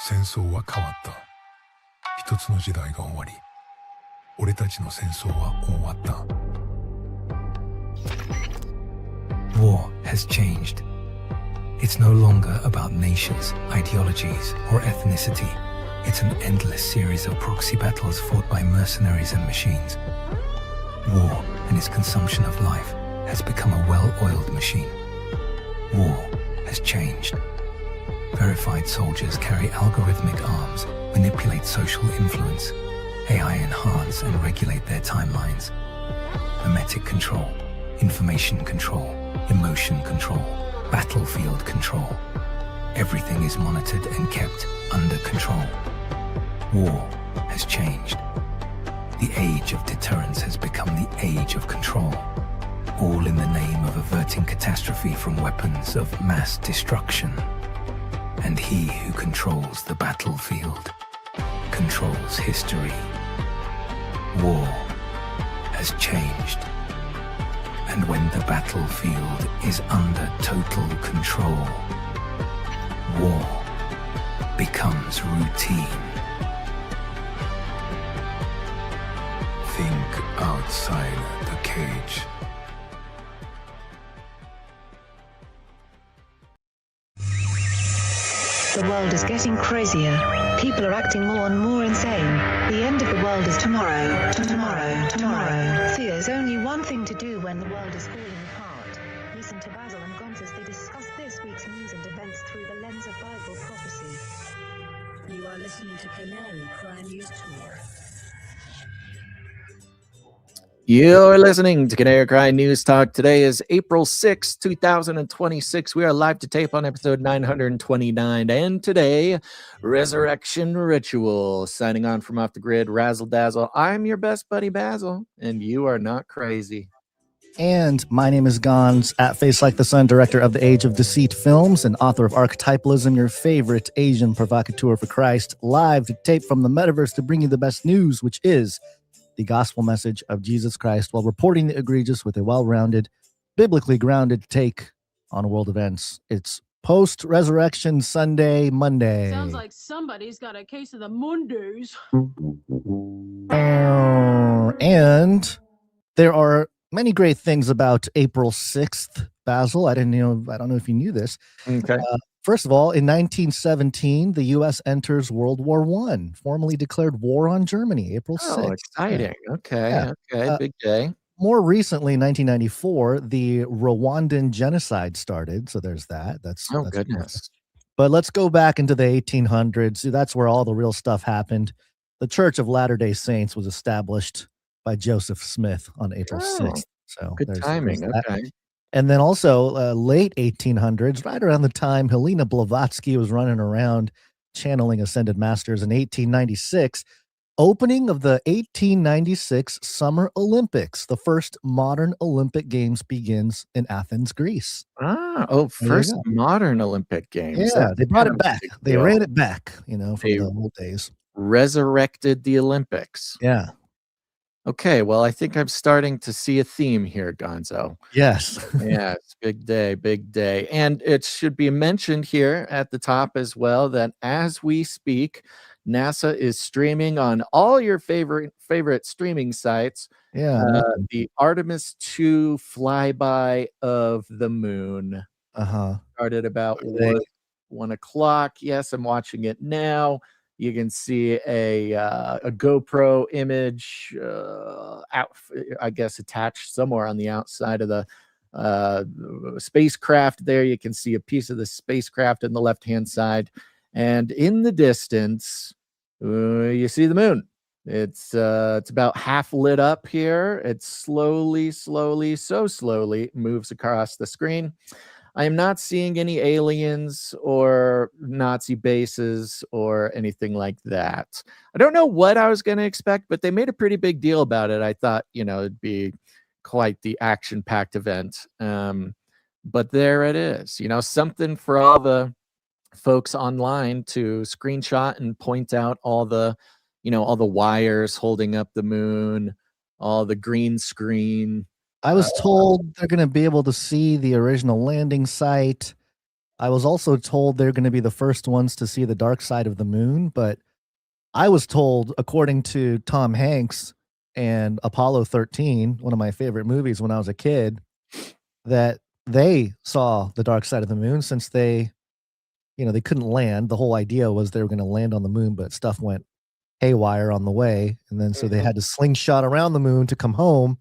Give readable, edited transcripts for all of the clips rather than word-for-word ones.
戦争は変わった。一つの時代が終わり、俺たちの戦争は終わった。War has changed. It's no longer about nations, ideologies, or ethnicity. It's an endless series of proxy battles fought by mercenaries and machines. War and its consumption of life has become a well-oiled machine. War has changed. Verified soldiers carry algorithmic arms, manipulate social influence, AI enhance and regulate their timelines. Memetic control, information control, emotion control, battlefield control. Everything is monitored and kept under control. War has changed. The age of deterrence has become the age of control, all in the name of averting catastrophe from weapons of mass destruction. And he who controls the battlefield controls history. War has changed. And when the battlefield is under total control, war becomes routine. Think outside the cage. The world is getting crazier. People are acting more and more insane. The end of the world is tomorrow. Tomorrow. There's only one thing to do when the world is falling apart. Listen to Basil and Gonz as they discuss this week's news and events through the lens of Bible prophecy. You are listening to Canary Crime News Tour. You're listening to Canary Crime News Talk. Today is April 6, 2026. We are live to tape on episode 929. And today, Resurrection Ritual. Signing on from Off the Grid, Razzle Dazzle. I'm your best buddy, Basil, and you are not crazy. And my name is Gonz, at Face Like the Sun, director of the Age of Deceit films and author of Archetypalism, your favorite Asian provocateur for Christ, live to tape from the metaverse to bring you the best news, which is the gospel message of Jesus Christ, while reporting the egregious with a well-rounded, biblically grounded take on world events. It's post-resurrection Sunday, Monday. Sounds like somebody's got a case of the Mondays. And there are many great things about April 6th, Basil. I don't know if you knew this. Okay. First of all, in 1917, the U.S. enters World War I, formally declared war on Germany, April 6th. Oh, exciting. Okay. Yeah. Okay. Big day. More recently, 1994, the Rwandan genocide started. So there's that. That's goodness. But let's go back into the 1800s. That's where all the real stuff happened. The Church of Latter-day Saints was established by Joseph Smith on April 6th. So good timing. Okay. And then also late 1800s, right around the time Helena Blavatsky was running around channeling ascended masters in 1896, opening of the 1896 Summer Olympics. The first modern Olympic Games begins in Athens, Greece. First modern Olympic Games. Yeah, they brought it back. They ran it back, from the old days. Resurrected the Olympics. Yeah. Okay, well, I think I'm starting to see a theme here, Gonzo. Yes. Yeah, it's big day, big day. And it should be mentioned here at the top as well that as we speak, NASA is streaming on all your favorite streaming sites. Yeah. The Artemis II flyby of the moon. Started about 1 o'clock. Yes, I'm watching it now. You can see a GoPro image, attached somewhere on the outside of the spacecraft there. You can see a piece of the spacecraft on the left-hand side. And in the distance, you see the moon. It's about half lit up here. It slowly moves across the screen. I am not seeing any aliens or Nazi bases or anything like that. I don't know what I was going to expect, but they made a pretty big deal about it. I thought, it'd be quite the action-packed event. But there it is, something for all the folks online to screenshot and point out all the wires holding up the moon, all the green screen. I was told they're going to be able to see the original landing site. I was also told they're going to be the first ones to see the dark side of the moon, but I was told, according to Tom Hanks and Apollo 13, one of my favorite movies when I was a kid, that they saw the dark side of the moon since they couldn't land. The whole idea was they were going to land on the moon, but stuff went haywire on the way. And then so they had to slingshot around the moon to come home.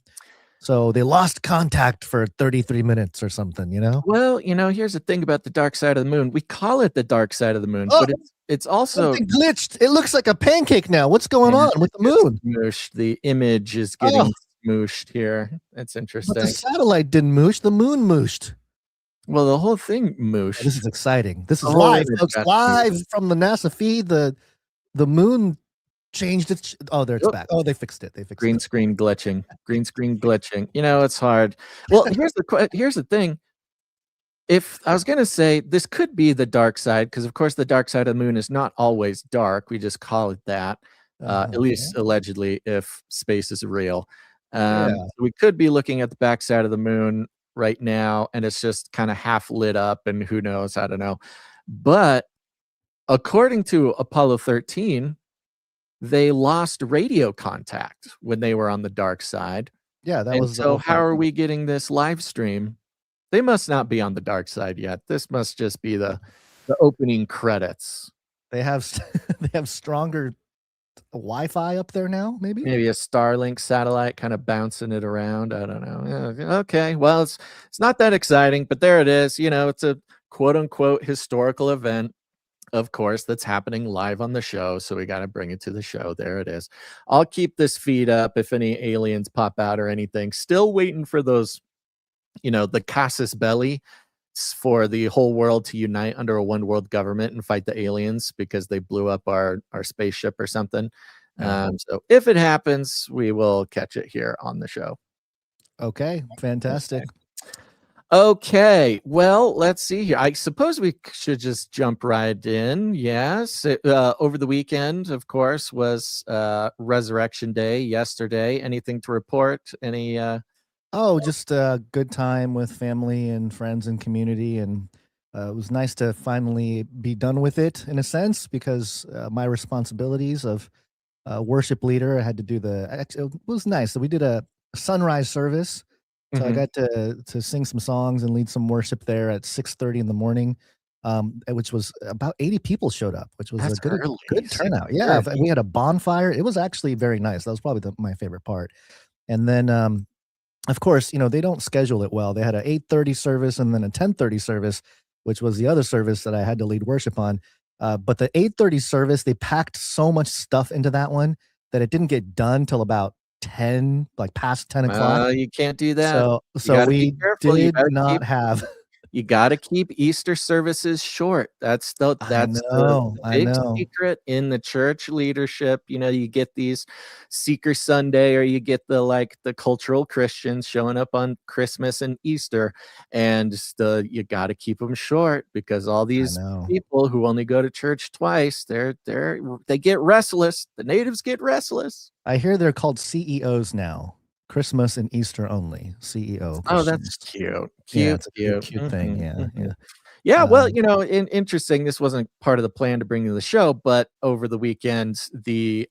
So they lost contact for 33 minutes or something, Well, here's the thing about the dark side of the moon. We call it the dark side of the moon, Oh! but it's also Something glitched. It looks like a pancake now. What's going on with the moon? smooshed. The image is getting smooshed here. That's But interesting. the satellite didn't moosh. The moon mooshed. Well, the whole thing mooshed. This is exciting. This is Oh, live, it's folks. got Live from the NASA feed. The moon changed its. Oh, there it's Oh. back. Oh, they fixed it. They fixed Green it. screen glitching. Green screen glitching. It's hard. Well, here's the thing. If I was going to say this could be the dark side, because of course the dark side of the moon is not always dark. We just call it that, at least allegedly, if space is real. So we could be looking at the backside of the moon right now, and it's just kind of half lit up, and who knows? I don't know. But according to Apollo 13, they lost radio contact when they were on the dark side. Yeah, that And was the so whole how thing. are we getting this live stream? They must not be on the dark side yet. This must just be the opening credits. They have they have stronger Wi-Fi up there now, maybe? Maybe a Starlink satellite kind of bouncing it around. I don't know. Yeah, okay. Well, it's not that exciting, but there it is. It's a quote unquote historical event, of course, that's happening live on the show. So we got to bring it to the show. There it is. I'll keep this feed up if any aliens pop out or anything. Still waiting for those, the casus belli for the whole world to unite under a one world government and fight the aliens because they blew up our spaceship or something. So if it happens, we will catch it here on the show. Okay, fantastic. Okay, well, let's see here. I suppose we should just jump right in. Yes, over the weekend, of course, was Resurrection Day yesterday. Anything to report? Any? Just a good time with family and friends and community, and it was nice to finally be done with it in a sense because my responsibilities of worship leader, I had to do it was nice. So we did a sunrise service. So I got to sing some songs and lead some worship there at 6:30 in the morning, which was about 80 people showed up, which was That's a good early. turnout. Yeah, we had a bonfire. It was actually very nice. That was probably my favorite part. And then, of course, they don't schedule it well. They had an 8:30 service and then a 10:30 service, which was the other service that I had to lead worship on. But the 8:30 service, they packed so much stuff into that one that it didn't get done till about 10, like past 10 o'clock. You can't do that. So we did not have. You got to keep Easter services short. That's the big secret in the church leadership. You get these Seeker Sunday, or you get the cultural Christians showing up on Christmas and Easter, and you got to keep them short because all these people who only go to church twice, they get restless. The natives get restless. I hear they're called CEOs now. Christmas and Easter only. CEO. Oh, that's cute. Yeah, it's a cute thing. Yeah. Yeah, well, interesting. This wasn't part of the plan to bring to the show, but over the weekend, the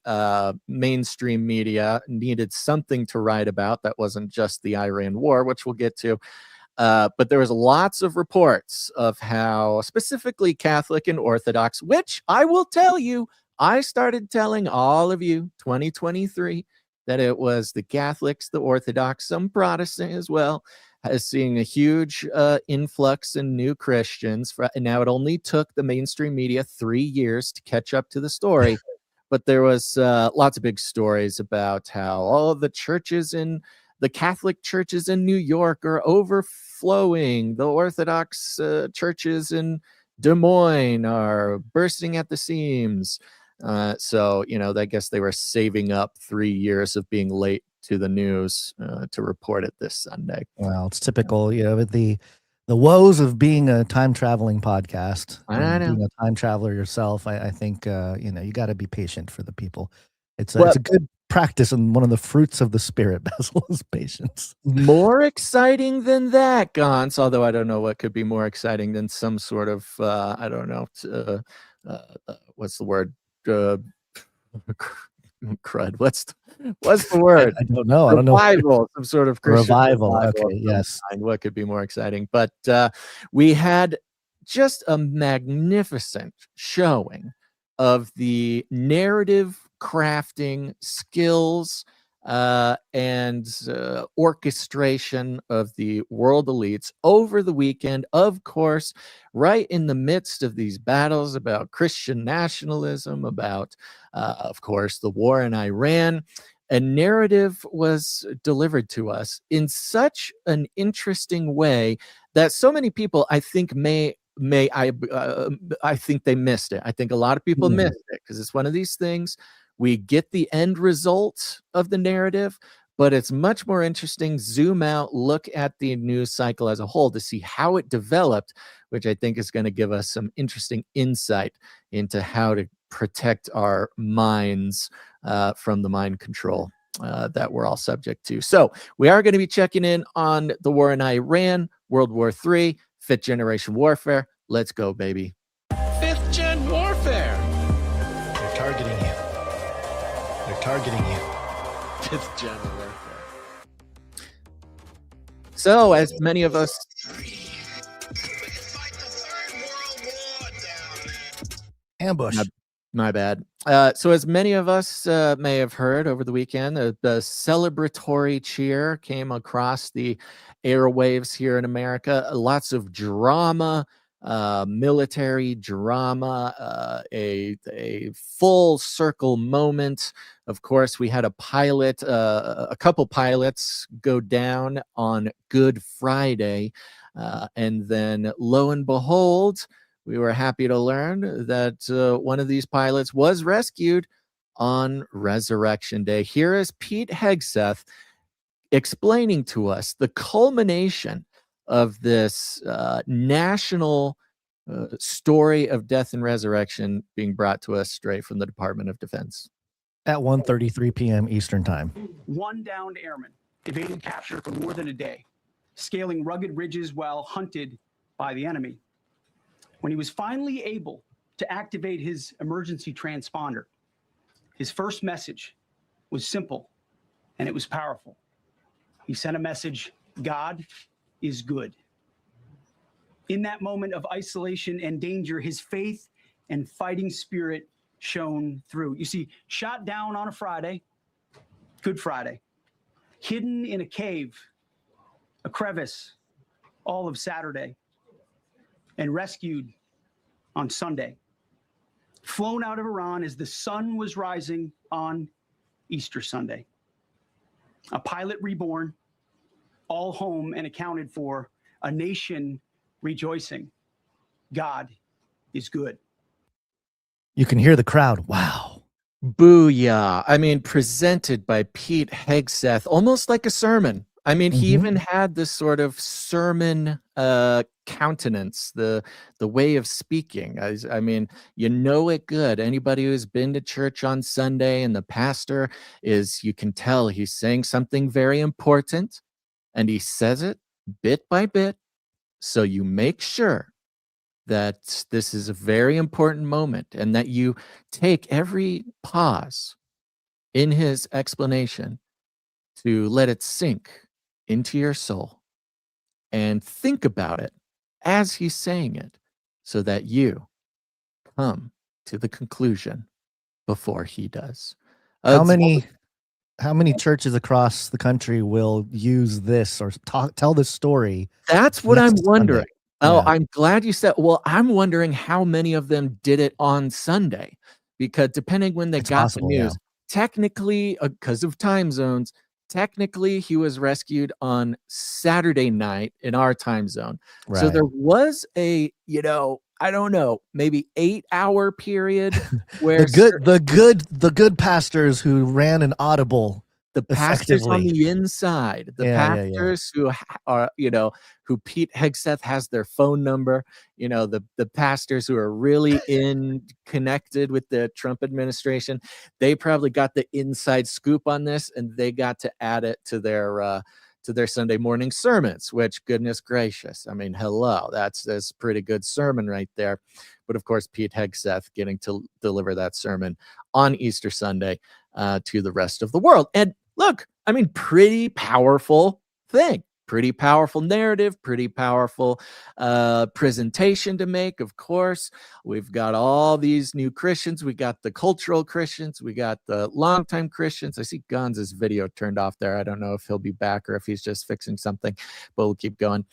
mainstream media needed something to write about that wasn't just the Iran war, which we'll get to. But there was lots of reports of how specifically Catholic and Orthodox, which I will tell you, I started telling all of you 2023 that it was the Catholics, the Orthodox, some Protestant as well, seeing a huge influx in new Christians. And now it only took the mainstream media 3 years to catch up to the story. But there was lots of big stories about how all of the Catholic churches in New York are overflowing. The Orthodox churches in Des Moines are bursting at the seams. So, I guess they were saving up 3 years of being late to the news to report it this Sunday. Well, it's typical, the woes of being a time traveling podcast. I know. Being a time traveler yourself, I think, you got to be patient for the people. It's a good practice and one of the fruits of the spirit, Basil, is patience. More exciting than that, Gons, although I don't know what could be more exciting than some sort of, I don't know, what's the word? Crud. What's the word? I don't know. I don't know. Revival, some sort of Christian Revival. of Okay, some yes. kind. What could be more exciting? But we had just a magnificent showing of the narrative crafting skills and orchestration of the world elites over the weekend, of course, right in the midst of these battles about Christian nationalism, about, of course, the war in Iran. A narrative was delivered to us in such an interesting way that so many people, I think, I think they missed it. I think a lot of people missed it because it's one of these things. We get the end result of the narrative, but it's much more interesting. Zoom out, look at the news cycle as a whole to see how it developed, which I think is going to give us some interesting insight into how to protect our minds from the mind control that we're all subject to. So we are going to be checking in on the war in Iran, World War III, fifth generation warfare. Let's go, baby. Fifth gen warfare. They're targeting you. They're targeting you. Fifth gen warfare. So, as many of us Ambush. My bad. So as many of us may have heard over the weekend, the celebratory cheer came across the airwaves here in America. Lots of drama, military drama, a full circle moment. Of course, we had a pilot, a couple pilots go down on Good Friday. And then lo and behold, we were happy to learn that one of these pilots was rescued on Resurrection Day. Here is Pete Hegseth explaining to us the culmination of this national story of death and resurrection being brought to us straight from the Department of Defense. At 1:33 p.m. Eastern Time. One downed airman evaded capture for more than a day, scaling rugged ridges while hunted by the enemy. When he was finally able to activate his emergency transponder, his first message was simple and it was powerful. He sent a message, God is good. In that moment of isolation and danger, his faith and fighting spirit shone through. You see, shot down on a Friday, Good Friday, hidden in a cave, a crevice, all of Saturday, and rescued on Sunday. Flown out of Iran as the sun was rising on Easter Sunday. A pilot reborn, all home and accounted for, a nation rejoicing. God is good. You can hear the crowd. Wow. Booyah. I mean, presented by Pete Hegseth, almost like a sermon. I mean, he even had this sort of sermon countenance, the way of speaking. I mean, you know it good. Anybody who's been to church on Sunday and the pastor is, you can tell he's saying something very important and he says it bit by bit. So you make sure that this is a very important moment and that you take every pause in his explanation to let it sink into your soul and think about it as he's saying it so that you come to the conclusion before he does. How many churches across the country will use this or tell this story? That's what I'm wondering. Sunday? Oh, Yeah. I'm glad you said. Well, I'm wondering how many of them did it on Sunday, because depending when they got possible, the news, technically, because of time zones, technically he was rescued on Saturday night in our time zone. So Right. there was a, I don't know, maybe 8-hour period where The good pastors who ran an audible the pastors on Effectively. the inside, the Yeah. pastors who are, who Pete Hegseth has their phone number, the pastors who are really connected with the Trump administration, they probably got the inside scoop on this, and they got to add it to their Sunday morning sermons, which, goodness gracious, I mean, hello, that's pretty good sermon right there. But of course, Pete Hegseth getting to deliver that sermon on Easter Sunday to the rest of the world. And look, I mean, pretty powerful thing, pretty powerful narrative, pretty powerful presentation to make. Of course, we've got all these new Christians. We got the cultural Christians. We got the longtime Christians. I see Gonz's video turned off there. I don't know if he'll be back or if he's just fixing something, but we'll keep going.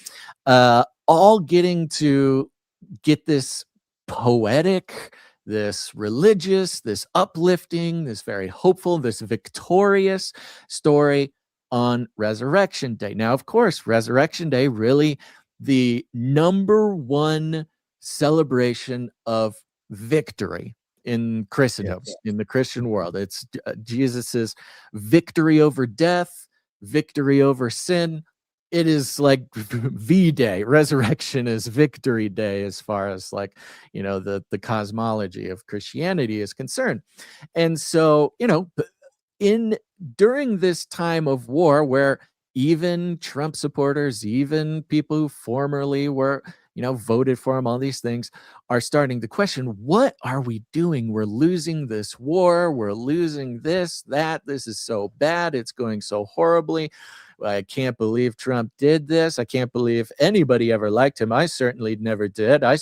All getting to get this poetic, this religious, this uplifting, this very hopeful, this victorious story on Resurrection Day. Now, of course, Resurrection Day, really the number one celebration of victory in Christendom, in the Christian world. It's Jesus's victory over death, victory over sin. It is like V-Day. Resurrection is victory day as far as the cosmology of Christianity is concerned. And so, during this time of war, where even Trump supporters, even people who formerly were, voted for him, all these things are starting to question, what are we doing? We're losing this war. We're losing this, that. This is so bad. It's going so horribly. I can't believe Trump did this. I can't believe anybody ever liked him. I certainly never did. I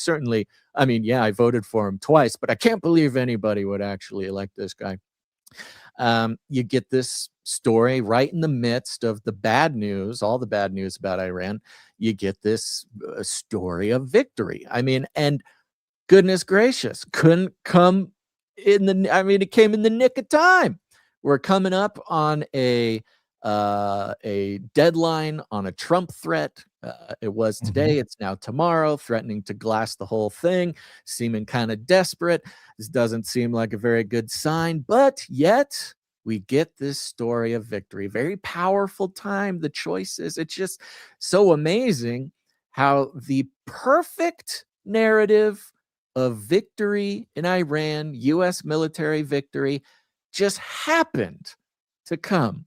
voted for him twice, but I can't believe anybody would actually elect this guy. You get this story right in the midst of the bad news, all the bad news about Iran. You get this story of victory. I mean, and goodness gracious, couldn't come it came in the nick of time. We're coming up on a deadline on a Trump threat. It was today. It's now tomorrow, threatening to glass the whole thing, seeming kind of desperate. This doesn't seem like a very good sign, but yet we get this story of victory. Very powerful time. The choices, it's just so amazing how the perfect narrative of victory in Iran, U.S. military victory, just happened to come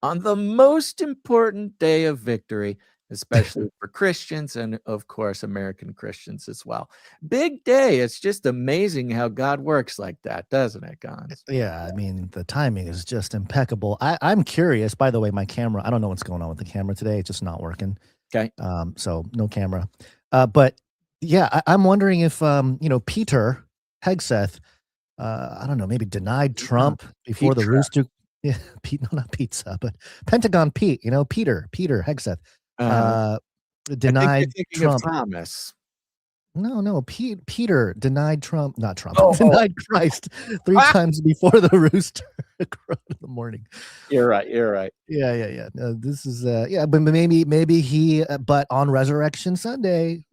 on the most important day of victory, especially for Christians and, of course, American Christians as well. Big day. It's just amazing how God works like that, doesn't it, Gons? Yeah, I mean, the timing is just impeccable. I'm curious, by the way, my camera, I don't know what's going on with the camera today. It's just not working. Okay. So no camera. But yeah, I'm wondering if, Peter Hegseth, I don't know, maybe denied Trump before the rooster. Yeah, no, not pizza, but Pentagon Pete, Peter Hegseth, denied Trump. Thomas. No, Peter denied Trump, not Trump, denied Christ 3 times before the rooster crowed in the morning. You're right. Yeah. This is, but maybe he, but on Resurrection Sunday,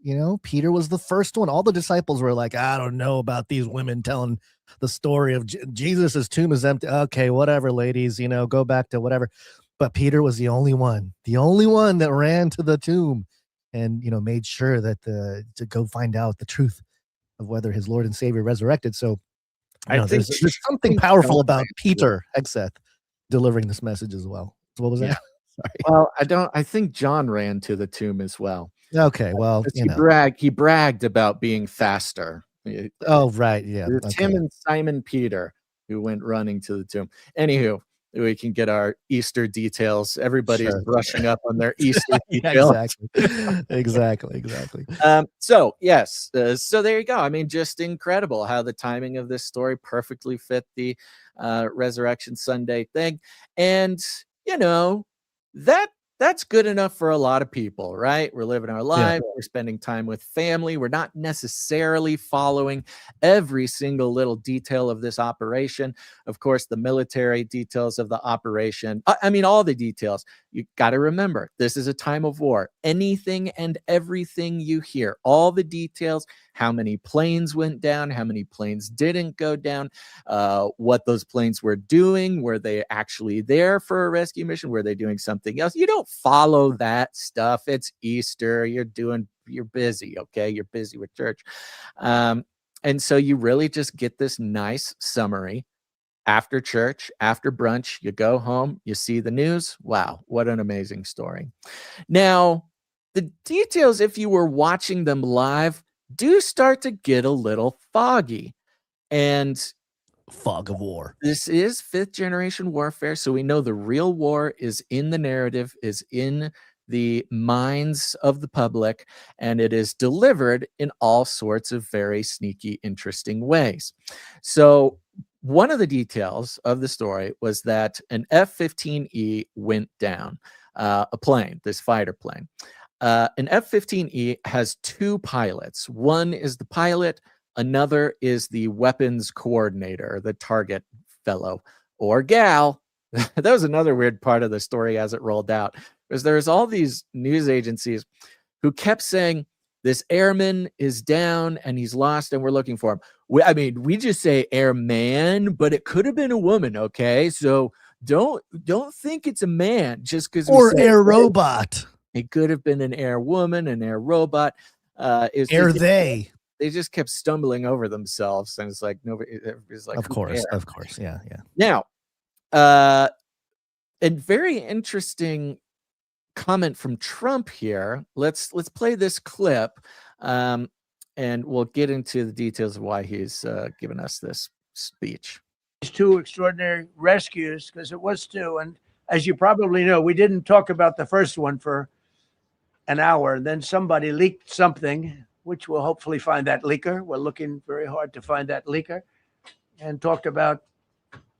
Peter was the first one. All the disciples were like, I don't know about these women telling the story of Jesus's tomb is empty. Okay, whatever, ladies, go back to whatever. But Peter was the only one that ran to the tomb and, made sure that to go find out the truth of whether his Lord and Savior resurrected. So I think there's something powerful about Peter Hegseth delivering this message as well. So what was that? Sorry. Well, I think John ran to the tomb as well. Okay, well, he bragged about being faster. Oh, right. Yeah. It's him and Simon Peter who went running to the tomb. Anywho, we can get our Easter details. Everybody's brushing up on their Easter details. Exactly. So, yes. So there you go. I mean, just incredible how the timing of this story perfectly fit the Resurrection Sunday thing. And, that that's good enough for a lot of people, right? We're living our lives, we're spending time with family, we're not necessarily following every single little detail of this operation. Of course, the military details of the operation, I mean, all the details. You got to remember, this is a time of war. Anything and everything you hear, all the details, how many planes went down, how many planes didn't go down, what those planes were doing, were they actually there for a rescue mission, were they doing something else? You don't follow that stuff. It's Easter, you're busy, okay? You're busy with church. And so you really just get this nice summary. After church, after brunch, you go home, you see the news. Wow, what an amazing story. Now, the details, if you were watching them live, do start to get a little foggy. And fog of war. This is 5th generation warfare, so we know the real war is in the narrative, is in the minds of the public, and it is delivered in all sorts of very sneaky, interesting ways. So one of the details of the story was that an F-15E went down, a plane, this fighter plane. An F-15E has 2 pilots. One is the pilot, another is the weapons coordinator, the target fellow or gal. That was another weird part of the story as it rolled out, because there's all these news agencies who kept saying, this airman is down and he's lost and we're looking for him. We just say airman, but it could have been a woman, okay? So don't think it's a man just because or air robot. It could have been an air woman, an air robot. They just kept stumbling over themselves, and it's like nobody. It's like, of course, yeah. Now, and very interesting comment from Trump here. Let's play this clip, and we'll get into the details of why he's given us this speech. These 2 extraordinary rescues, because it was 2, and as you probably know, we didn't talk about the first one for an hour. Then somebody leaked something, which we'll hopefully find that leaker. We're looking very hard to find that leaker, and talked about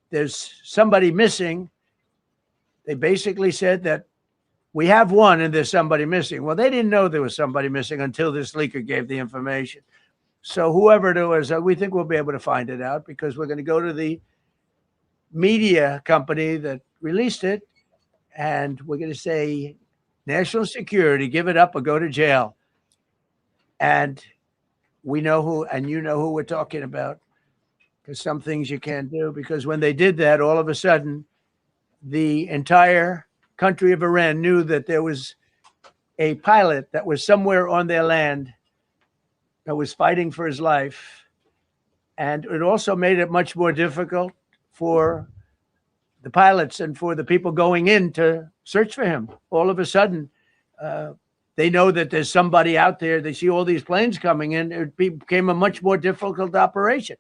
there's somebody missing. They basically said that we have one and there's somebody missing. Well, they didn't know there was somebody missing until this leaker gave the information. So whoever it was, we think we'll be able to find it out, because we're going to go to the media company that released it, and we're going to say, national security, give it up or go to jail. And we know who, and you know who we're talking about, because some things you can't do, because when they did that, all of a sudden, the entire country of Iran knew that there was a pilot that was somewhere on their land that was fighting for his life. And it also made it much more difficult for the pilots and for the people going in to search for him. All of a sudden, they know that there's somebody out there. They see all these planes coming in. It became a much more difficult operation,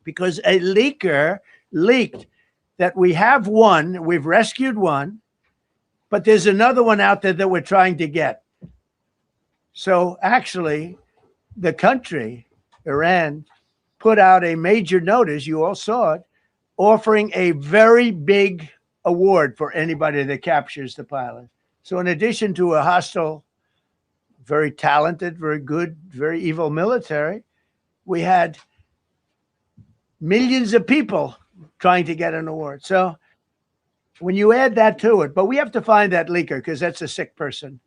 because a leaker leaked that we have one, we've rescued one, but there's another one out there that we're trying to get. So actually, the country, Iran, put out a major notice, you all saw it, offering a very big award for anybody that captures the pilot. So in addition to a hostile, very talented, very good, very evil military, we had millions of people trying to get an award. So when you add that to it, but we have to find that leaker, because that's a sick person.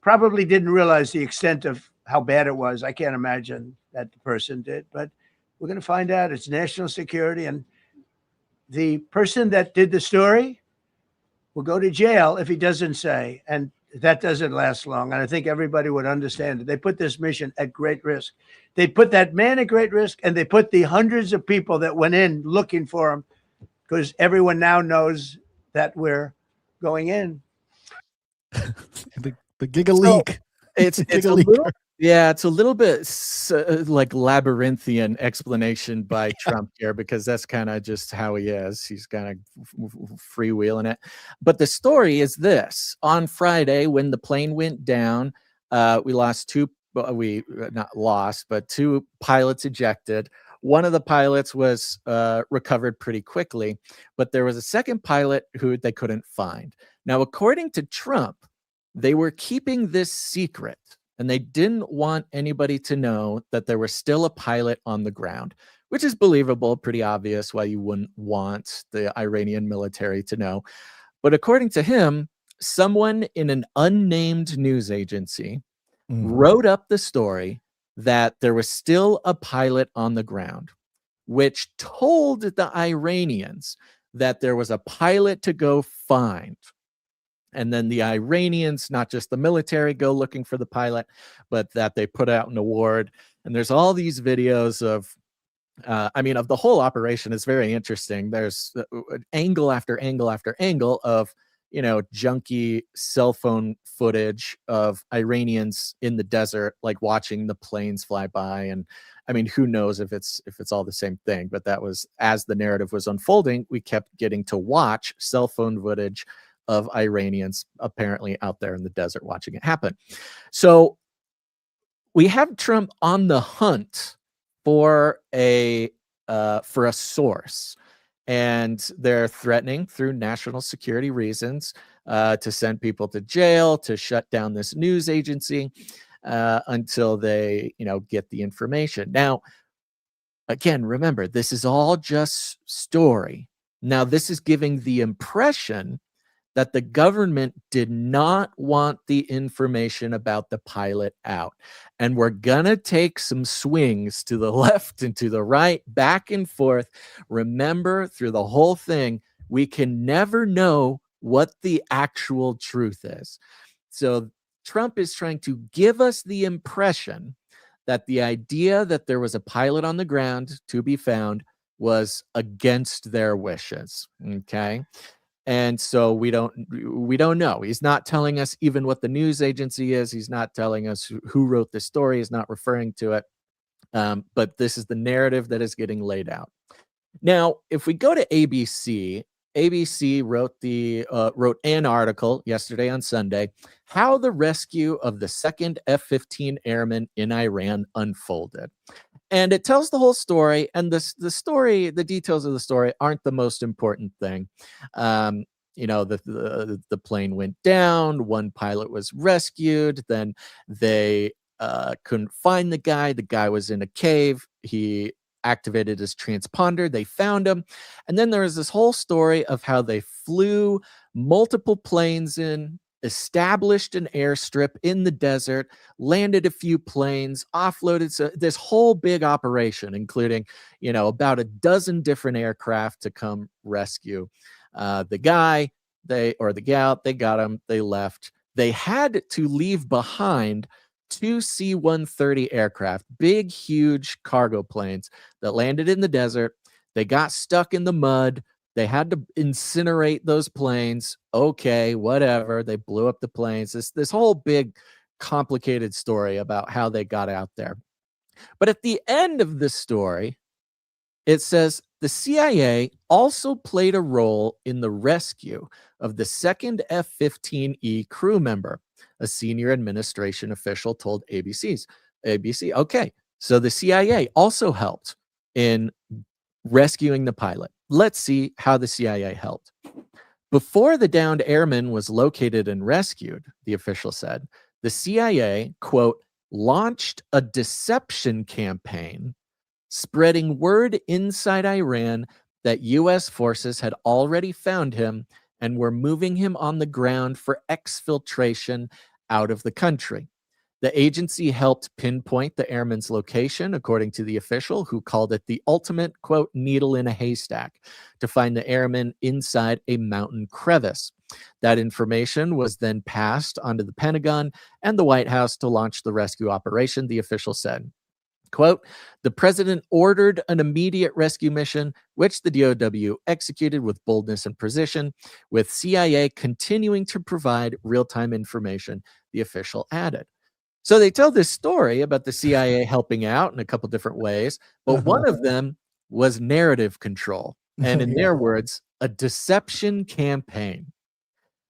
Probably didn't realize the extent of how bad it was. I can't imagine that the person did, but we're going to find out. It's national security, and the person that did the story will go to jail if he doesn't say, and that doesn't last long. And I think everybody would understand it. They put this mission at great risk. They put that man at great risk, and they put the hundreds of people that went in looking for him, because everyone now knows that we're going in. the giga leak. It's a little, yeah, it's a little bit like labyrinthian explanation by Trump here, because that's kind of just how he is. He's kind of freewheeling it. But the story is this: on Friday, when the plane went down, we lost 2. We not lost, but 2 pilots ejected. One of the pilots was recovered pretty quickly, but there was a second pilot who they couldn't find. Now, according to Trump, they were keeping this secret, and they didn't want anybody to know that there was still a pilot on the ground, which is believable, pretty obvious why you wouldn't want the Iranian military to know. But according to him, someone in an unnamed news agency wrote up the story that there was still a pilot on the ground, which told the Iranians that there was a pilot to go find. And then the Iranians, not just the military, go looking for the pilot, but that they put out an award. And there's all these videos of, of the whole operation is very interesting. There's angle after angle after angle of, junky cell phone footage of Iranians in the desert, like watching the planes fly by. And I mean, who knows if it's all the same thing, but that was, as the narrative was unfolding, we kept getting to watch cell phone footage of Iranians apparently out there in the desert watching it happen. So we have Trump on the hunt for a source, and they're threatening through national security reasons to send people to jail, to shut down this news agency until they, get the information. Now, again, remember, this is all just story. Now, this is giving the impression that the government did not want the information about the pilot out. And we're going to take some swings to the left and to the right, back and forth. Remember, through the whole thing, we can never know what the actual truth is. So Trump is trying to give us the impression that the idea that there was a pilot on the ground to be found was against their wishes. Okay. And so we don't know. He's not telling us even what the news agency is. He's not telling us who wrote this story. He's not referring to it. But this is the narrative that is getting laid out. Now, if we go to ABC, ABC wrote an article yesterday on Sunday, how the rescue of the second F-15 airman in Iran unfolded. And it tells the whole story, and the details of the story aren't the most important thing. The plane went down, one pilot was rescued, then they couldn't find the guy. The guy was in a cave. He activated his transponder. They found him. And then there was this whole story of how they flew multiple planes in, established an airstrip in the desert, landed a few planes, offloaded. So this whole big operation, including, about a dozen different aircraft to come rescue the guy, the gal. They got him. They left. They had to leave behind 2 C-130 aircraft, big, huge cargo planes that landed in the desert. They got stuck in the mud. They had to incinerate those planes. Okay, whatever. They blew up the planes. This whole big, complicated story about how they got out there. But at the end of the story, it says the CIA also played a role in the rescue of the second F-15E crew member, a senior administration official told ABC. Okay, so the CIA also helped in rescuing the pilot. Let's see how the CIA helped. Before the downed airman was located and rescued, the official said, the CIA, quote, launched a deception campaign spreading word inside Iran that U.S. forces had already found him and were moving him on the ground for exfiltration out of the country. The agency helped pinpoint the airman's location, according to the official, who called it the ultimate, quote, needle in a haystack, to find the airman inside a mountain crevice. That information was then passed onto the Pentagon and the White House to launch the rescue operation, the official said. Quote, the president ordered an immediate rescue mission, which the DOW executed with boldness and precision, with CIA continuing to provide real-time information, the official added. So they tell this story about the CIA helping out in a couple different ways, but one of them was narrative control. And in their words, a deception campaign.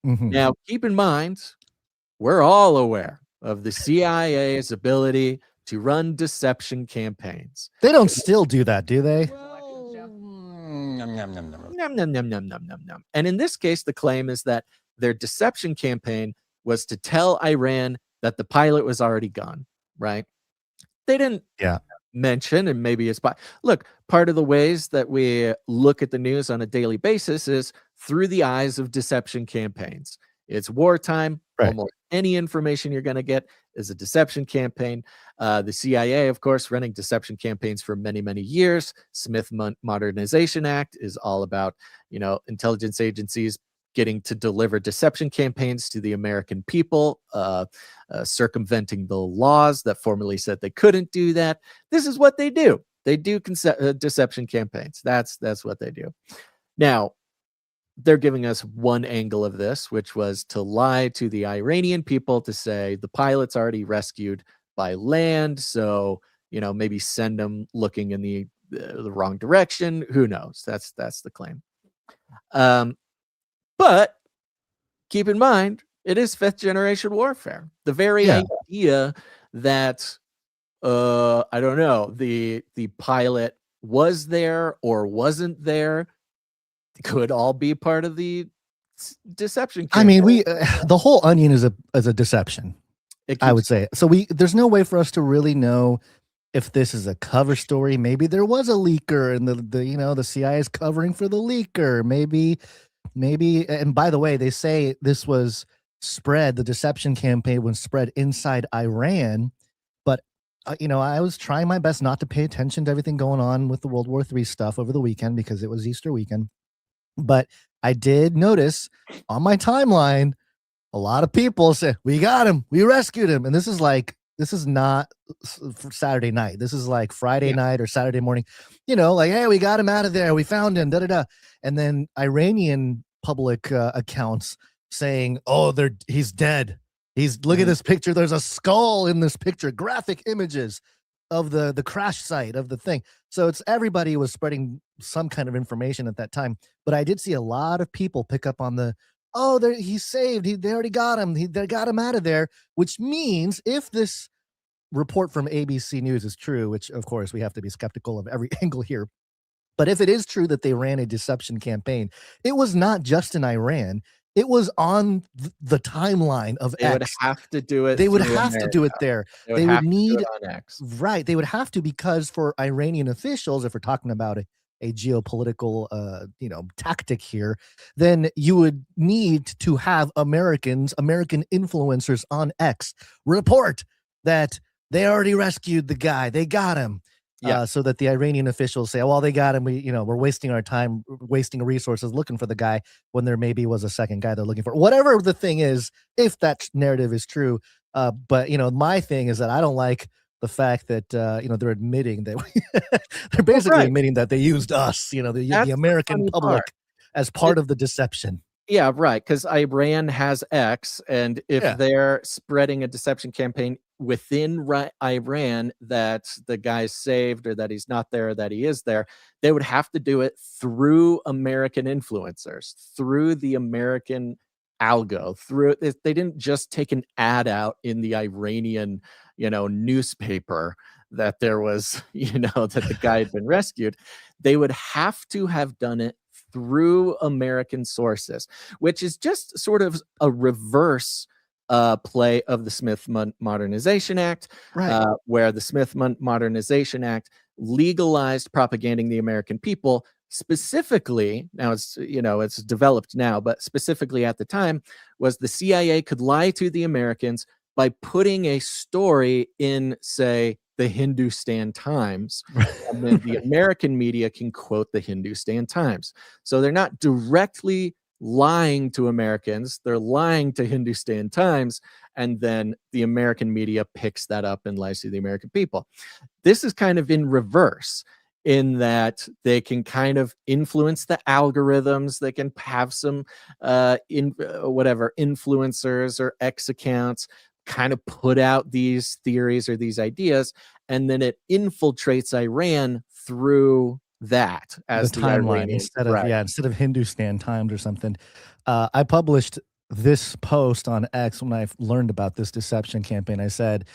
Now, keep in mind, we're all aware of the CIA's ability to run deception campaigns. They don't still do that, do they? Num, num, num, num, num, num, num. And in this case, the claim is that their deception campaign was to tell Iran that the pilot was already gone, right? They didn't mention, and maybe it's look, part of the ways that we look at the news on a daily basis is through the eyes of deception campaigns. It's wartime. Right. Almost any information you're going to get is a deception campaign. The CIA, of course, running deception campaigns for many, many years. Smith Modernization Act is all about, intelligence agencies getting to deliver deception campaigns to the American people, circumventing the laws that formerly said they couldn't do that. This is what they do. They do deception campaigns. That's what they do. Now, they're giving us one angle of this, which was to lie to the Iranian people to say the pilot's already rescued by land, so maybe send them looking in the wrong direction. Who knows? That's the claim. But keep in mind, it is fifth generation warfare. The very idea that I don't know, the pilot was there or wasn't there could all be part of the deception campaign. I mean, the whole onion is a deception. I would say. So there's no way for us to really know if this is a cover story. Maybe there was a leaker and the CIA is covering for the leaker. Maybe, and by the way, they say this was spread, the deception campaign was spread inside Iran. But, I was trying my best not to pay attention to everything going on with the World War III stuff over the weekend because it was Easter weekend. But I did notice on my timeline, a lot of people say, we got him, we rescued him. And this is not for Saturday night. This is like Friday night or Saturday morning, hey, we got him out of there. We found him, da-da-da. And then Iranian public accounts saying, oh, he's dead. Look at this picture. There's a skull in this picture, graphic images of the crash site of the thing. So everybody was spreading some kind of information at that time. But I did see a lot of people pick up on he's saved. They already got him. They got him out of there, which means if this report from ABC News is true, which of course we have to be skeptical of every angle here. But if it is true that they ran a deception campaign, it was not just in Iran. It was on the timeline of X. They would have to do it. They would have to do it there. They would need on X. Right. They would have to, because for Iranian officials, if we're talking about a geopolitical, tactic here, then you would need to have American influencers on X report that they already rescued the guy. They got him. So that the Iranian officials say, well, they got him. We're wasting our time, wasting resources looking for the guy when there maybe was a second guy they're looking for. Whatever the thing is, if that narrative is true. But my thing is that I don't like the fact that they're admitting that they're basically admitting that they used us, the American public as part of the deception. Yeah, right. Because Iran has X, and if they're spreading a deception campaign within Iran that the guy's saved or that he's not there or that he is there, they would have to do it through American influencers, through the American algo. They didn't just take an ad out in the Iranian, newspaper that there was, that the guy had been rescued. They would have to have done it through American sources, which is just sort of a reverse play of the Smith Modernization Act, where the Smith Modernization Act legalized propaganding the American people. Specifically, now it's developed now, but specifically at the time, was the CIA could lie to the Americans by putting a story in, say, the Hindustan Times, and then the American media can quote the Hindustan Times. So they're not directly lying to Americans, they're lying to Hindustan Times, and then the American media picks that up and lies to the American people. This is kind of in reverse, in that they can kind of influence the algorithms. They can have some influencers or X accounts kind of put out these theories or these ideas, and then it infiltrates Iran through that as the timeline Iranian, instead of Hindustan Times or something. I published this post on X when I learned about this deception campaign. I said,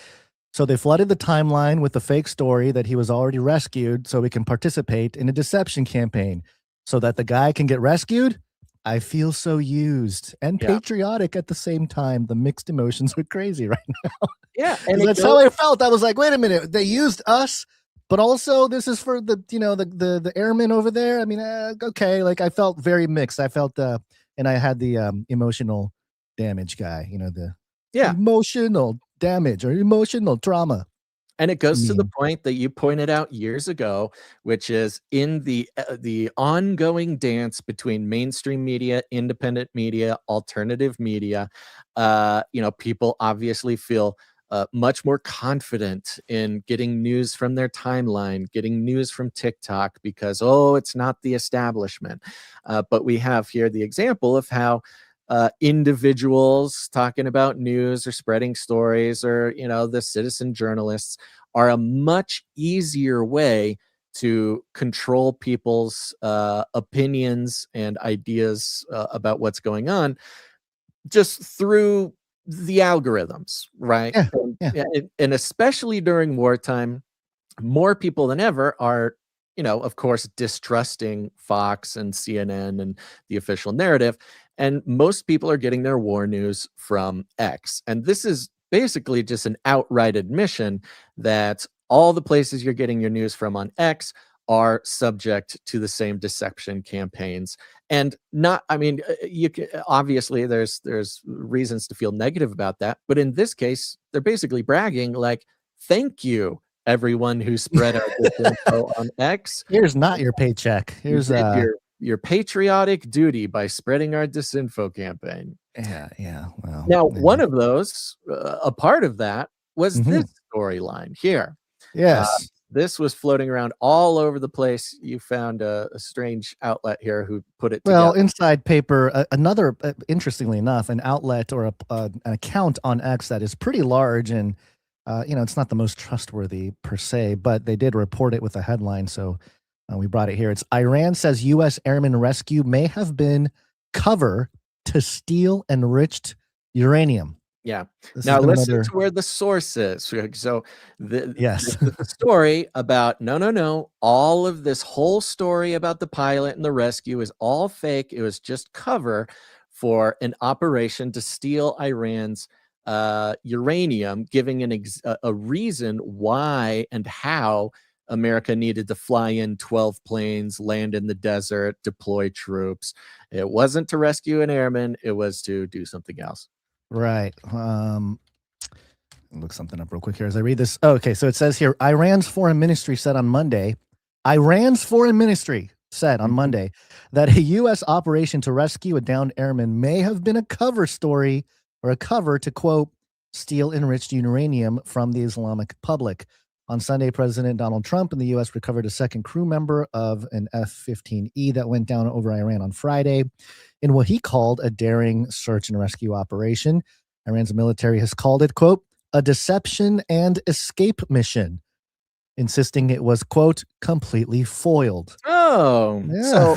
So they flooded the timeline with the fake story that he was already rescued so we can participate in a deception campaign so that the guy can get rescued. I feel so used and patriotic at the same time. The mixed emotions are crazy right now. Yeah. And that's how I felt. I was like, wait a minute, they used us, but also this is for the, you know, the airmen over there. I mean, okay. Like I felt very mixed. I felt, and I had the emotional damage guy, you know, the emotional damage or emotional trauma. And it goes to the point that you pointed out years ago, which is in the ongoing dance between mainstream media, independent media, alternative media. You know, people obviously feel much more confident in getting news from their timeline, getting news from TikTok because, it's not the establishment. But we have here the example of how individuals talking about news or spreading stories or, you know, the citizen journalists are a much easier way to control people's opinions and ideas about what's going on just through the algorithms, right? And especially during wartime, more people than ever are, you know, of course, distrusting Fox and CNN and the official narrative. And most people are getting their war news from X. And this is basically just an outright admission that all the places you're getting your news from on X are subject to the same deception campaigns. And not, I mean, you can, obviously there's reasons to feel negative about that. But in this case, they're basically bragging like, thank you, everyone who spread our info on X. Here's not your paycheck. Here's your patriotic duty by spreading our disinfo campaign. Yeah. Well, now, one of those, a part of that was this storyline here. Yes. This was floating around all over the place. You found a strange outlet here who put it together. Well, Inside Paper, another, interestingly enough, an outlet or an account on X that is pretty large and, you know, it's not the most trustworthy per se, but they did report it with a headline. So we brought it here. It's Iran says U.S. airman rescue may have been cover to steal enriched uranium. Yeah. Now listen to where the source is. So the story about no. All of this whole story about the pilot and the rescue is all fake. It was just cover for an operation to steal Iran's uranium, giving a reason why and how America needed to fly in 12 planes, land in the desert, deploy troops. It wasn't to rescue an airman. It was to do something else. Right. Look something up real quick here as I read this. Okay, so it says here, Iran's foreign ministry said on Monday that a U.S. operation to rescue a downed airman may have been a cover story or a cover to, quote, steal enriched uranium from the Islamic Republic. On Sunday, President Donald Trump in the U.S. recovered a second crew member of an F-15E that went down over Iran on Friday in what he called a daring search and rescue operation. Iran's military has called it, quote, a deception and escape mission, insisting it was, quote, completely foiled. Oh, yeah. So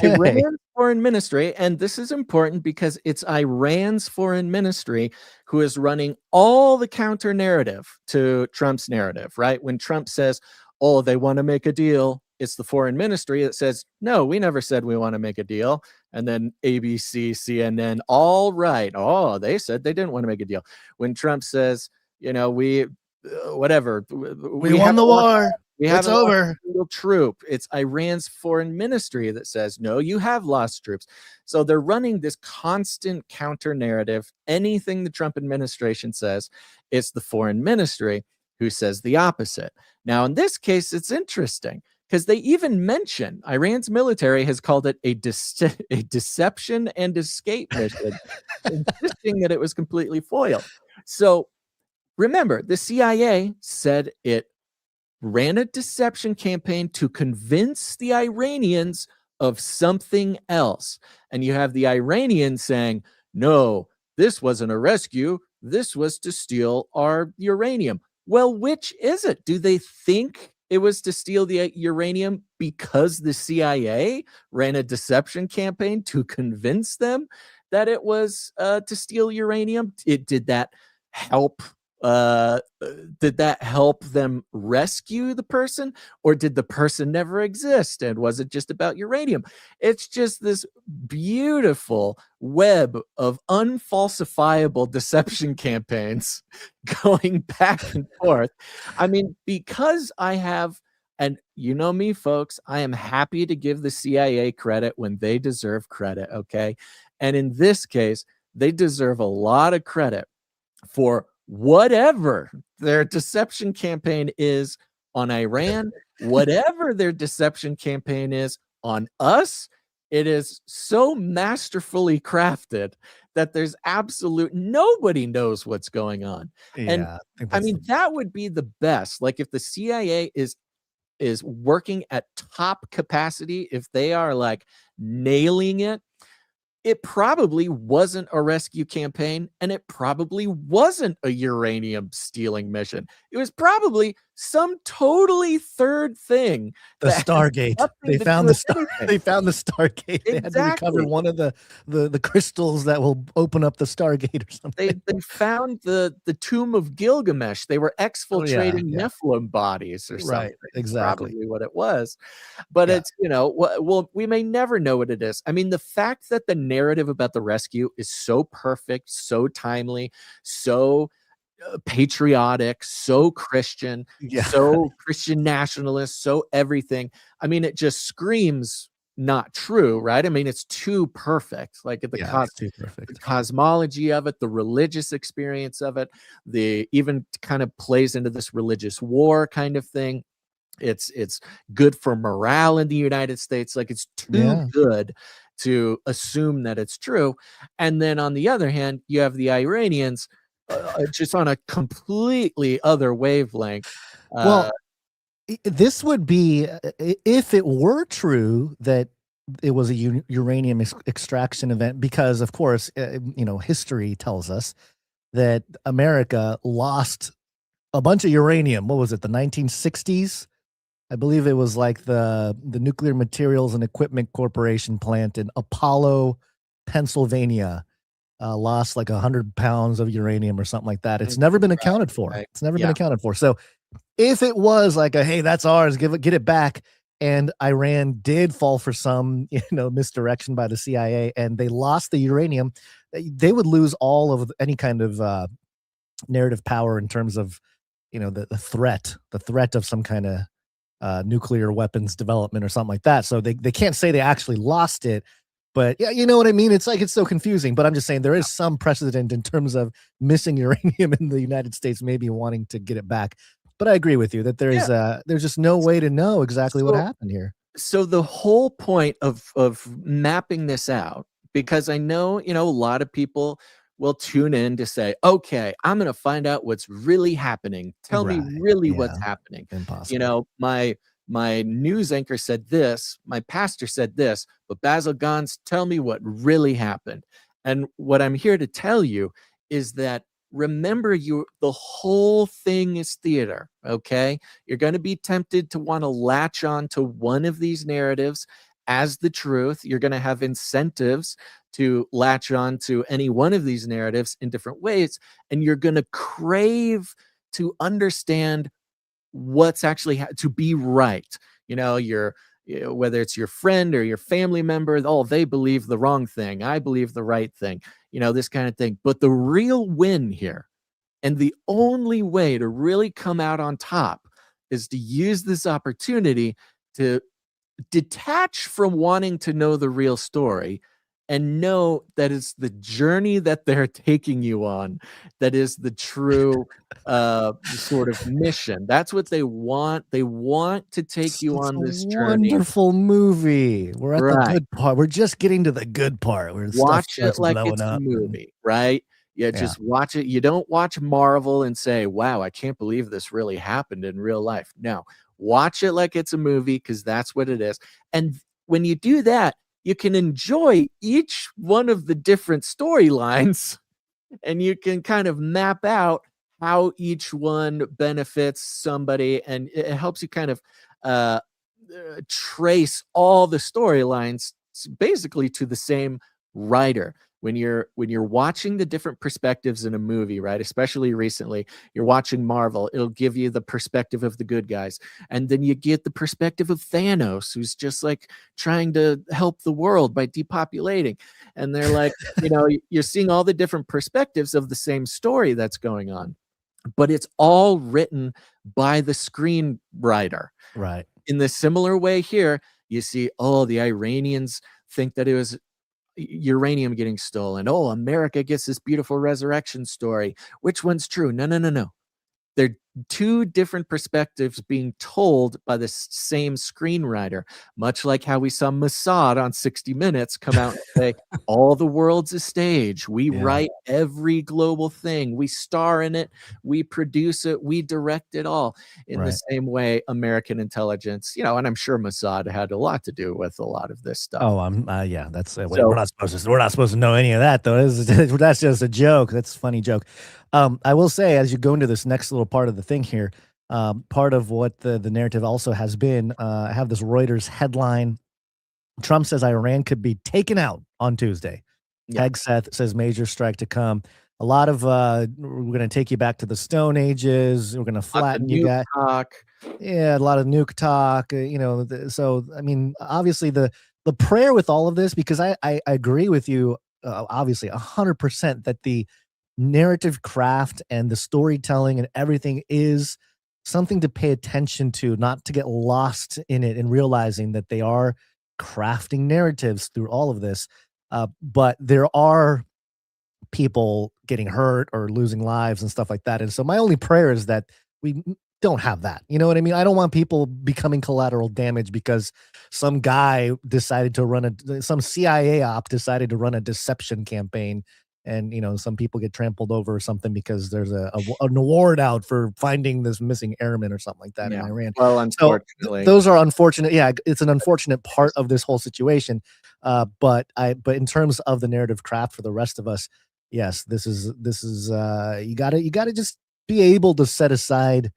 Iran's foreign ministry, and this is important because it's Iran's foreign ministry who is running all the counter narrative to Trump's narrative, right? When Trump says, oh, they want to make a deal, it's the foreign ministry that says, no, we never said we want to make a deal. And then ABC, CNN, all right. Oh, they said they didn't want to make a deal. When Trump says, you know, we won the war. It's over. Troop. It's Iran's foreign ministry that says, no, you have lost troops. So they're running this constant counter narrative. Anything the Trump administration says, it's the foreign ministry who says the opposite. Now, in this case, it's interesting because they even mention Iran's military has called it a deception and escape mission, insisting that it was completely foiled. So remember, the CIA said it ran a deception campaign to convince the Iranians of something else. And you have the Iranians saying, no, this wasn't a rescue. This was to steal our uranium. Well, which is it? Do they think it was to steal the uranium because the CIA ran a deception campaign to convince them that it was to steal uranium? Did that help did that help them rescue the person, or did the person never exist? And was it just about uranium? It's just this beautiful web of unfalsifiable deception campaigns going back and forth. I mean, because I have, and you know me, folks, I am happy to give the CIA credit when they deserve credit, okay? And in this case, they deserve a lot of credit for whatever their deception campaign is on Iran, whatever their deception campaign is on us. It is so masterfully crafted that there's nobody knows what's going on. And I mean, that would be the best. Like if the CIA is working at top capacity, if they are like nailing it, it probably wasn't a rescue campaign, and it probably wasn't a uranium stealing mission. It was probably some totally third thing. The Stargate. They found the Stargate. They had to recover Exactly. one of the crystals that will open up the Stargate or something. They found the tomb of Gilgamesh. They were exfiltrating Nephilim bodies or something. Right, exactly. Probably what it was. But it's, well, we may never know what it is. I mean, the fact that the narrative about the rescue is so perfect, so timely, so patriotic, so Christian, so Christian nationalist, so everything. I mean, it just screams not true, right? I mean, it's too perfect. Like the cosmology of it, the religious experience of it, the even kind of plays into this religious war kind of thing. It's good for morale in the United States. Like it's too good to assume that it's true. And then on the other hand, you have the Iranians just on a completely other wavelength. Well, this would be, if it were true that it was a uranium extraction event, because of course, history tells us that America lost a bunch of uranium. What was it? The 1960s? I believe it was like the Nuclear Materials and Equipment Corporation plant in Apollo, Pennsylvania. Lost like 100 pounds of uranium or something like that. It's never been accounted for. Right. It's never been accounted for. So if it was like hey, that's ours, get it back, and Iran did fall for some, misdirection by the CIA, and they lost the uranium, they would lose all of any kind of narrative power in terms of, the threat of some kind of nuclear weapons development or something like that. So they can't say they actually lost it. But yeah, you know what I mean? It's like, it's so confusing, but I'm just saying there is some precedent in terms of missing uranium in the United States, maybe wanting to get it back. But I agree with you that there's just no way to know exactly what happened here. So the whole point of mapping this out, because I know, a lot of people will tune in to say, okay, I'm going to find out what's really happening. Tell me really what's happening. Impossible. My news anchor said this, my pastor said this, but Basil Gans, tell me what really happened. And what I'm here to tell you is that remember, the whole thing is theater, okay? You're going to be tempted to want to latch on to one of these narratives as the truth. You're going to have incentives to latch on to any one of these narratives in different ways, and you're going to crave to understand what's actually to be right. Whether it's your friend or your family member, they believe the wrong thing, I believe the right thing, this kind of thing. But the real win here, and the only way to really come out on top, is to use this opportunity to detach from wanting to know the real story and know that it's the journey that they're taking you on that is the true sort of mission. That's what they want. They want to take you on this journey. Wonderful movie. We're at the good part. We're just getting to the good part where watch it like it's a movie, right? Just watch it. You don't watch Marvel and say, wow, I can't believe this really happened in real life. No, watch it like it's a movie, because that's what it is. And when you do that, you can enjoy each one of the different storylines, and you can kind of map out how each one benefits somebody, and it helps you kind of trace all the storylines basically to the same writer, when you're watching the different perspectives in a movie, right? Especially recently, you're watching Marvel, it'll give you the perspective of the good guys. And then you get the perspective of Thanos, who's just like trying to help the world by depopulating. And they're like, you're seeing all the different perspectives of the same story that's going on. But it's all written by the screenwriter. Right. In the similar way here, you see, the Iranians think that it was uranium getting stolen. America gets this beautiful resurrection story. Which one's true? No. They're two different perspectives being told by the same screenwriter, much like how we saw Mossad on 60 Minutes come out and say, all the world's a stage. We write every global thing. We star in it. We produce it. We direct it all. In the same way, American intelligence, and I'm sure Mossad had a lot to do with a lot of this stuff. That's we're not supposed to know any of that, though. That's just a joke. That's a funny joke. I will say, as you go into this next little part of the thing here, part of what the narrative also has been, I have this Reuters headline. Trump says Iran could be taken out on Tuesday. Hegseth says major strike to come. A lot of we're going to take you back to the Stone Ages. We're going to flatten you guys. Yeah, a lot of nuke talk. So I mean, obviously the prayer with all of this, because I agree with you, obviously 100% that the narrative craft and the storytelling and everything is something to pay attention to, not to get lost in it and realizing that they are crafting narratives through all of this. But there are people getting hurt or losing lives and stuff like that. And so my only prayer is that we don't have that. You know what I mean? I don't want people becoming collateral damage because some guy decided to some CIA op decided to run a deception campaign. And, some people get trampled over or something because there's an award out for finding this missing airman or something like that in Iran. Well, unfortunately. So those are unfortunate. Yeah, it's an unfortunate part of this whole situation. But in terms of the narrative craft for the rest of us, yes, this is you gotta just be able to set aside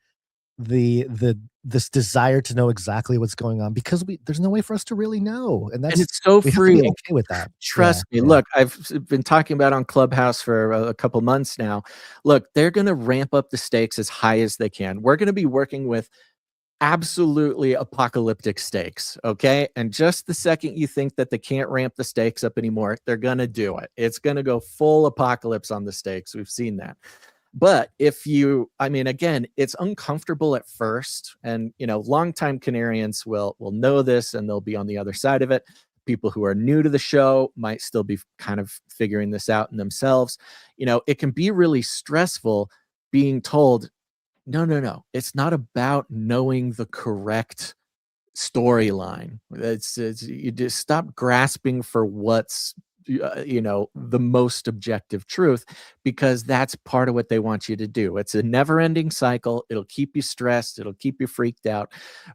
this desire to know exactly what's going on, because there's no way for us to really know, and it's so free. Okay with that. Trust me. Look, I've been talking about on Clubhouse for a couple months now. Look, they're going to ramp up the stakes as high as they can. We're going to be working with absolutely apocalyptic stakes, okay? And just the second you think that they can't ramp the stakes up anymore, they're going to do it. It's going to go full apocalypse on the stakes. We've seen that. But again, it's uncomfortable at first, and longtime Canarians will know this, and they'll be on the other side of it. People who are new to the show might still be kind of figuring this out in themselves. It can be really stressful being told, no, it's not about knowing the correct storyline. It's you just stop grasping for what's the most objective truth, because that's part of what they want you to do. It's a never-ending cycle. It'll keep you stressed. It'll keep you freaked out.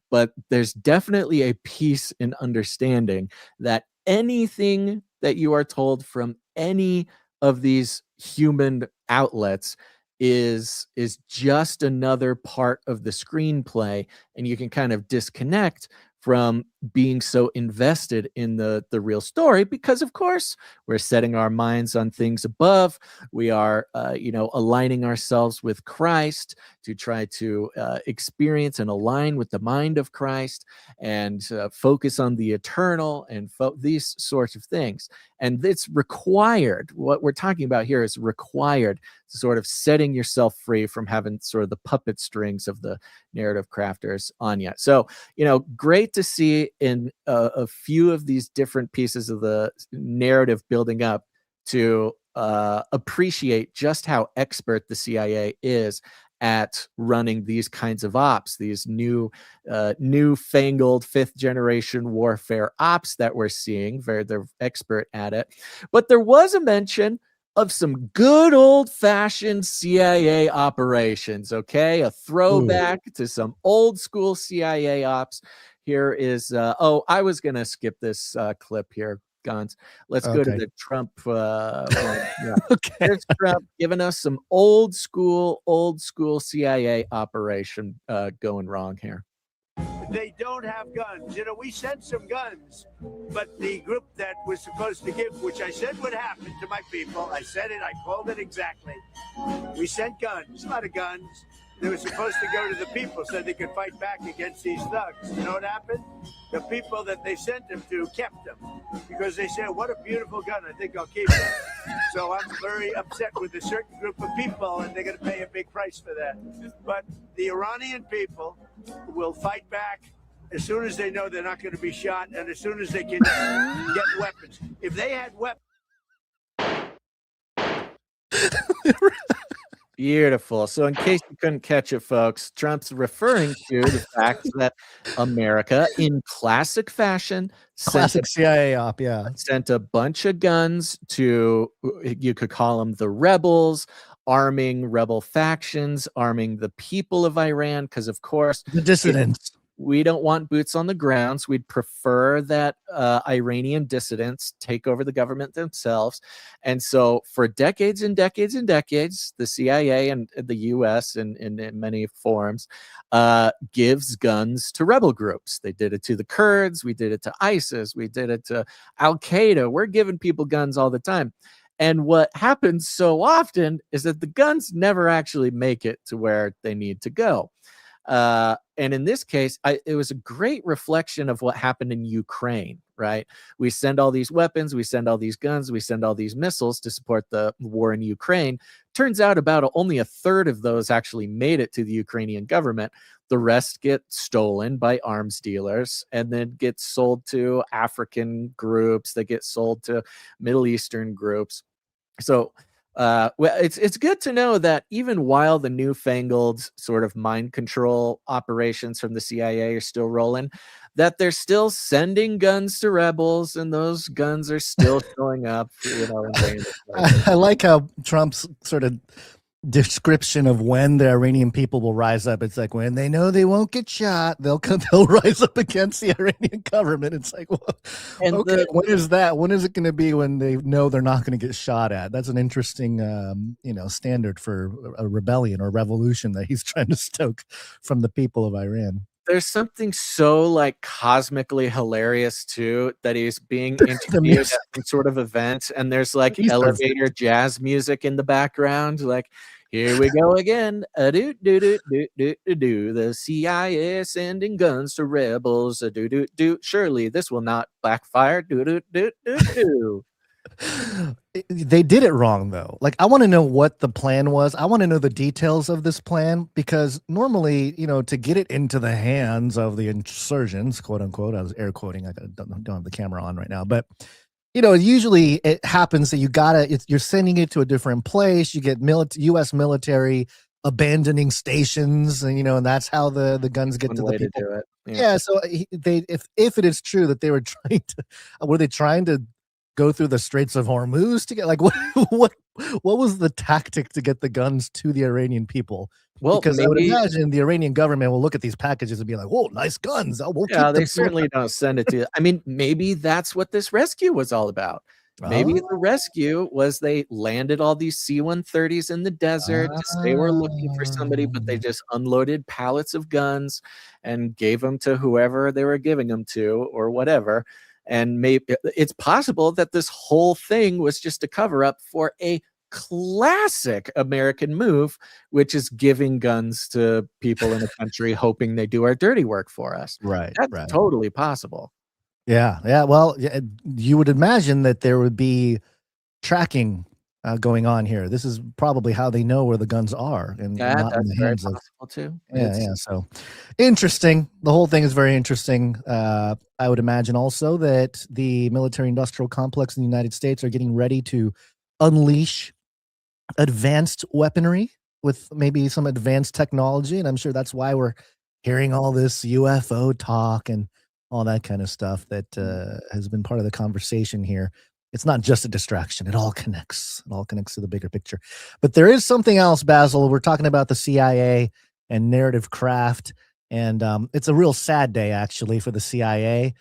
But there's definitely a peace in understanding that anything that you are told from any of these human outlets is just another part of the screenplay, and you can kind of disconnect from being so invested in the real story, because of course we're setting our minds on things above. We are aligning ourselves with Christ to try to experience and align with the mind of Christ, and focus on the eternal, and these sorts of things. And it's required. What we're talking about here is required, sort of setting yourself free from having sort of the puppet strings of the narrative crafters on you. So, great to see in a few of these different pieces of the narrative building up to appreciate just how expert the CIA is at running these kinds of ops, these newfangled fifth generation warfare ops that we're seeing. They're expert at it. But there was a mention of some good old-fashioned CIA operations, okay? A throwback to some old school CIA ops. Here is, I was going to skip this clip here, Gons. Let's go to the Trump one. Yeah. Okay. Here's Trump giving us some old school CIA operation going wrong here. they don't have guns. You know, we sent some guns, but the group that was supposed to give, which I said would happen to my people, I said it, I called it exactly. We sent guns, a lot of guns. They were supposed to go to the people so they could fight back against these thugs. You know what happened? The people that they sent them to kept them because they said, what a beautiful gun, I think I'll keep it. So I'm very upset with a certain group of people, and they're going to pay a big price for that. But the Iranian people will fight back as soon as they know they're not going to be shot and as soon as they can get weapons. If they had weapons. Beautiful. So in case you couldn't catch it, folks, Trump's referring to the fact that America, in classic fashion, Classic CIA op, sent a bunch of guns to, you could call them the rebels, arming rebel factions, arming the people of Iran, because of course the dissidents. We don't want boots on the grounds. We'd prefer that Iranian dissidents take over the government themselves. And so for decades and decades and decades, the CIA and the US in many forms gives guns to rebel groups. They did it to the Kurds. We did it to ISIS. We did it to Al-Qaeda. We're giving people guns all the time. And what happens so often is that the guns never actually make it to where they need to go. And in this case, it was a great reflection of what happened in Ukraine, right? We send all these weapons, we send all these guns, we send all these missiles to support the war in Ukraine. Turns out about only a third of those actually made it to the Ukrainian government. The rest get stolen by arms dealers and then get sold to African groups, that get sold to Middle Eastern groups. So well, it's good to know that even while the newfangled sort of mind control operations from the CIA are still rolling, that they're still sending guns to rebels, and those guns are still showing up. You know, I like how Trump's sort of description of when the Iranian people will rise up. It's like when they know they won't get shot, they'll rise up against the Iranian government. It's like, well, and okay, when is that? When is it going to be when they know they're not going to get shot at? That's an interesting, standard for a rebellion or revolution that he's trying to stoke from the people of Iran. There's something so like cosmically hilarious too that he's being interviewed at some sort of event, and there's like elevator jazz music in the background. Like, here we go again. The CIA sending guns to rebels. Surely this will not backfire. They did it wrong though. Like, I want to know what the plan was. I want to know the details of this plan, because normally, to get it into the hands of the insurgents, quote unquote, I was air quoting. I don't have the camera on right now, but usually it happens that you're sending it to a different place. You get U.S. military abandoning stations, and and that's how the guns get to the people. To do it. Yeah. So if it is true that they were trying to go through the Straits of Hormuz to get, like, what was the tactic to get the guns to the Iranian people? Well, because I would imagine the Iranian government will look at these packages and be like, "Whoa, nice guns! We'll keep they certainly don't send it to you." I mean, maybe that's what this rescue was all about. Maybe the rescue was they landed all these C-130s in the desert. They were looking for somebody, but they just unloaded pallets of guns and gave them to whoever they were giving them to, or whatever. And maybe it's possible that this whole thing was just a cover up for a classic American move, which is giving guns to people in a country hoping they do our dirty work for us. Right. That's totally possible. Yeah. Well, you would imagine that there would be tracking going on here. This is probably how they know where the guns are, and not in the hands of too. Yeah. So interesting. The whole thing is very interesting. I would imagine also that the military-industrial complex in the United States are getting ready to unleash advanced weaponry with maybe some advanced technology, and I'm sure that's why we're hearing all this UFO talk and all that kind of stuff that has been part of the conversation here. It's not just a distraction. It all connects. It all connects to the bigger picture. But there is something else, Basil. We're talking about the CIA and narrative craft. And it's a real sad day, actually, for the CIA,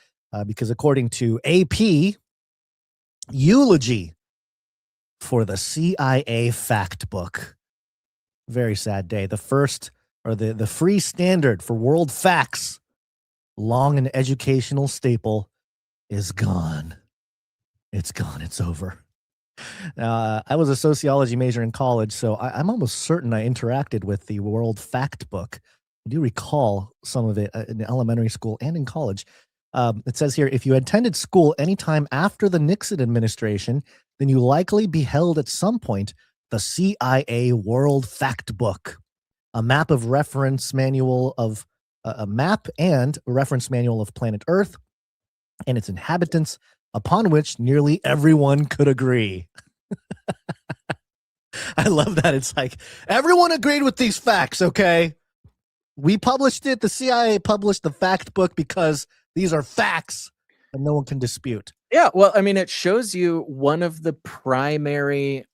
because according to AP, Eulogy for the CIA Factbook. Very sad day. The first, or the free standard for world facts, long an educational staple, is gone. It's gone. It's over. I was a sociology major in college, so I'm almost certain I interacted with the World Factbook. I do recall some of it in elementary school and in college. It says here, if you attended school anytime after the Nixon administration, then you likely beheld at some point the CIA World Factbook, a map of reference manual of a map and a reference manual of planet Earth and its inhabitants, upon which nearly everyone could agree. I love that. It's like, everyone agreed with these facts, okay? We published it. The CIA published the fact book because these are facts and no one can dispute. Yeah, well, I mean, it shows you one of the primary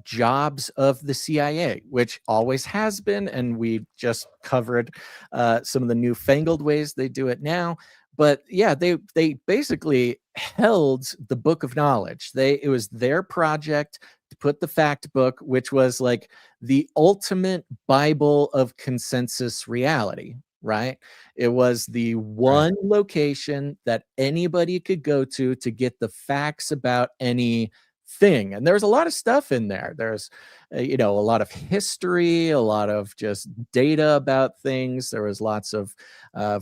jobs of the CIA, which always has been, and we just covered some of the newfangled ways they do it now. But yeah, they basically held the book of knowledge. It was their project to put the fact book, which was like the ultimate Bible of consensus reality, right? It was the one location that anybody could go to get the facts about anything. And there's a lot of stuff in there. There's, a lot of history, a lot of just data about things. There was lots of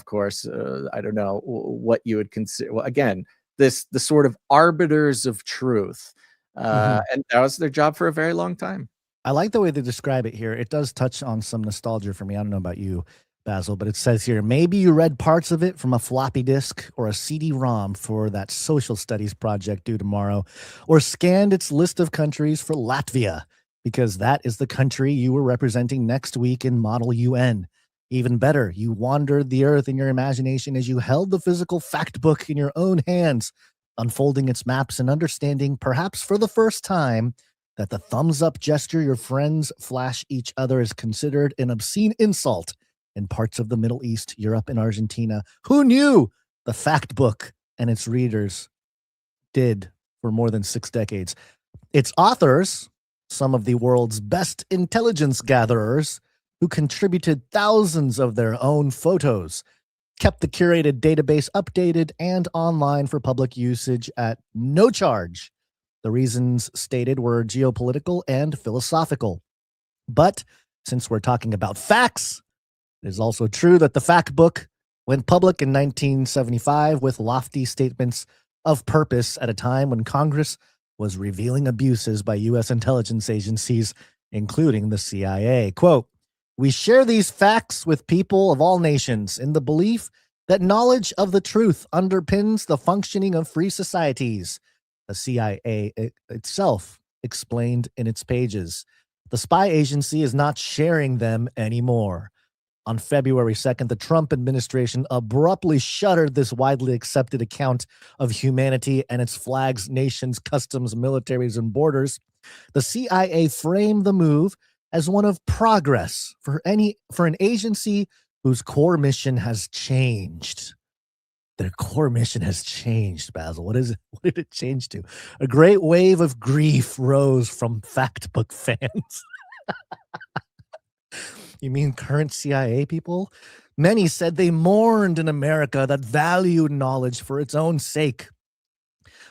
course, I don't know what you would consider. Well, again, the sort of arbiters of truth. And that was their job for a very long time. I like the way they describe it here. It does touch on some nostalgia for me. I don't know about you, Basil, but it says here, maybe you read parts of it from a floppy disk or a CD-ROM for that social studies project due tomorrow, or scanned its list of countries for Latvia, because that is the country you were representing next week in Model UN. Even better, you wandered the earth in your imagination as you held the physical fact book in your own hands, unfolding its maps and understanding, perhaps for the first time, that the thumbs-up gesture your friends flash each other is considered an obscene insult in parts of the Middle East, Europe, and Argentina. Who knew the fact book and its readers did for more than 6 decades? Its authors, some of the world's best intelligence gatherers, who contributed thousands of their own photos, kept the curated database updated and online for public usage at no charge. The reasons stated were geopolitical and philosophical. But since we're talking about facts, it is also true that the fact book went public in 1975 with lofty statements of purpose at a time when Congress was revealing abuses by U.S. intelligence agencies, including the CIA. Quote, "We share these facts with people of all nations in the belief that knowledge of the truth underpins the functioning of free societies," the CIA itself explained in its pages. The spy agency is not sharing them anymore. On February 2nd, the Trump administration abruptly shuttered this widely accepted account of humanity and its flags, nations, customs, militaries, and borders. The CIA framed the move as one of progress for an agency whose core mission has changed. Their core mission has changed, Basil. What is it? What did it change to? A great wave of grief rose from Factbook fans. You mean current CIA people? Many said they mourned an America that valued knowledge for its own sake.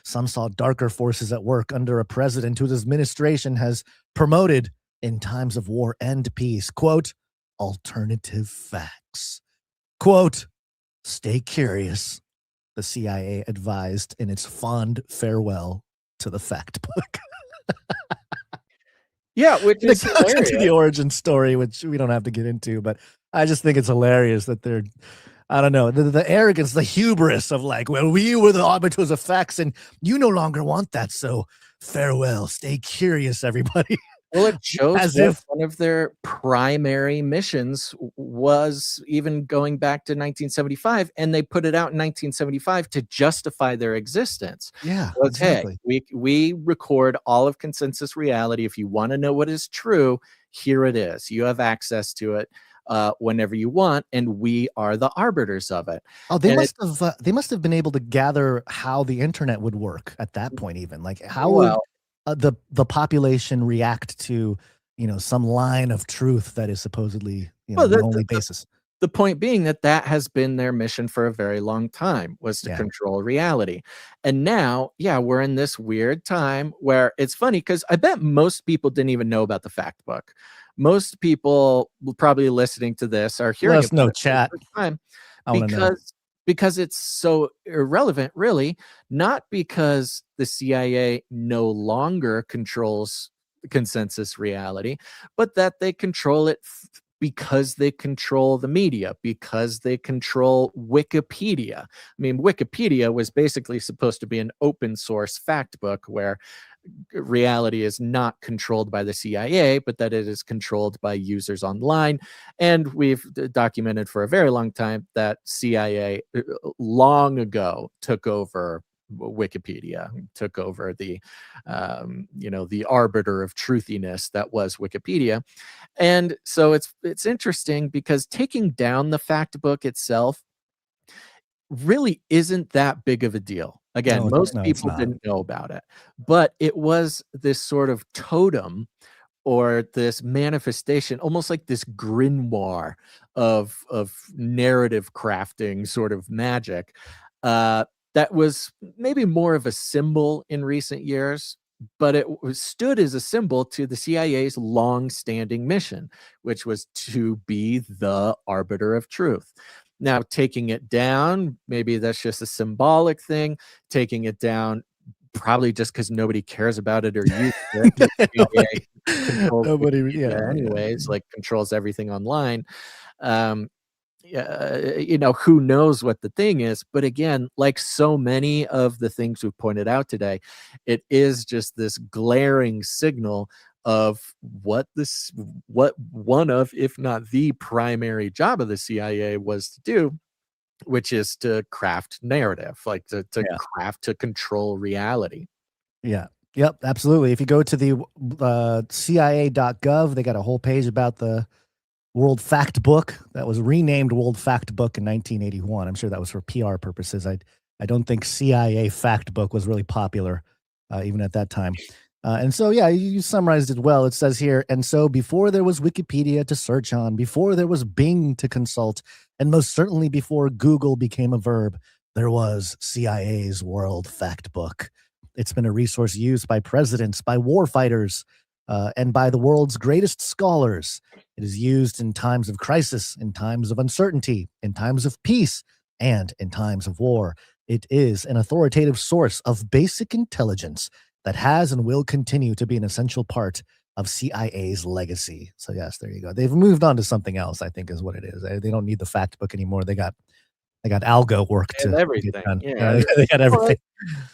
Some saw darker forces at work under a president whose administration has promoted, in times of war and peace, quote, alternative facts. Quote, stay curious, the CIA advised in its fond farewell to the fact book. Yeah, which is it goes into the origin story, which we don't have to get into, but I just think it's hilarious that they're, I don't know, the arrogance, the hubris of like, well, we were the arbiters of facts and you no longer want that, so farewell, stay curious, everybody. Well, it shows As that if one of their primary missions was even going back to 1975, and they put it out in 1975 to justify their existence. Yeah, Okay, exactly. we record all of consensus reality. If you want to know what is true, here it is. You have access to it whenever you want, and we are the arbiters of it. Oh, they must have been able to gather how the internet would work at that point, even like how would the population react to some line of truth that is supposedly the only basis. The point being that has been their mission for a very long time, was to control reality. And now, we're in this weird time where it's funny because I bet most people didn't even know about the fact book. Most people probably listening to this are hearing Let us know, about it for the chat. first time I want to know. because it's so irrelevant, really, not because the CIA no longer controls consensus reality, but that they control it because they control the media, because they control Wikipedia. I mean, Wikipedia was basically supposed to be an open source fact book where reality is not controlled by the CIA, but that it is controlled by users online. And we've documented for a very long time that CIA long ago took over Wikipedia, took over the the arbiter of truthiness that was Wikipedia. And so it's interesting because taking down the fact book itself really isn't that big of a deal. Again, most people didn't know about it, but it was this sort of totem or this manifestation, almost like this grimoire of narrative crafting sort of magic, that was maybe more of a symbol in recent years, but it stood as a symbol to the CIA's long-standing mission, which was to be the arbiter of truth. Now, taking it down, maybe that's just a symbolic thing. Taking it down, probably just because nobody cares about it or uses it. Anyways, like controls everything online. Who knows what the thing is, but again, like so many of the things we've pointed out today, it is just this glaring signal of what one of, if not the primary job of the CIA was to do, which is to craft narrative, like to craft, to control reality. Yeah. Yep, absolutely. If you go to the CIA.gov, they got a whole page about the World Factbook that was renamed World Factbook in 1981. I'm sure that was for PR purposes. I don't think CIA Factbook was really popular even at that time. And so, you summarized it well. It says here, and so before there was Wikipedia to search on, before there was Bing to consult, and most certainly before Google became a verb, there was CIA's World Factbook. It's been a resource used by presidents, by warfighters, and by the world's greatest scholars. It is used in times of crisis, in times of uncertainty, in times of peace, and in times of war. It is an authoritative source of basic intelligence that has and will continue to be an essential part of CIA's legacy. So yes, there you go. They've moved on to something else, I think is what it is. They don't need the fact book anymore. They got algo work to everything. Get done. Yeah, they got everything.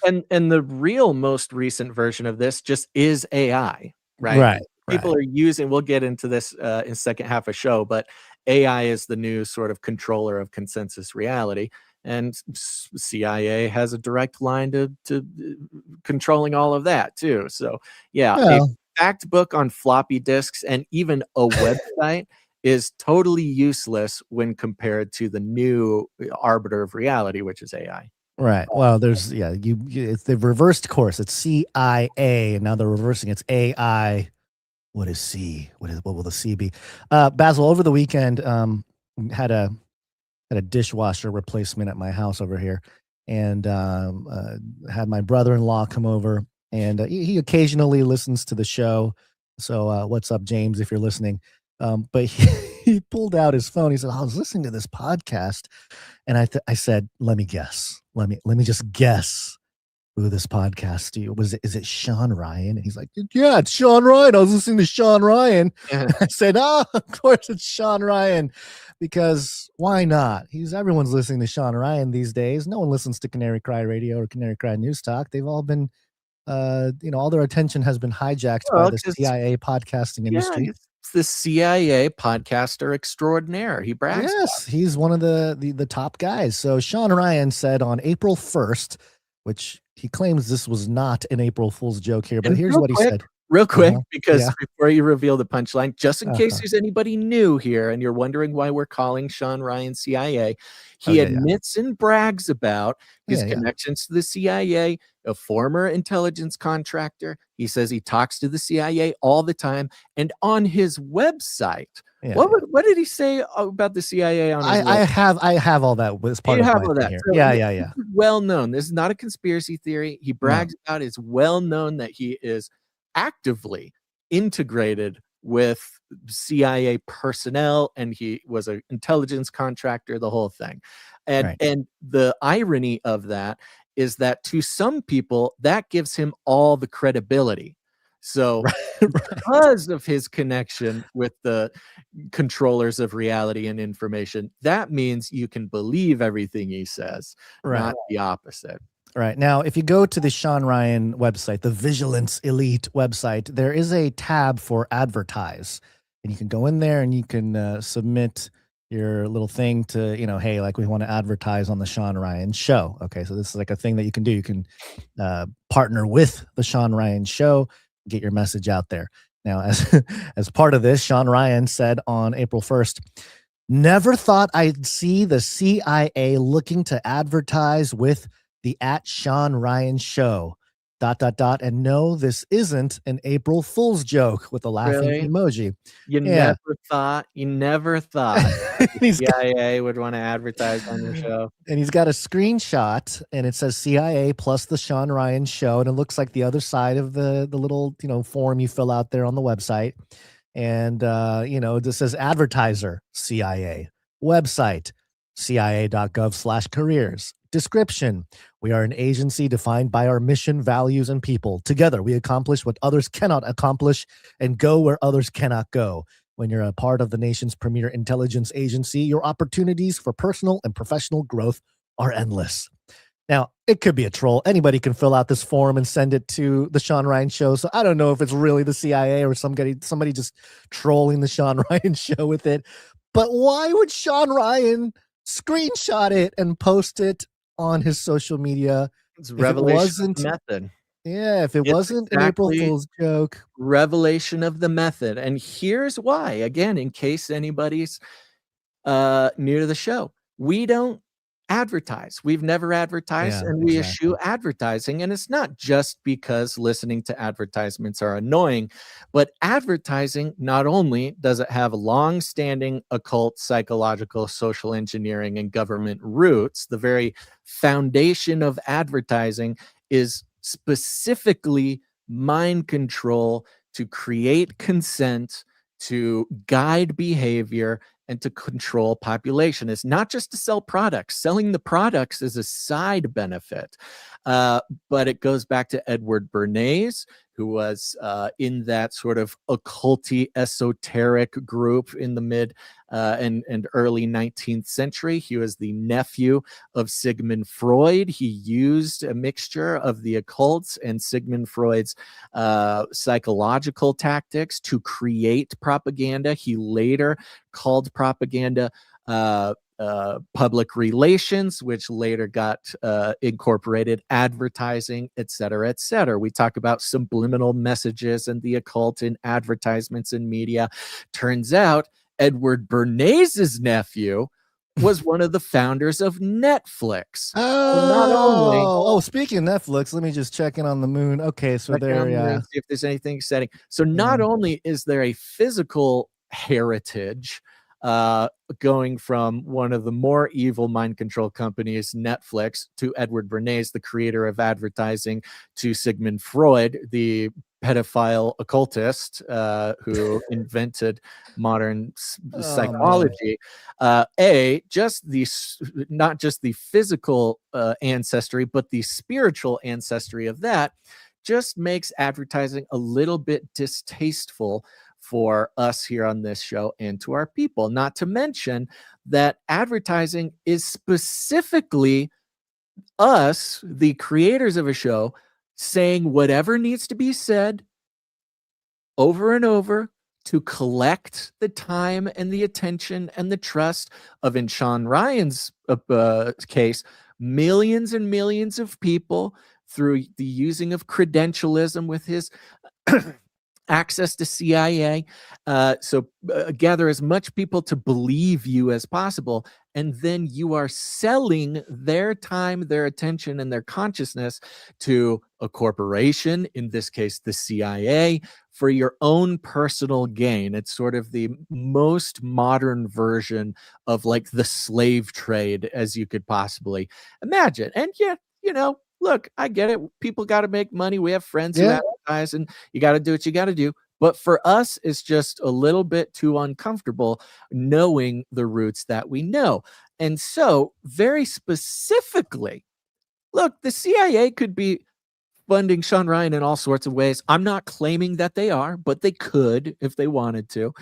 And the real most recent version of this just is AI, right? People are using, we'll get into this in second half of show, but AI is the new sort of controller of consensus reality. And CIA has a direct line to controlling all of that too. So a fact book on floppy disks and even a website is totally useless when compared to the new arbiter of reality, which is AI. Right. Well, there's they've reversed course. It's CIA, and now they're reversing. It's AI. What is C? What will the C be? Basil, over the weekend, had a dishwasher replacement at my house over here, and had my brother-in-law come over, and he occasionally listens to the show. So what's up, James, if you're listening? But he pulled out his phone. He said, I was listening to this podcast, and I said, let me guess. Let me just guess who this podcast is it Sean Ryan? And he's like, yeah, it's Sean Ryan. I was listening to Sean Ryan. I said, of course it's Sean Ryan, because why not? Everyone's listening to Sean Ryan these days. No one listens to Canary Cry Radio or Canary Cry News Talk. They've all been, all their attention has been hijacked by the CIA podcasting industry. It's the CIA podcaster extraordinaire. He brags. Yes, he's one of the top guys. So Sean Ryan said on April 1st, which he claims this was not an April Fool's joke here, but here's what he said. real quick, because Yeah. before you reveal the punchline, just in case Uh-huh. there's anybody new here and you're wondering why we're calling Sean Ryan CIA, he Okay, yeah. admits and brags about his Yeah, yeah. connections to the CIA, a former intelligence contractor. He says he talks to the CIA all the time. And on his website, Yeah, what did he say about the CIA on his website? I have all that as part You of have my all thing that. here. So Yeah, this yeah, yeah. is well known. This is not a conspiracy theory. He brags about it's well known that he is actively integrated with CIA personnel, and he was an intelligence contractor, the whole thing. And Right. and the irony of that is that to some people that gives him all the credibility. So because of his connection with the controllers of reality and information, that means you can believe everything he says, not the opposite. Right. Now, if you go to the Sean Ryan website, the Vigilance Elite website, there is a tab for advertise. And you can go in there and you can submit your little thing to, hey, like we want to advertise on the Sean Ryan show. Okay. So this is like a thing that you can do. You can partner with the Sean Ryan show, get your message out there. Now, as part of this, Sean Ryan said on April 1st, never thought I'd see the CIA looking to advertise with the @Sean Ryan show, ... And no, this isn't an April Fool's joke with a laughing Really? emoji. You Yeah. never thought that the CIA would want to advertise on your show. And he's got a screenshot and it says CIA plus the Sean Ryan show. And it looks like the other side of the little, form you fill out there on the website. And, this says advertiser, CIA, website, cia.gov/careers. Description: we are an agency defined by our mission, values, and people. Together, we accomplish what others cannot accomplish and go where others cannot go. When you're a part of the nation's premier intelligence agency, your opportunities for personal and professional growth are endless. Now, it could be a troll. Anybody can fill out this form and send it to the Sean Ryan show. So I don't know if it's really the CIA or somebody just trolling the Sean Ryan show with it. But why would Sean Ryan screenshot it and post it on his social media? It's revelation of the method. Yeah, if it wasn't an April Fool's joke. Revelation of the method. And here's why, again, in case anybody's new to the show, we don't advertise. We've never advertised, and we eschew advertising. And it's not just because listening to advertisements are annoying, but advertising, not only does it have long-standing occult, psychological, social engineering, and government roots, the very foundation of advertising is specifically mind control to create consent, to guide behavior, and to control population. It's not just to sell products. Selling the products is a side benefit. But it goes back to Edward Bernays, who was in that sort of occulty, esoteric group in the mid and early 19th century. He was the nephew of Sigmund Freud. He used a mixture of the occults and Sigmund Freud's psychological tactics to create propaganda. He later called propaganda public relations, which later got incorporated advertising, et cetera, et cetera. We talk about subliminal messages and the occult in advertisements and media. Turns out Edward Bernays' nephew was one of the founders of Netflix. Speaking of Netflix, let me just check in on the moon. Okay, so there, yeah. See if there's anything exciting. So not only is there a physical heritage going from one of the more evil mind control companies, Netflix, to Edward Bernays, the creator of advertising, to Sigmund Freud, the pedophile occultist who invented modern psychology. Not just the physical ancestry, but the spiritual ancestry of that just makes advertising a little bit distasteful for us here on this show and to our people. Not to mention that advertising is specifically us, the creators of a show, saying whatever needs to be said over and over to collect the time and the attention and the trust of, in Sean Ryan's case, millions and millions of people through the using of credentialism with his access to CIA. So gather as much people to believe you as possible. And then you are selling their time, their attention, and their consciousness to a corporation, in this case, the CIA, for your own personal gain. It's sort of the most modern version of like the slave trade as you could possibly imagine. And yeah, look, I get it. People got to make money. We have friends who advertise, and you got to do what you got to do. But for us, it's just a little bit too uncomfortable knowing the roots that we know. And so, very specifically, look, the CIA could be funding Sean Ryan in all sorts of ways. I'm not claiming that they are, but they could if they wanted to.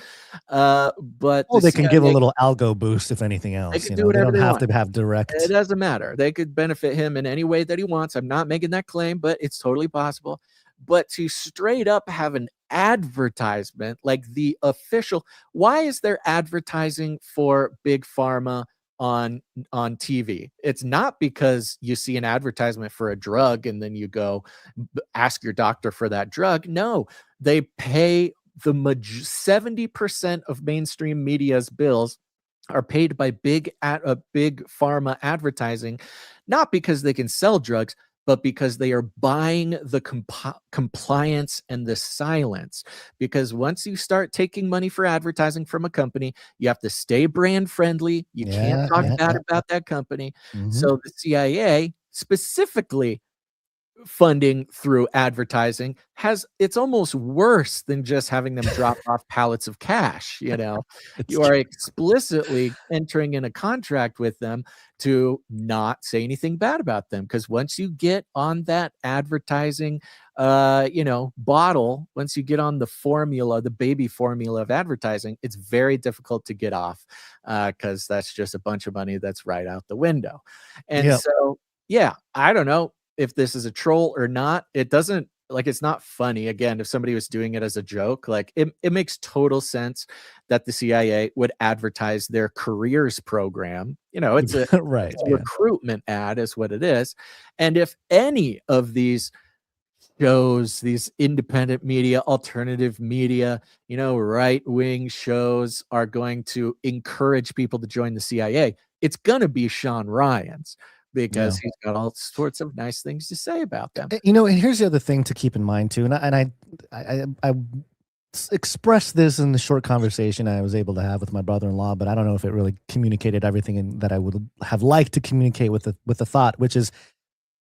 But they can give a little algo boost, if anything else. They can do whatever they don't they have want. to have direct. It doesn't matter. They could benefit him in any way that he wants. I'm not making that claim, but it's totally possible. But to straight up have an advertisement, like the official, why is there advertising for big pharma on TV? It's not because you see an advertisement for a drug and then you go ask your doctor for that drug. No, they pay the 70% of mainstream media's bills are paid by big pharma advertising, not because they can sell drugs, but because they are buying the compliance and the silence. Because once you start taking money for advertising from a company, you have to stay brand friendly. You can't talk bad about that company. So the CIA, specifically funding through advertising, it's almost worse than just having them drop off pallets of cash. You are explicitly entering in a contract with them to not say anything bad about them, because once you get on that advertising bottle, once you get on the formula, the baby formula of advertising, it's very difficult to get off, because that's just a bunch of money that's right out the window. And so I don't know if this is a troll or not. It doesn't, like, it's not funny. Again, if somebody was doing it as a joke, like it makes total sense that the CIA would advertise their careers program. It's a, it's a recruitment ad is what it is. And if any of these shows, these independent media, alternative media, right-wing shows are going to encourage people to join the CIA, it's going to be Sean Ryan's, because he's got all sorts of nice things to say about them. And here's the other thing to keep in mind too. And I expressed this in the short conversation I was able to have with my brother-in-law, but I don't know if it really communicated everything that I would have liked to communicate with the thought, which is,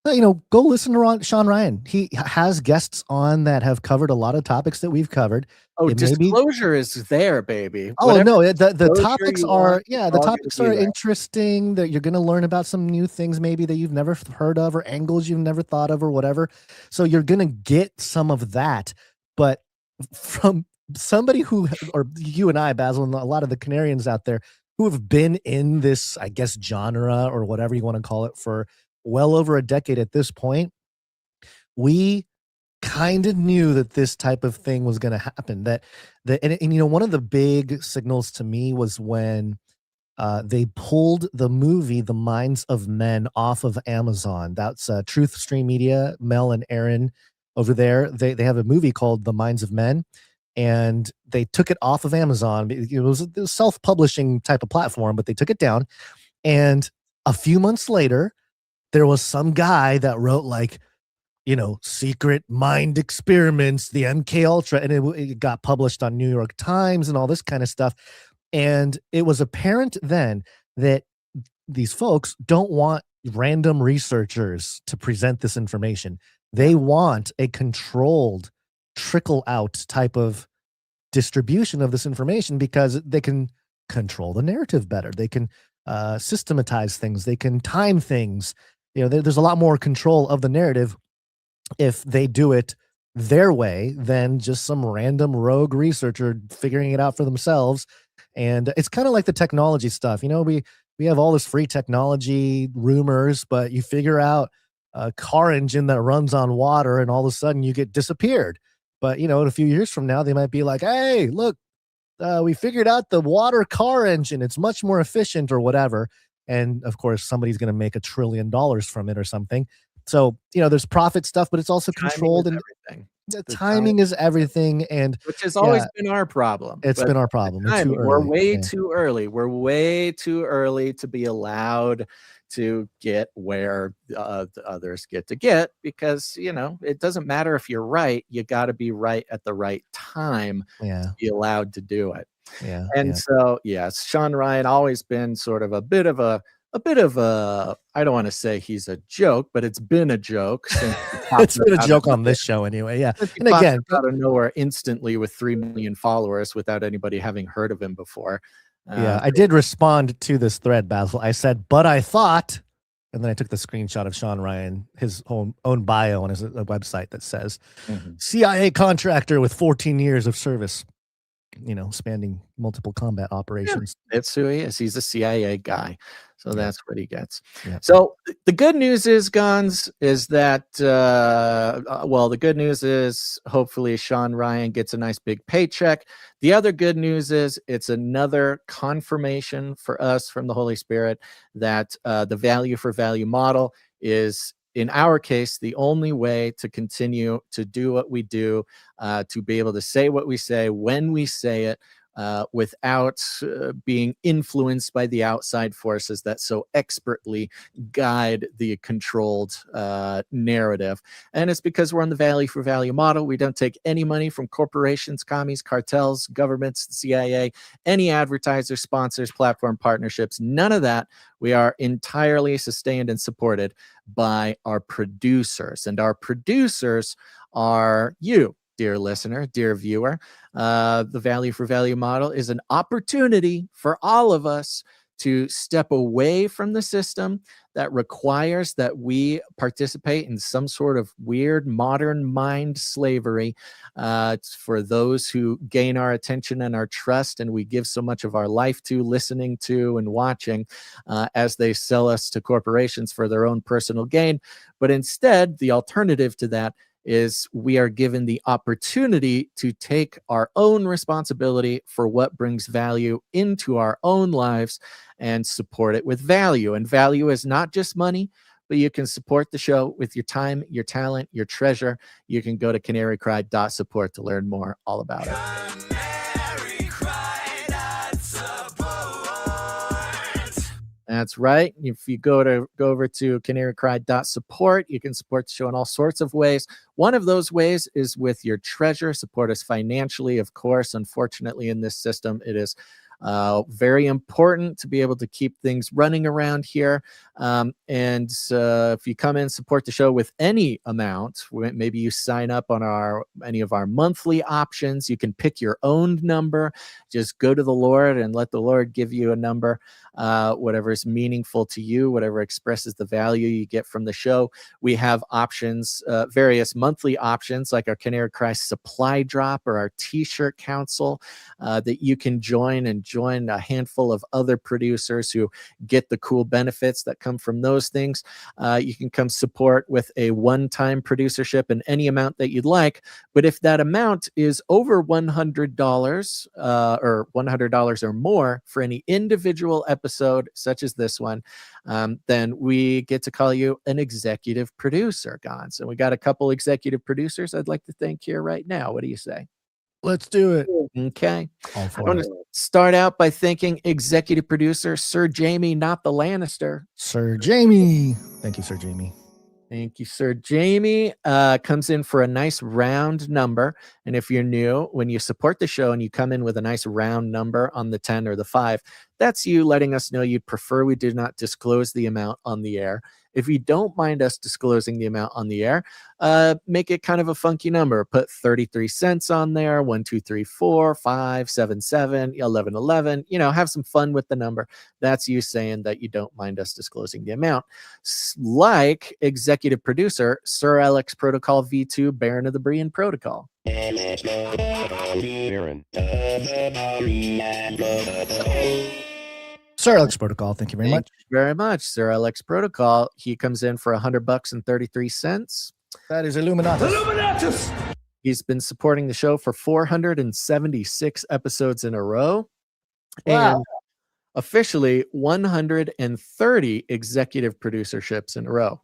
go listen to Sean Ryan. He has guests on that have covered a lot of topics that we've covered. Disclosure is there, baby. Oh, no, the topics are, the topics are interesting, that you're going to learn about some new things maybe that you've never heard of, or angles you've never thought of, or whatever. So you're going to get some of that, but from somebody who, or you and I, Basil, and a lot of the Canarians out there who have been in this, I guess, genre or whatever you want to call it for well over a decade at this point, we kind of knew that this type of thing was going to happen. And one of the big signals to me was when they pulled the movie The Minds of Men off of Amazon. That's Truth Stream Media, Mel and Aaron over there. They have a movie called The Minds of Men, and they took it off of Amazon. It was a self-publishing type of platform, but they took it down. And a few months later, there was some guy that wrote secret mind experiments, the MK Ultra, and it got published on New York Times and all this kind of stuff. And it was apparent then that these folks don't want random researchers to present this information. They want a controlled trickle out type of distribution of this information, because they can control the narrative better. They can systematize things. They can time things. There's a lot more control of the narrative if they do it their way than just some random rogue researcher figuring it out for themselves. And it's kind of like the technology stuff. We have all this free technology rumors, but you figure out a car engine that runs on water and all of a sudden you get disappeared. But, in a few years from now, they might be like, hey, look, we figured out the water car engine. It's much more efficient or whatever. And of course, somebody's going to make $1 trillion from it or something. So, there's profit stuff, but it's also controlled. And everything. The timing is everything, and which has always been our problem. It's been our problem. We're way too early. We're way too early to be allowed to get where the others get to get, because it doesn't matter if you're right. You got to be right at the right time to be allowed to do it. So yes, Sean Ryan always been sort of a bit of a I don't want to say he's a joke, but it's been a joke since it's been a joke on this show anyway. Yeah. And again, out of nowhere instantly with 3 million followers without anybody having heard of him before. I did respond to this thread, Basil. I said, but I thought, and then I took the screenshot of Sean Ryan, his own bio on his website that says CIA contractor with 14 years of service, spanning multiple combat operations. That's who he is. He's a CIA guy. So that's what he gets. So the good news is, Gons, is that, the good news is hopefully Sean Ryan gets a nice big paycheck. The other good news is it's another confirmation for us from the Holy Spirit that the value for value model is, in our case, the only way to continue to do what we do, to be able to say what we say when we say it, without being influenced by the outside forces that so expertly guide the controlled narrative. And it's because we're on the value for value model. We don't take any money from corporations, commies, cartels, governments, the CIA, any advertisers, sponsors, platform partnerships, none of that. We are entirely sustained and supported by our producers. And our producers are you, dear listener, dear viewer. The value for value model is an opportunity for all of us to step away from the system that requires that we participate in some sort of weird modern mind slavery for those who gain our attention and our trust, and we give so much of our life to, listening to, and watching as they sell us to corporations for their own personal gain. But instead, the alternative to that is we are given the opportunity to take our own responsibility for what brings value into our own lives and support it with value. And value is not just money, but you can support the show with your time, your talent, your treasure. You can go to canarycry.support to learn more all about it. That's right. If you go over to canarycry.support, you can support the show in all sorts of ways. One of those ways is with your treasure. Support us financially, of course. Unfortunately, in this system, it is very important to be able to keep things running around here. If you come in, support the show with any amount, maybe you sign up on any of our monthly options. You can pick your own number. Just go to the Lord and let the Lord give you a number, whatever is meaningful to you, whatever expresses the value you get from the show. We have options, various monthly options, like our Canary Supply Drop or our T-shirt council, that you can join a handful of other producers who get the cool benefits that come from those things. You can come support with a one-time producership in any amount that you'd like. But if that amount is over $100 or $100 or more for any individual episode, such as this one, then we get to call you an executive producer, Gons. And we got a couple executive producers I'd like to thank here right now. What do you say? Let's do it. Okay. I want to start out by thanking executive producer Sir Jamie, not the Lannister. Sir Jamie. Thank you, Sir Jamie. Thank you, Sir Jamie. Comes in for a nice round number. And if you're new, when you support the show and you come in with a nice round number on the 10 or the 5, that's you letting us know you'd prefer we do not disclose the amount on the air. If you don't mind us disclosing the amount on the air, make it kind of a funky number. Put 33 cents on there, 1, 2, 3, 4, 5, 7, 7, 11, 11. Have some fun with the number. That's you saying that you don't mind us disclosing the amount. Like executive producer, Sir Alex Protocol V2, Baron of the Brian Protocol. Sir Alex Protocol, thank you very much. Thank you very much, Sir Alex Protocol. He comes in for $100 and 33 cents. That is Illuminatus. Illuminatus! He's been supporting the show for 476 episodes in a row. Wow. And officially 130 executive producerships in a row.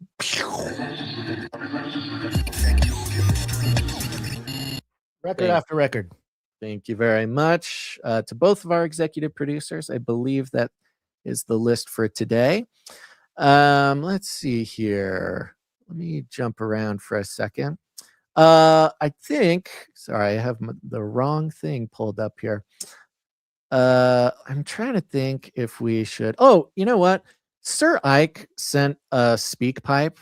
Record after record. Thank you very much to both of our executive producers. I believe that is the list for today. Let's see here. Let me jump around for a second. I think, sorry, I have the wrong thing pulled up here. I'm trying to think if we should. Oh, you know what? Sir Ike sent a speak pipe.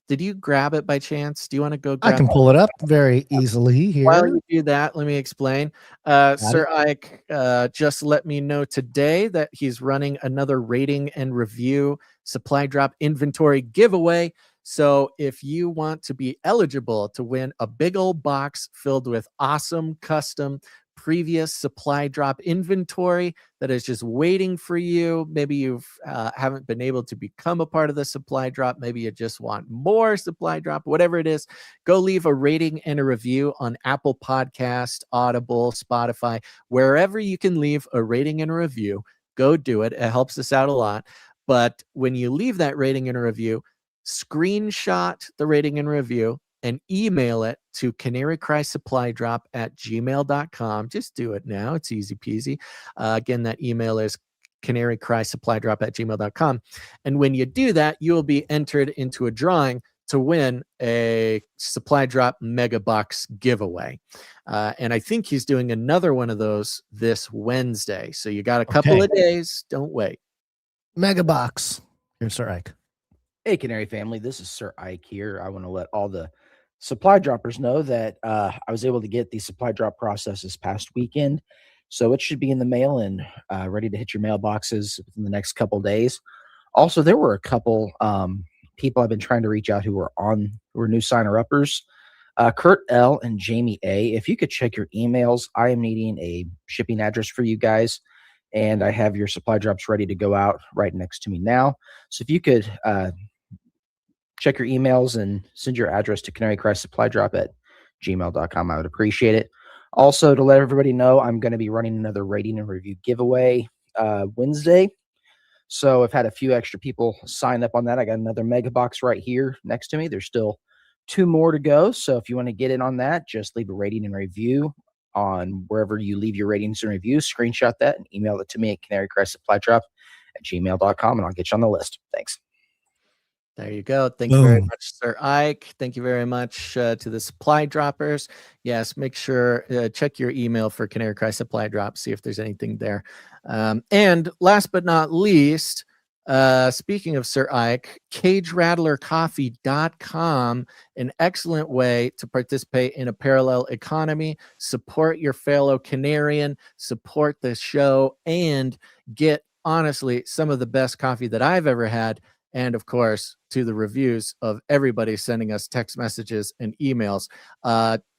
Did you grab it by chance? Do you want to go grab I can pull it up very easily here. While you do that, let me explain. Sir Ike just let me know today that he's running another rating and review supply drop inventory giveaway. So if you want to be eligible to win a big old box filled with awesome custom previous supply drop inventory that is just waiting for you. Maybe you haven't been able to become a part of the supply drop. Maybe you just want more supply drop, whatever it is. Go leave a rating and a review on Apple Podcast, Audible, Spotify, wherever you can leave a rating and a review. Go do it. It helps us out a lot. But when you leave that rating and a review, screenshot the rating and review and email it to canarycrysupplydrop@gmail.com. Just do it now. It's easy peasy. Again, that email is canarycrysupplydrop@gmail.com. And when you do that, you will be entered into a drawing to win a supply drop mega box giveaway. And I think he's doing another one of those this Wednesday. So you got a couple of days. Don't wait. Mega box. Here's Sir Ike. Hey, Canary family. This is Sir Ike here. I want to let all the supply droppers know that I was able to get the supply drop process this past weekend. So it should be in the mail and ready to hit your mailboxes in the next couple days. Also, there were a couple people I've been trying to reach out who are new signer-uppers. Kurt L. and Jamie A. If you could check your emails, I am needing a shipping address for you guys. And I have your supply drops ready to go out right next to me now. So if you could check your emails and send your address to canarycrysupplydrop@gmail.com, I would appreciate it. Also, to let everybody know, I'm going to be running another rating and review giveaway Wednesday. So I've had a few extra people sign up on that. I got another mega box right here next to me. There's still 2 more to go. So if you want to get in on that, just leave a rating and review on wherever you leave your ratings and reviews. Screenshot that and email it to me at canarycrysupplydrop@gmail.com, and I'll get you on the list. Thanks. There you go. Thank you very much, Sir Ike. Thank you very much to the supply droppers. Yes, make sure check your email for Canary Cry Supply Drop, see if there's anything there. And last but not least, speaking of Sir Ike, CageRattlerCoffee.com, an excellent way to participate in a parallel economy, support your fellow Canarian, support the show, and get, honestly, some of the best coffee that I've ever had. And of course, to the reviews of everybody sending us text messages and emails.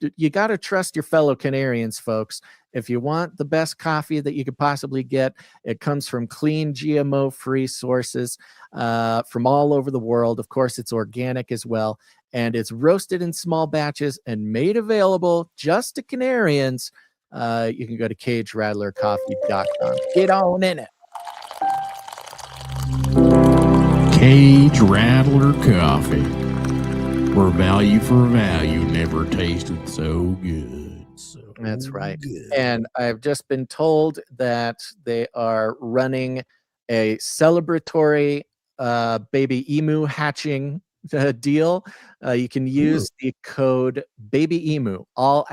You got to trust your fellow Canarians, folks. If you want the best coffee that you could possibly get, it comes from clean, GMO-free sources from all over the world. Of course, it's organic as well. And it's roasted in small batches and made available just to Canarians. You can go to CageRattlerCoffee.com. Get on in it. Cage Rattler Coffee, where value for value never tasted so good. That's right. And I've just been told that they are running a celebratory baby emu hatching deal. You can use the code baby emu, all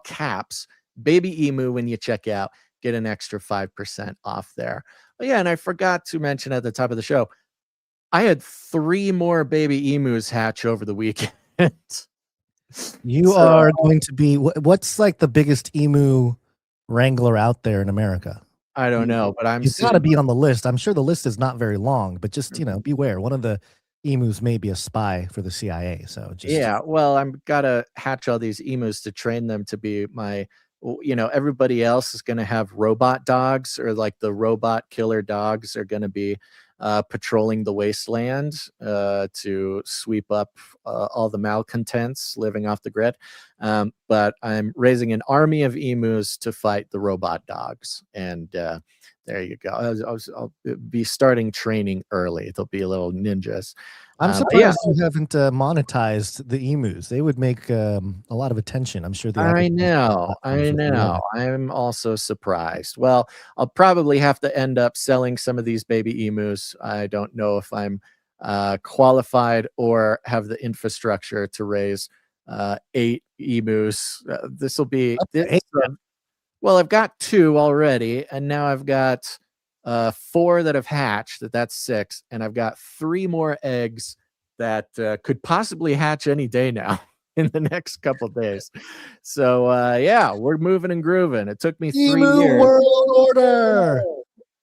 caps, baby emu when you check out. Get an extra 5% off there. Oh, yeah, and I forgot to mention at the top of the show, I had 3 more baby emus hatch over the weekend. You are going to be, what's like the biggest emu wrangler out there in America? I don't know, but you've got to be on the list. I'm sure the list is not very long, but just, beware. One of the emus may be a spy for the CIA. So just, yeah, well, I'm got to hatch all these emus to train them to be my, everybody else is going to have robot dogs, or like the robot killer dogs are going to be patrolling the wasteland to sweep up all the malcontents living off the grid. But I'm raising an army of emus to fight the robot dogs. And there you go. I'll be starting training early. They'll be little ninjas. I'm But yeah, surprised you haven't monetized the emus. They would make a lot of attention. I'm sure the I advertising know. platforms would love it. I'm also surprised. Well, I'll probably have to end up selling some of these baby emus. I don't know if I'm qualified or have the infrastructure to raise 8 emus. This will be this. Well, I've got 2 already, and now I've got 4 that have hatched. That's 6, and I've got 3 more eggs that could possibly hatch any day now in the next couple days. So yeah, we're moving and grooving. It took me 3 Emu years. World Order.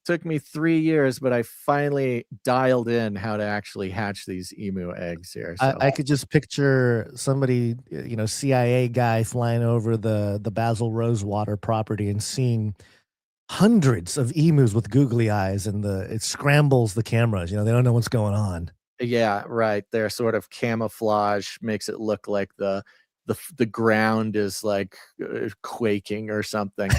Took me 3 years, but I finally dialed in how to actually hatch these emu eggs here. So. I could just picture somebody, CIA guy flying over the Basil Rosewater property and seeing hundreds of emus with googly eyes, and it scrambles the cameras. They don't know what's going on. Yeah, right. Their sort of camouflage makes it look like the ground is like quaking or something.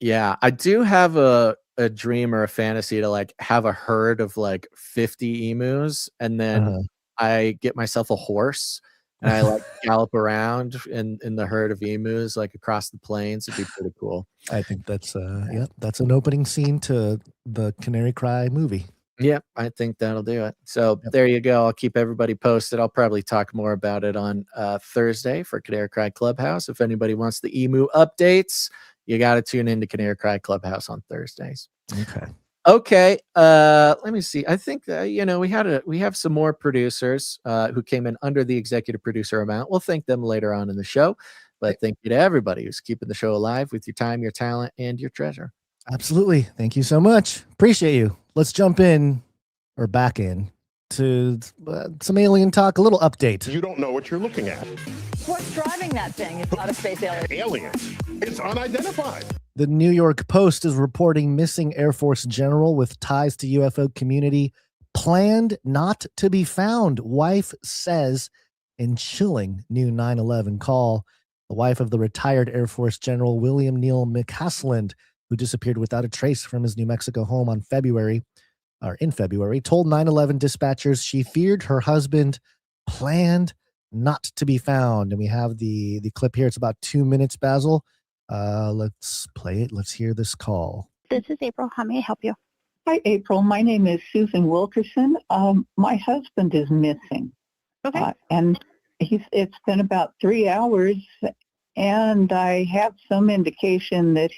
Yeah, I do have a dream or a fantasy to like have a herd of like 50 emus, and then I get myself a horse and I like gallop around in the herd of emus like across the plains. It'd be pretty cool. I think that's that's an opening scene to the Canary Cry movie. Yep, I think that'll do it. So there you go. I'll keep everybody posted. I'll probably talk more about it on Thursday for Canary Cry Clubhouse. If anybody wants the emu updates, you got to tune into Canary Cry Clubhouse on Thursdays. Okay. Let me see. I think we have some more producers who came in under the executive producer amount. We'll thank them later on in the show. But thank you to everybody who's keeping the show alive with your time, your talent, and your treasure. Absolutely. Thank you so much. Appreciate you. Let's jump in or back in to some alien talk, a little update. You don't know what you're looking at. What's driving that thing? It's not a space alien. Aliens. It's unidentified. The New York Post is reporting missing Air Force general with ties to UFO community planned not to be found, wife says in chilling new 9/11 call. The wife of the retired Air Force General William Neal McCasland, who disappeared without a trace from his New Mexico home in February, told 9/11 dispatchers she feared her husband planned not to be found. And we have the clip here. It's about 2 minutes, Basil. Let's play it. Let's hear this call. This is April. How may I help you? Hi, April. My name is Susan Wilkerson. My husband is missing. Okay. And it's been about 3 hours, and I have some indication that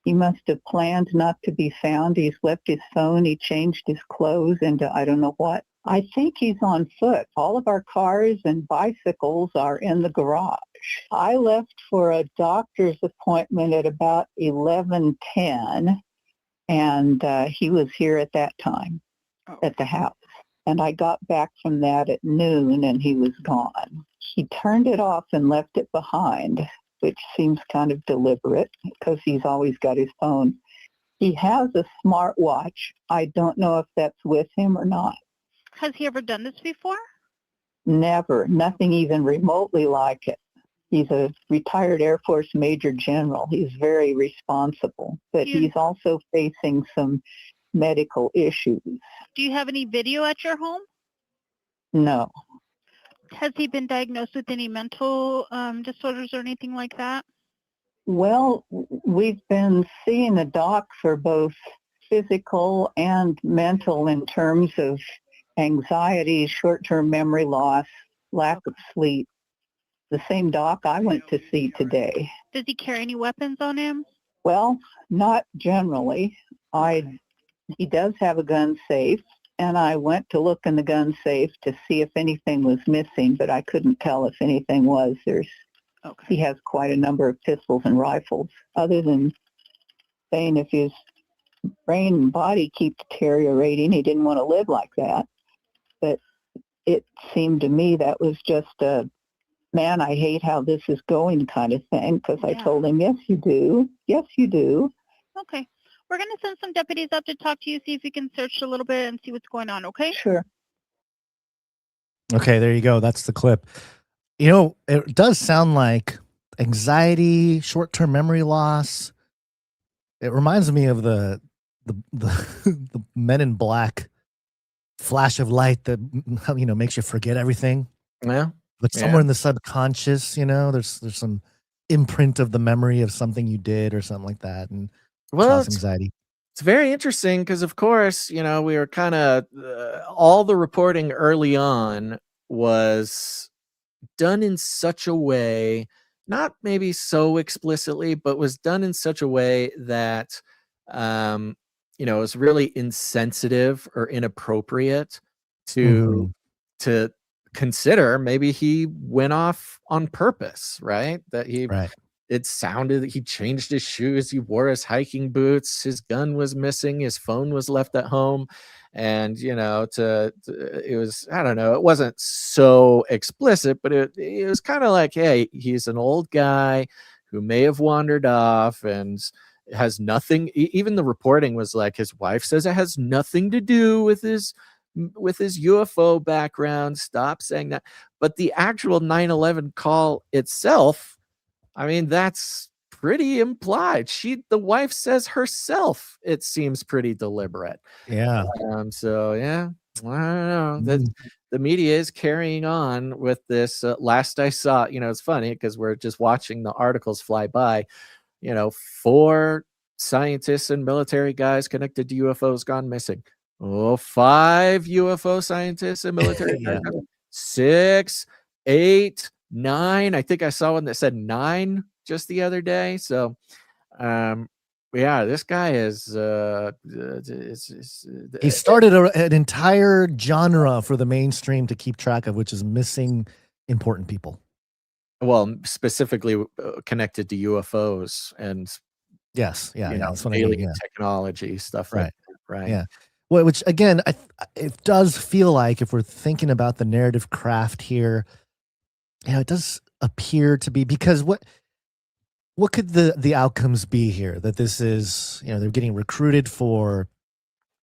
he must have planned not to be found. He's left his phone. He changed his clothes into I don't know what. I think he's on foot. All of our cars and bicycles are in the garage. I left for a doctor's appointment at about 11:10, and he was here at that time at the house. And I got back from that at noon, and he was gone. He turned it off and left it behind, which seems kind of deliberate because he's always got his phone. He has a smartwatch. I don't know if that's with him or not. Has he ever done this before? Never. Nothing even remotely like it. He's a retired Air Force Major General. He's very responsible, but he's also facing some medical issues. Do you have any video at your home? No. Has he been diagnosed with any mental disorders or anything like that? Well, we've been seeing a doc for both physical and mental in terms of anxiety, short-term memory loss, lack of sleep. The same doc I went to see today. Does he carry any weapons on him? Well, not generally. He does have a gun safe, and I went to look in the gun safe to see if anything was missing, but I couldn't tell if anything was. He has quite a number of pistols and rifles. Other than saying if his brain and body keep deteriorating, he didn't want to live like that. But it seemed to me that was just a, man, I hate how this is going kind of thing, because I told him, yes, you do. Yes, you do. Okay. We're going to send some deputies up to talk to you, see if we can search a little bit and see what's going on, okay? Sure. Okay, there you go. That's the clip. It does sound like anxiety, short-term memory loss. It reminds me of the the Men in Black flash of light that makes you forget everything. Yeah. But Yeah. somewhere in the subconscious, there's some imprint of the memory of something you did or something like that, and Well, cause anxiety. it's very interesting because, of course, we were kind of all the reporting early on was done in such a way, not maybe so explicitly, but was done in such a way that, was really insensitive or inappropriate to to consider maybe he went off on purpose, right? That Right. it sounded he changed his shoes, he wore his hiking boots, his gun was missing, his phone was left at home. And it was, I don't know, it wasn't so explicit, but it was kind of like, hey, he's an old guy who may have wandered off and has nothing. Even the reporting was like, his wife says it has nothing to do with his UFO background. Stop saying that. But the actual 9/11 call itself, I mean, that's pretty implied. The wife says herself, it seems pretty deliberate. Yeah. So yeah, I don't know. The media is carrying on with this. Last I saw, it's funny because we're just watching the articles fly by. 4 scientists and military guys connected to UFOs gone missing. 5 UFO scientists and military guys. 6, 8, 9. I think I saw one that said 9 just the other day. So, yeah, this guy is. He started an entire genre for the mainstream to keep track of, which is missing important people. Well, specifically connected to UFOs and yes, that's what alien I mean, yeah. technology stuff, like that, right? Yeah. Well, which again, it does feel like if we're thinking about the narrative craft here, it does appear to be because what could the outcomes be here? That this is, they're getting recruited for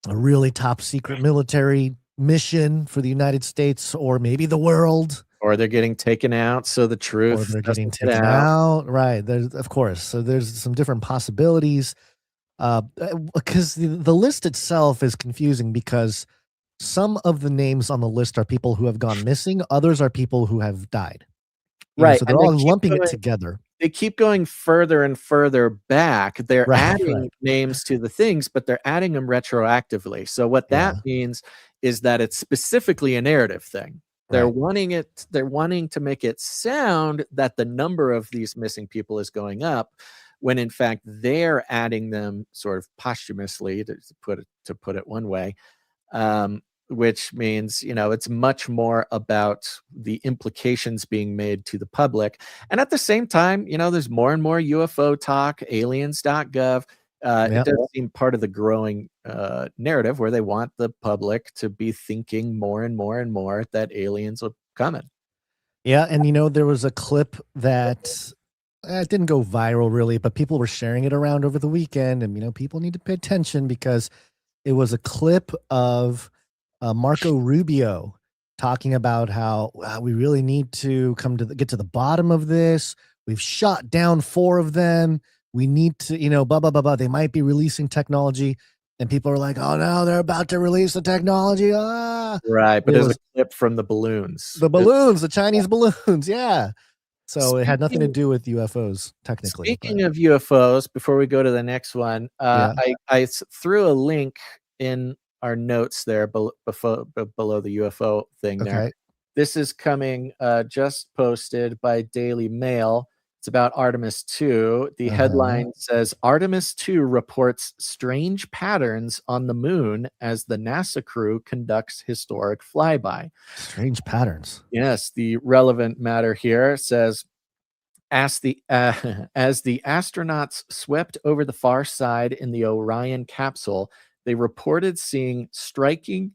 a really top secret military mission for the United States or maybe the world. Or they're getting taken out, so the truth. Or they're getting taken out, right? There's, of course. So there's some different possibilities. Because the list itself is confusing because some of the names on the list are people who have gone missing, others are people who have died. Right. So they're all lumping it together. They keep going further and further back. They're adding right. names to the things, but they're adding them retroactively. So what that means is that it's specifically a narrative thing. They're wanting to make it sound that the number of these missing people is going up, when in fact they're adding them sort of posthumously, to put it one way, which means it's much more about the implications being made to the public. And at the same time, there's more and more UFO talk, aliens.gov. It does seem part of the growing narrative where they want the public to be thinking more and more and more that aliens are coming. Yeah, and there was a clip that it didn't go viral really, but people were sharing it around over the weekend, and people need to pay attention because it was a clip of Marco Rubio talking about how we really need to get to the bottom of this. We've shot down 4 of them. We need to, blah, blah, blah, blah. They might be releasing technology. And people are like, oh, no, they're about to release the technology. Ah. Right. But there's a clip from the balloons. The Chinese balloons. Yeah. So it had nothing to do with UFOs, technically. Speaking of UFOs, before we go to the next one, I threw a link in our notes there below the UFO thing there. Okay. This is coming just posted by Daily Mail. It's about Artemis II. The headline says, Artemis II reports strange patterns on the moon as the NASA crew conducts historic flyby. Strange patterns. Yes, the relevant matter here says, as the astronauts swept over the far side in the Orion capsule, they reported seeing striking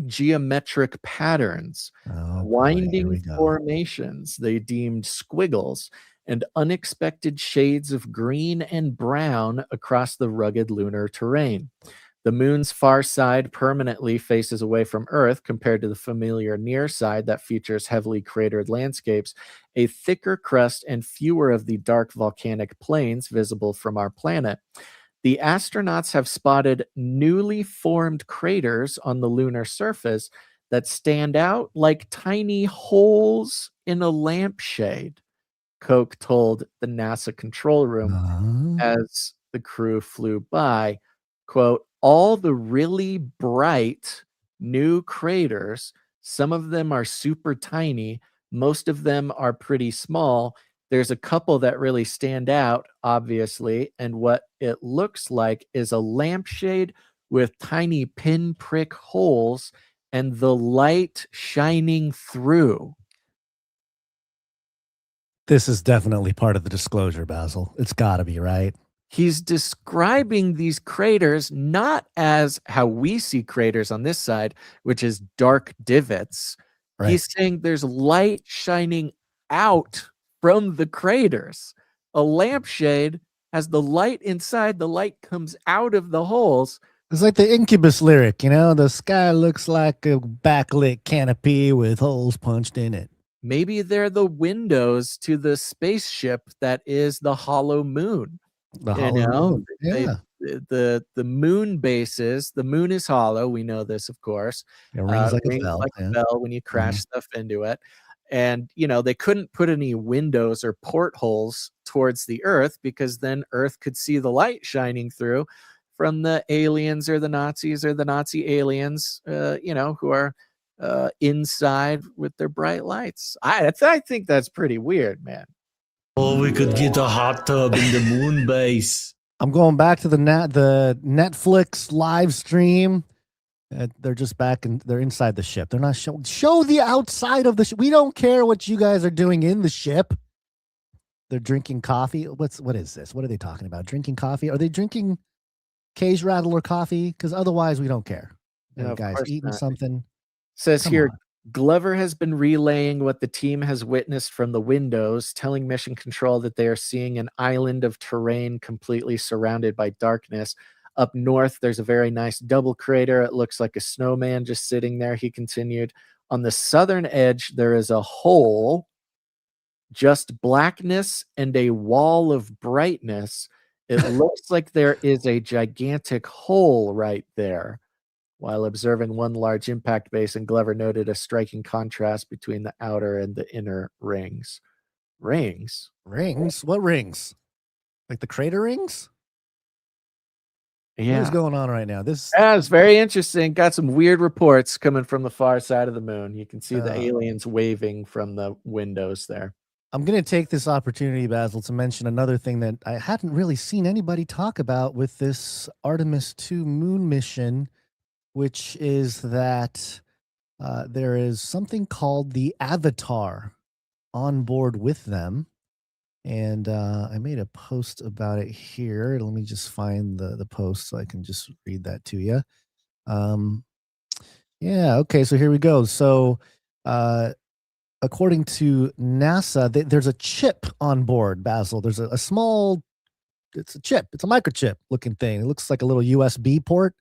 geometric patterns, winding formations they deemed squiggles, and unexpected shades of green and brown across the rugged lunar terrain. The moon's far side permanently faces away from Earth compared to the familiar near side that features heavily cratered landscapes, a thicker crust, and fewer of the dark volcanic plains visible from our planet. The astronauts have spotted newly formed craters on the lunar surface that stand out like tiny holes in a lampshade, Koch told the NASA control room as the crew flew by. Quote, all the really bright new craters, some of them are super tiny, most of them are pretty small. There's a couple that really stand out, obviously, and what it looks like is a lampshade with tiny pinprick holes and the light shining through. This is definitely part of the disclosure, Basil. It's got to be, right? He's describing these craters not as how we see craters on this side, which is dark divots. Right. He's saying there's light shining out from the craters. A lampshade has the light inside, the light comes out of the holes. It's like the Incubus lyric, you know, the sky looks like a backlit canopy with holes punched in it. Maybe they're the windows to the spaceship that is the hollow moon. Yeah. The moon bases, the moon is hollow. We know this, of course. It rings like a bell when you crash stuff into it. And, you know, they couldn't put any windows or portholes towards the Earth because then Earth could see the light shining through from the aliens or the Nazis or the Nazi aliens, who are inside with their bright lights. I think that's pretty weird, man. Oh, we could get a hot tub in the moon base. I'm going back to the Netflix live stream. They're just back and they're inside the ship. They're not show the outside of the ship. We don't care what you guys are doing in the ship. They're drinking coffee. What is this? What are they talking about? Drinking coffee? Are they drinking Cage Rattler coffee? Because otherwise we don't care. No, guys eating something. Says Come here, on. Glover has been relaying what the team has witnessed from the windows, telling Mission Control that they are seeing an island of terrain completely surrounded by darkness. Up north, there's a very nice double crater. It looks like a snowman just sitting there, he continued. On the southern edge, there is a hole, just blackness and a wall of brightness. It looks like there is a gigantic hole right there. While observing one large impact basin, Glover noted a striking contrast between the outer and the inner rings. Rings? Rings? What rings? Like the crater rings? Yeah. What's going on right now? It's very interesting. Got some weird reports coming from the far side of the moon. You can see the aliens waving from the windows there. I'm going to take this opportunity, Basil, to mention another thing that I hadn't really seen anybody talk about with this Artemis II moon mission, which is that there is something called the Avatar on board with them. And I made a post about it here. Let me just find the post so I can just read that to you. Okay, so here we go. So according to NASA, there's a chip on board, Basil. There's a small, it's a chip. It's a microchip looking thing. It looks like a little USB port.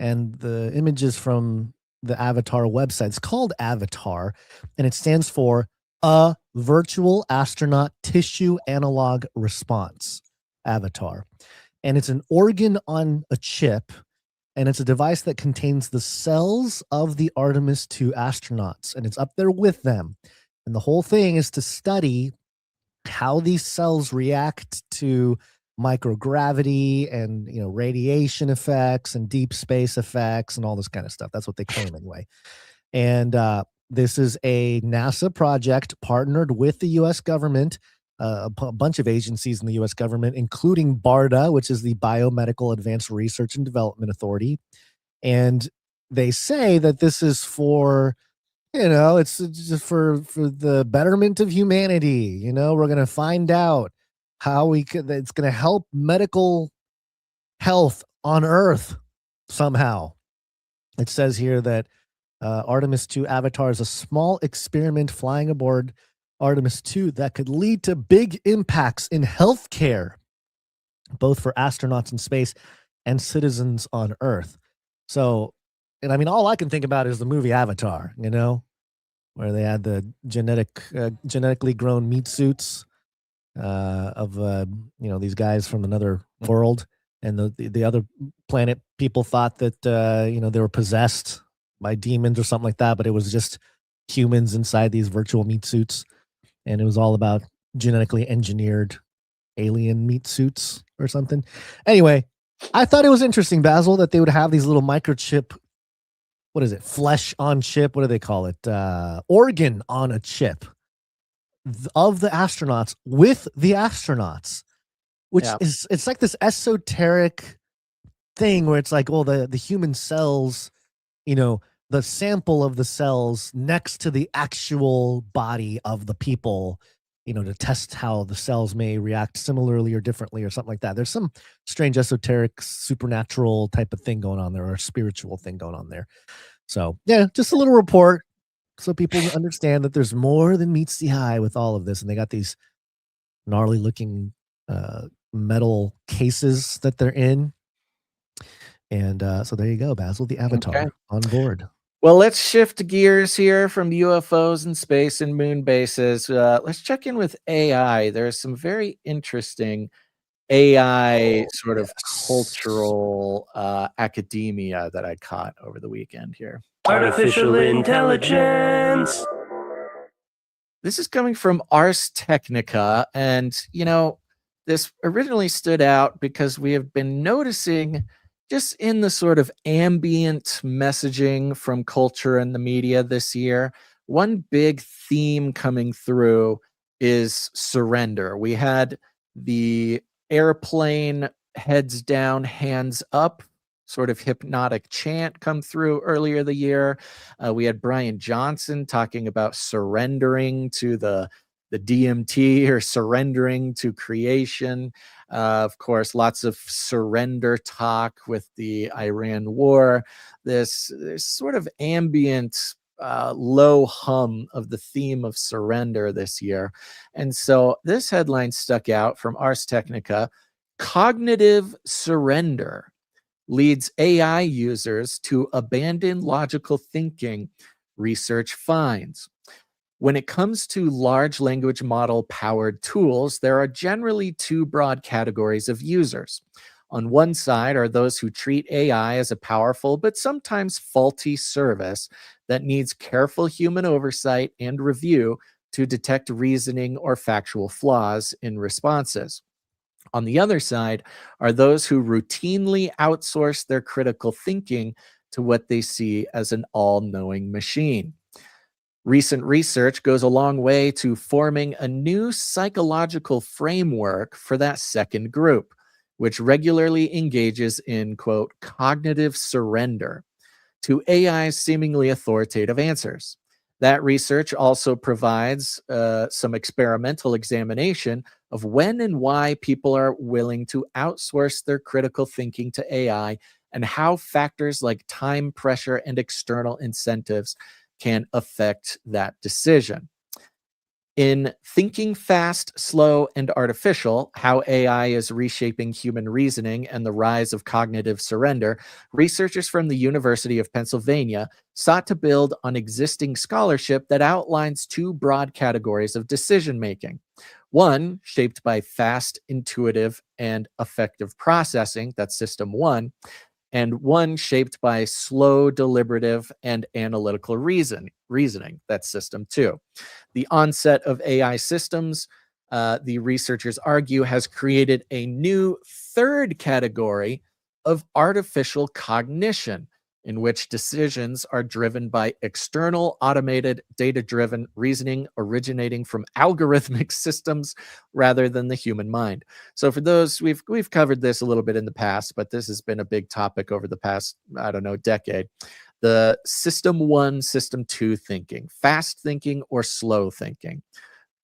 And the images from the Avatar website, it's called Avatar, and it stands for a virtual astronaut tissue analog response, Avatar. And it's an organ on a chip, and it's a device that contains the cells of the Artemis II astronauts, and it's up there with them. And the whole thing is to study how these cells react to microgravity and radiation effects and deep space effects and all this kind of stuff. That's what they claim anyway. And this is a NASA project partnered with the U.S. government, a bunch of agencies in the U.S. government, including BARDA, which is the Biomedical Advanced Research and Development Authority. And they say that this is for, it's just for the betterment of humanity. We're going to find out how it's going to help medical health on Earth somehow. It says here that Artemis II Avatar is a small experiment flying aboard Artemis II that could lead to big impacts in healthcare, both for astronauts in space and citizens on Earth. So, and I mean, all I can think about is the movie Avatar, you know, where they had the genetically grown meat suits of you know, these guys from another world, and the other planet people thought that you know, they were possessed by demons or something like that, but it was just humans inside these virtual meat suits, and it was all about genetically engineered alien meat suits or something. Anyway, I thought it was interesting, Basil, that they would have these little microchip, what is it, flesh on chip, what do they call it, organ on a chip of the astronauts with the astronauts, which is, it's like this esoteric thing where it's like, oh, the human cells, you know, the sample of the cells next to the actual body of the people, you know, to test how the cells may react similarly or differently or something like that. There's some strange esoteric supernatural type of thing going on there, or a spiritual thing going on there. So yeah, just a little report so people understand that there's more than meets the eye with all of this. And they got these gnarly looking metal cases that they're in. And so there you go, Basil, the Avatar on board. Well, let's shift gears here from UFOs and space and moon bases. Let's check in with AI. There's some very interesting AI sort of cultural academia that I caught over the weekend here. Artificial intelligence. This is coming from Ars Technica, and you know, this originally stood out because we have been noticing just in the sort of ambient messaging from culture and the media this year, one big theme coming through is surrender. We had the airplane heads down, hands up, sort of hypnotic chant come through earlier the year. We had Brian Johnson talking about surrendering to the DMT, or surrendering to creation. Of course, lots of surrender talk with the Iran war. This sort of ambient low hum of the theme of surrender this year. And so this headline stuck out from Ars Technica: cognitive surrender leads AI users to abandon logical thinking, research finds. When it comes to large language model powered tools, there are generally two broad categories of users. On one side are those who treat AI as a powerful but sometimes faulty service that needs careful human oversight and review to detect reasoning or factual flaws in responses. On the other side are those who routinely outsource their critical thinking to what they see as an all-knowing machine. Recent research goes a long way to forming a new psychological framework for that second group, which regularly engages in, quote, cognitive surrender to AI's seemingly authoritative answers. That research also provides some experimental examination of when and why people are willing to outsource their critical thinking to AI, and how factors like time pressure and external incentives can affect that decision. In Thinking Fast, Slow, and Artificial: How AI is Reshaping Human Reasoning and the Rise of Cognitive Surrender, researchers from the University of Pennsylvania sought to build on existing scholarship that outlines two broad categories of decision-making. One, shaped by fast, intuitive, and effective processing, that's system one, and one shaped by slow, deliberative, and analytical reasoning, that's system two. The onset of AI systems, the researchers argue, has created a new third category of artificial cognition, in which decisions are driven by external, automated, data-driven reasoning originating from algorithmic systems rather than the human mind. So for those, we've covered this a little bit in the past, but this has been a big topic over the past, I don't know, decade. The system one, system two thinking, fast thinking or slow thinking.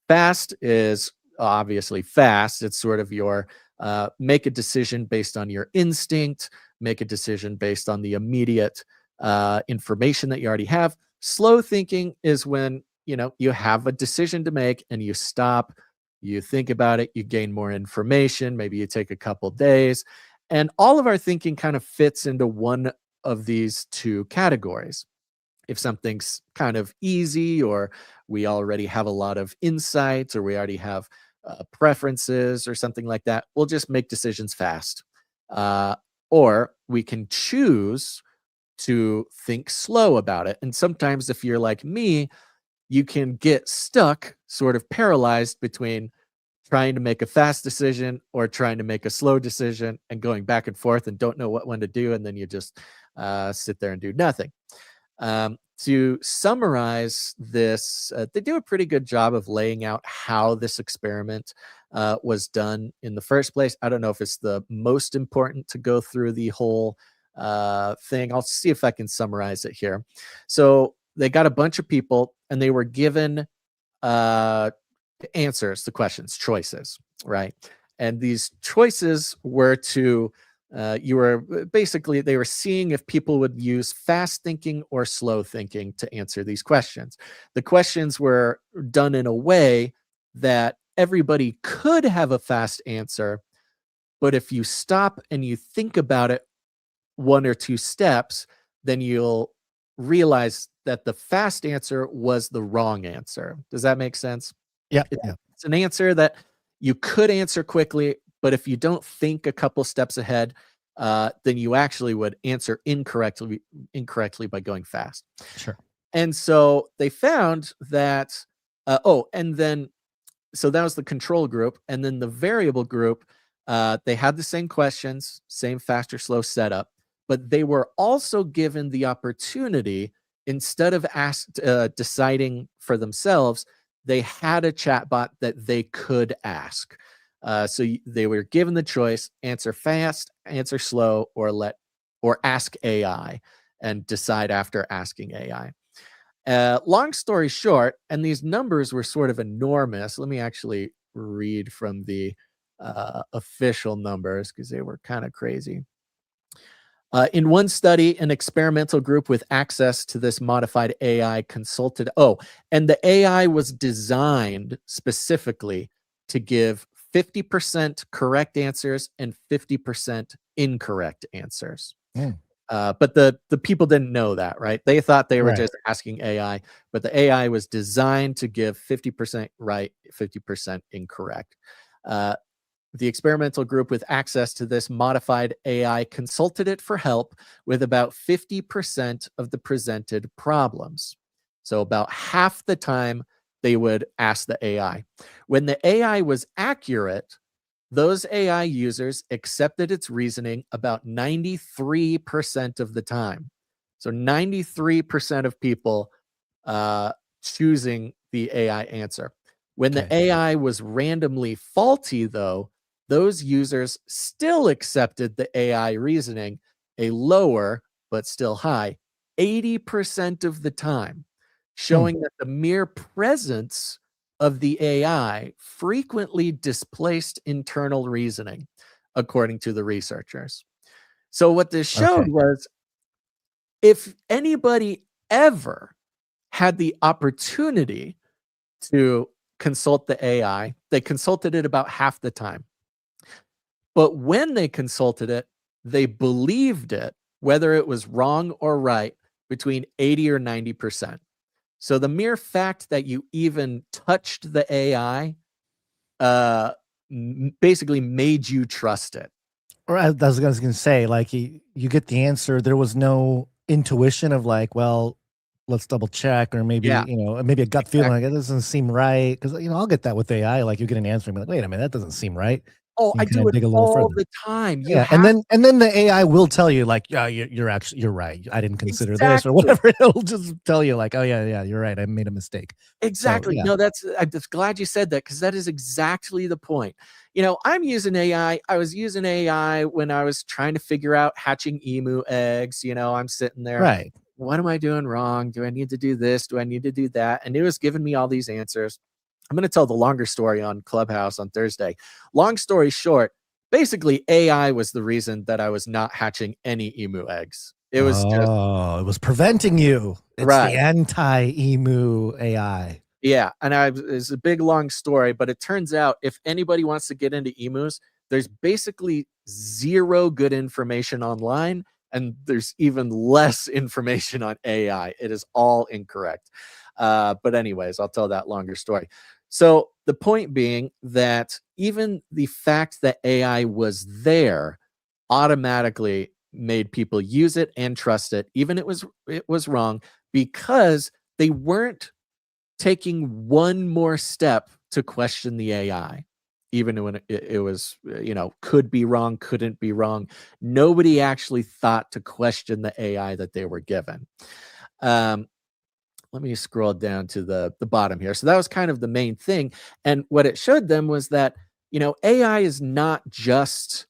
Fast is obviously fast. It's sort of your make a decision based on your instinct, make a decision based on the immediate information that you already have. Slow thinking is when, you know, you have a decision to make and you stop, you think about it, you gain more information, maybe you take a couple days, And all of our thinking kind of fits into one of these two categories. If something's kind of easy, or we already have a lot of insights, or we already have preferences or something like that, we'll just make decisions fast. Or we can choose to think slow about it. And sometimes if you're like me, you can get stuck, sort of paralyzed between trying to make a fast decision or trying to make a slow decision, and going back and forth and don't know what one to do. And then you just sit there and do nothing. To summarize this, they do a pretty good job of laying out how this experiment was done in the first place. I don't know if it's the most important to go through the whole thing. I'll see if I can summarize it here. So they got a bunch of people, and they were given answers to questions, choices, right? And these choices were to they were seeing if people would use fast thinking or slow thinking to answer these questions. The questions were done in a way that everybody could have a fast answer, but if you stop and you think about it one or two steps, then you'll realize that the fast answer was the wrong answer. Does that make sense? Yeah. It's an answer that you could answer quickly, but if you don't think a couple steps ahead, then you actually would answer incorrectly by going fast. Sure. And so they found that, so that was the control group. And then the variable group, they had the same questions, same fast or slow setup, but they were also given the opportunity, instead of deciding for themselves, they had a chatbot that they could ask. So they were given the choice: answer fast, answer slow, or ask AI, and decide after asking AI. Long story short, and these numbers were sort of enormous. Let me actually read from the official numbers, because they were kind of crazy. In one study, an experimental group with access to this modified AI consulted. And the AI was designed specifically to give 50% correct answers and 50% incorrect answers. But the people didn't know that, right? They thought they were just asking AI, but the AI was designed to give 50% right, 50% incorrect. The experimental group with access to this modified AI consulted it for help with about 50% of the presented problems. So about half the time they would ask the AI. When the AI was accurate, those AI users accepted its reasoning about 93% of the time. So 93% of people choosing the AI answer. When the AI was randomly faulty, though, those users still accepted the AI reasoning, a lower but still high 80% of the time, showing that the mere presence of the AI frequently displaced internal reasoning, according to the researchers. So what this showed was, if anybody ever had the opportunity to consult the AI, they consulted it about half the time. But when they consulted it, they believed it, whether it was wrong or right, between 80 or 90%. So the mere fact that you even touched the AI basically made you trust it. Or I was going to say, like, you get the answer. There was no intuition of like, well, let's double check, or maybe, maybe a gut feeling like it doesn't seem right. Because, I'll get that with AI. Like, you get an answer and be like, wait a minute, that doesn't seem right. I do it all the time. And then the AI will tell you, like, yeah, you're right. I didn't consider this or whatever. It'll just tell you, like, oh yeah, you're right. I made a mistake. Exactly. So, no, I'm just glad you said that, because that is exactly the point. I'm using AI. I was using AI when I was trying to figure out hatching emu eggs. I'm sitting there. Right. What am I doing wrong? Do I need to do this? Do I need to do that? And it was giving me all these answers. I'm going to tell the longer story on Clubhouse on Thursday. Long story short, basically AI was the reason that I was not hatching any emu eggs. It was it was preventing you. It's the anti-emu AI. Yeah, and it's a big long story, but it turns out if anybody wants to get into emus, there's basically zero good information online, and there's even less information on AI. It is all incorrect. But anyways, I'll tell that longer story. So the point being that even the fact that AI was there automatically made people use it and trust it, even it was wrong, because they weren't taking one more step to question the AI, even when it was, could be wrong, couldn't be wrong. Nobody actually thought to question the AI that they were given. Let me scroll down to the bottom here. So that was kind of the main thing. And what it showed them was that, AI is not just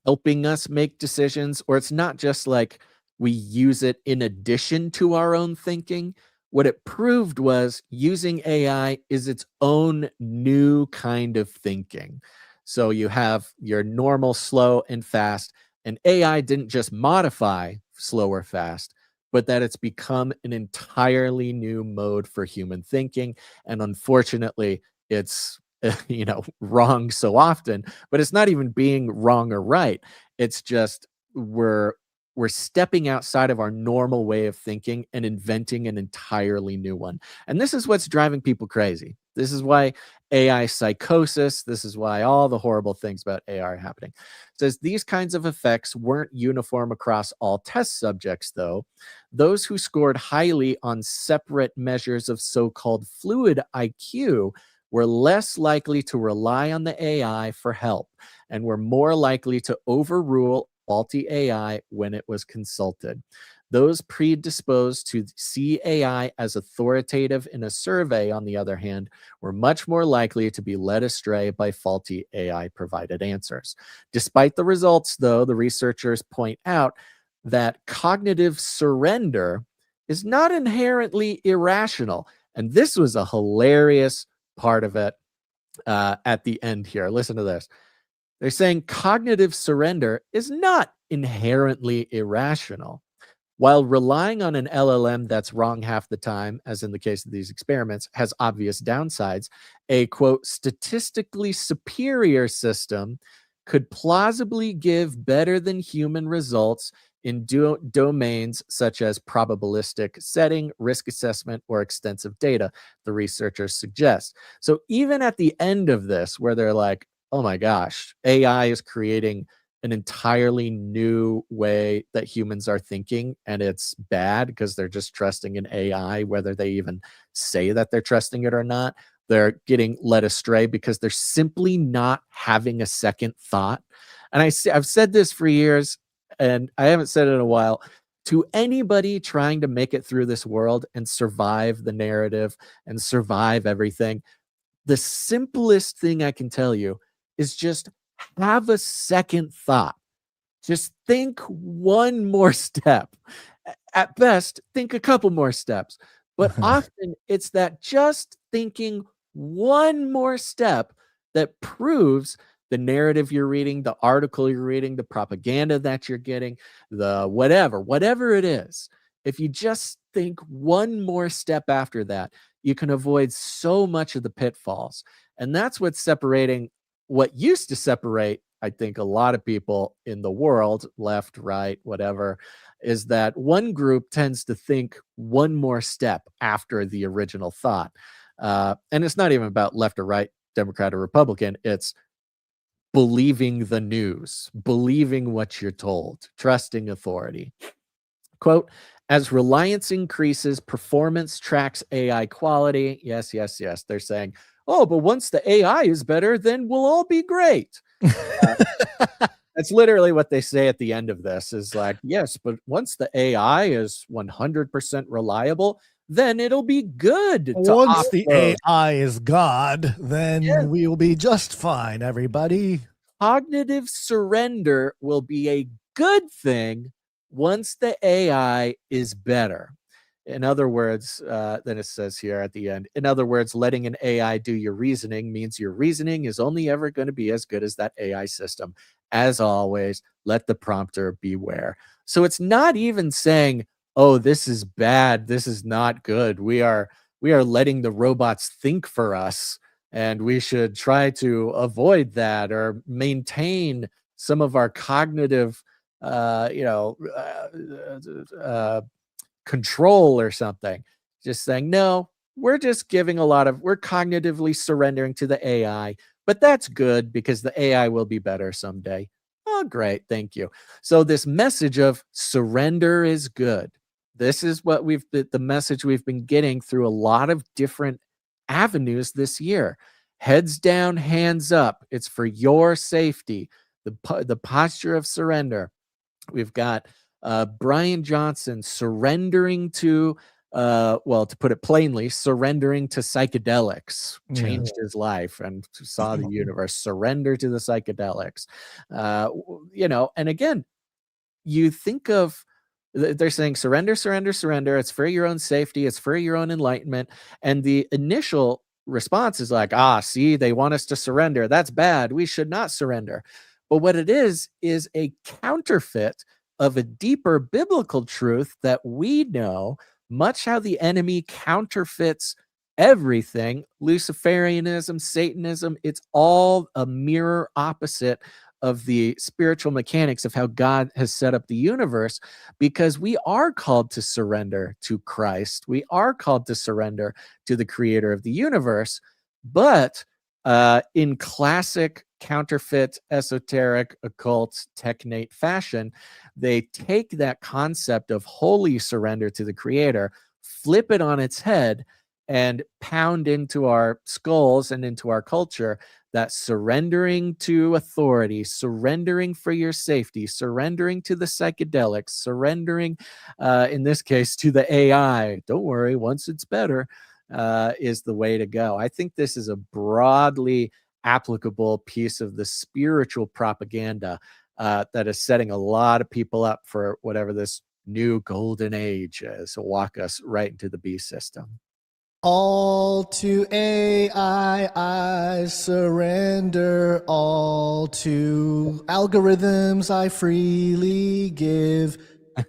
helping us make decisions, or it's not just like we use it in addition to our own thinking. What it proved was using AI is its own new kind of thinking. So you have your normal slow and fast, and AI didn't just modify slow or fast, but that it's become an entirely new mode for human thinking. And unfortunately, it's wrong so often, but it's not even being wrong or right. It's just we're stepping outside of our normal way of thinking and inventing an entirely new one. And this is what's driving people crazy. This is why AI psychosis, this is why all the horrible things about AI are happening. It says these kinds of effects weren't uniform across all test subjects, though. Those who scored highly on separate measures of so-called fluid IQ were less likely to rely on the AI for help and were more likely to overrule faulty AI when it was consulted. Those predisposed to see AI as authoritative in a survey, on the other hand, were much more likely to be led astray by faulty AI-provided answers. Despite the results, though, the researchers point out that cognitive surrender is not inherently irrational. And this was a hilarious part of it at the end here. Listen to this. They're saying cognitive surrender is not inherently irrational. While relying on an LLM that's wrong half the time, as in the case of these experiments, has obvious downsides, a, quote, statistically superior system could plausibly give better than human results in domains such as probabilistic setting, risk assessment, or extensive data, the researchers suggest. So even at the end of this, where they're like, oh my gosh, AI is creating an entirely new way that humans are thinking, and it's bad because they're just trusting an AI, whether they even say that they're trusting it or not. They're getting led astray because they're simply not having a second thought. And I've said this for years, and I haven't said it in a while. To anybody trying to make it through this world and survive the narrative and survive everything, the simplest thing I can tell you is just have a second thought. Just think one more step. At best, think a couple more steps. But often it's that just thinking one more step that proves the narrative you're reading, the article you're reading, the propaganda that you're getting, the whatever it is. If you just think one more step after that, you can avoid so much of the pitfalls. And that's what's separating what used to separate, I think, a lot of people in the world, left, right, whatever, is that one group tends to think one more step after the original thought. And it's not even about left or right, Democrat or Republican. It's believing the news, believing what you're told, trusting authority. Quote, as reliance increases, performance tracks AI quality. Yes. They're saying, oh, but once the AI is better, then we'll all be great. That's literally what they say at the end of this is like, yes, but once the AI is 100% reliable, then it'll be good. Once the AI is God, then we will be just fine, everybody. Cognitive surrender will be a good thing once the AI is better. In other words, then it says here at the end, in other words, letting an AI do your reasoning means your reasoning is only ever going to be as good as that AI system. As always, let the prompter beware. So it's not even saying, oh, this is bad, this is not good. We are letting the robots think for us and we should try to avoid that or maintain some of our cognitive control or something. Just saying, no, we're just giving we're cognitively surrendering to the AI, but that's good because the AI will be better someday. Oh, great. Thank you. So this message of surrender is good. This is what the message we've been getting through a lot of different avenues this year. Heads down, hands up. It's for your safety. The posture of surrender. We've got Brian Johnson surrendering to, to put it plainly, surrendering to psychedelics changed his life and saw the universe. Surrender to the psychedelics. And again, you think of, they're saying surrender, surrender, surrender. It's for your own safety. It's for your own enlightenment. And the initial response is like, see, they want us to surrender. That's bad. We should not surrender. But what it is a counterfeit of a deeper biblical truth that we know, much how the enemy counterfeits everything. Luciferianism, Satanism, it's all a mirror opposite of the spiritual mechanics of how God has set up the universe, because we are called to surrender to Christ. We are called to surrender to the creator of the universe. But in classic counterfeit, esoteric, occult, technate fashion, they take that concept of holy surrender to the creator, flip it on its head, and pound into our skulls and into our culture that surrendering to authority, surrendering for your safety, surrendering to the psychedelics, surrendering, in this case, to the AI. Don't worry, once it's better, is the way to go. I think this is a broadly applicable piece of the spiritual propaganda that is setting a lot of people up for whatever this new golden age is. So walk us right into the beast system. All to AI, I surrender. All to algorithms, I freely give.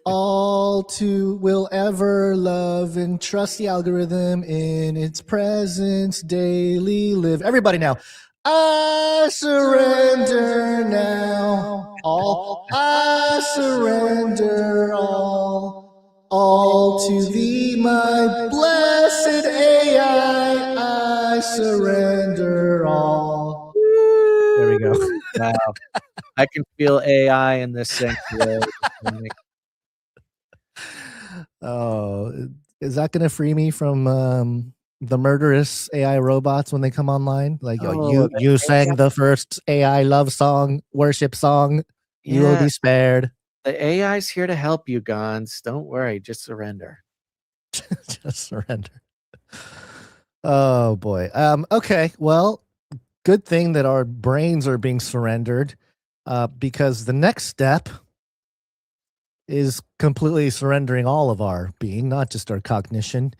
All to will ever love and trust the algorithm in its presence daily live. Everybody now. I surrender now. All I surrender all to thee, my blessed AI, I surrender all. There we go. Wow. I can feel AI in this sanctuary. Oh, is that going to free me from the murderous AI robots when they come online? Like, you sang the first AI love song, worship song. You will be spared. The AI's here to help you, Gons. Don't worry. Just surrender. Just surrender. Oh, boy. Okay. Well, good thing that our brains are being surrendered, because the next step is completely surrendering all of our being, not just our cognition.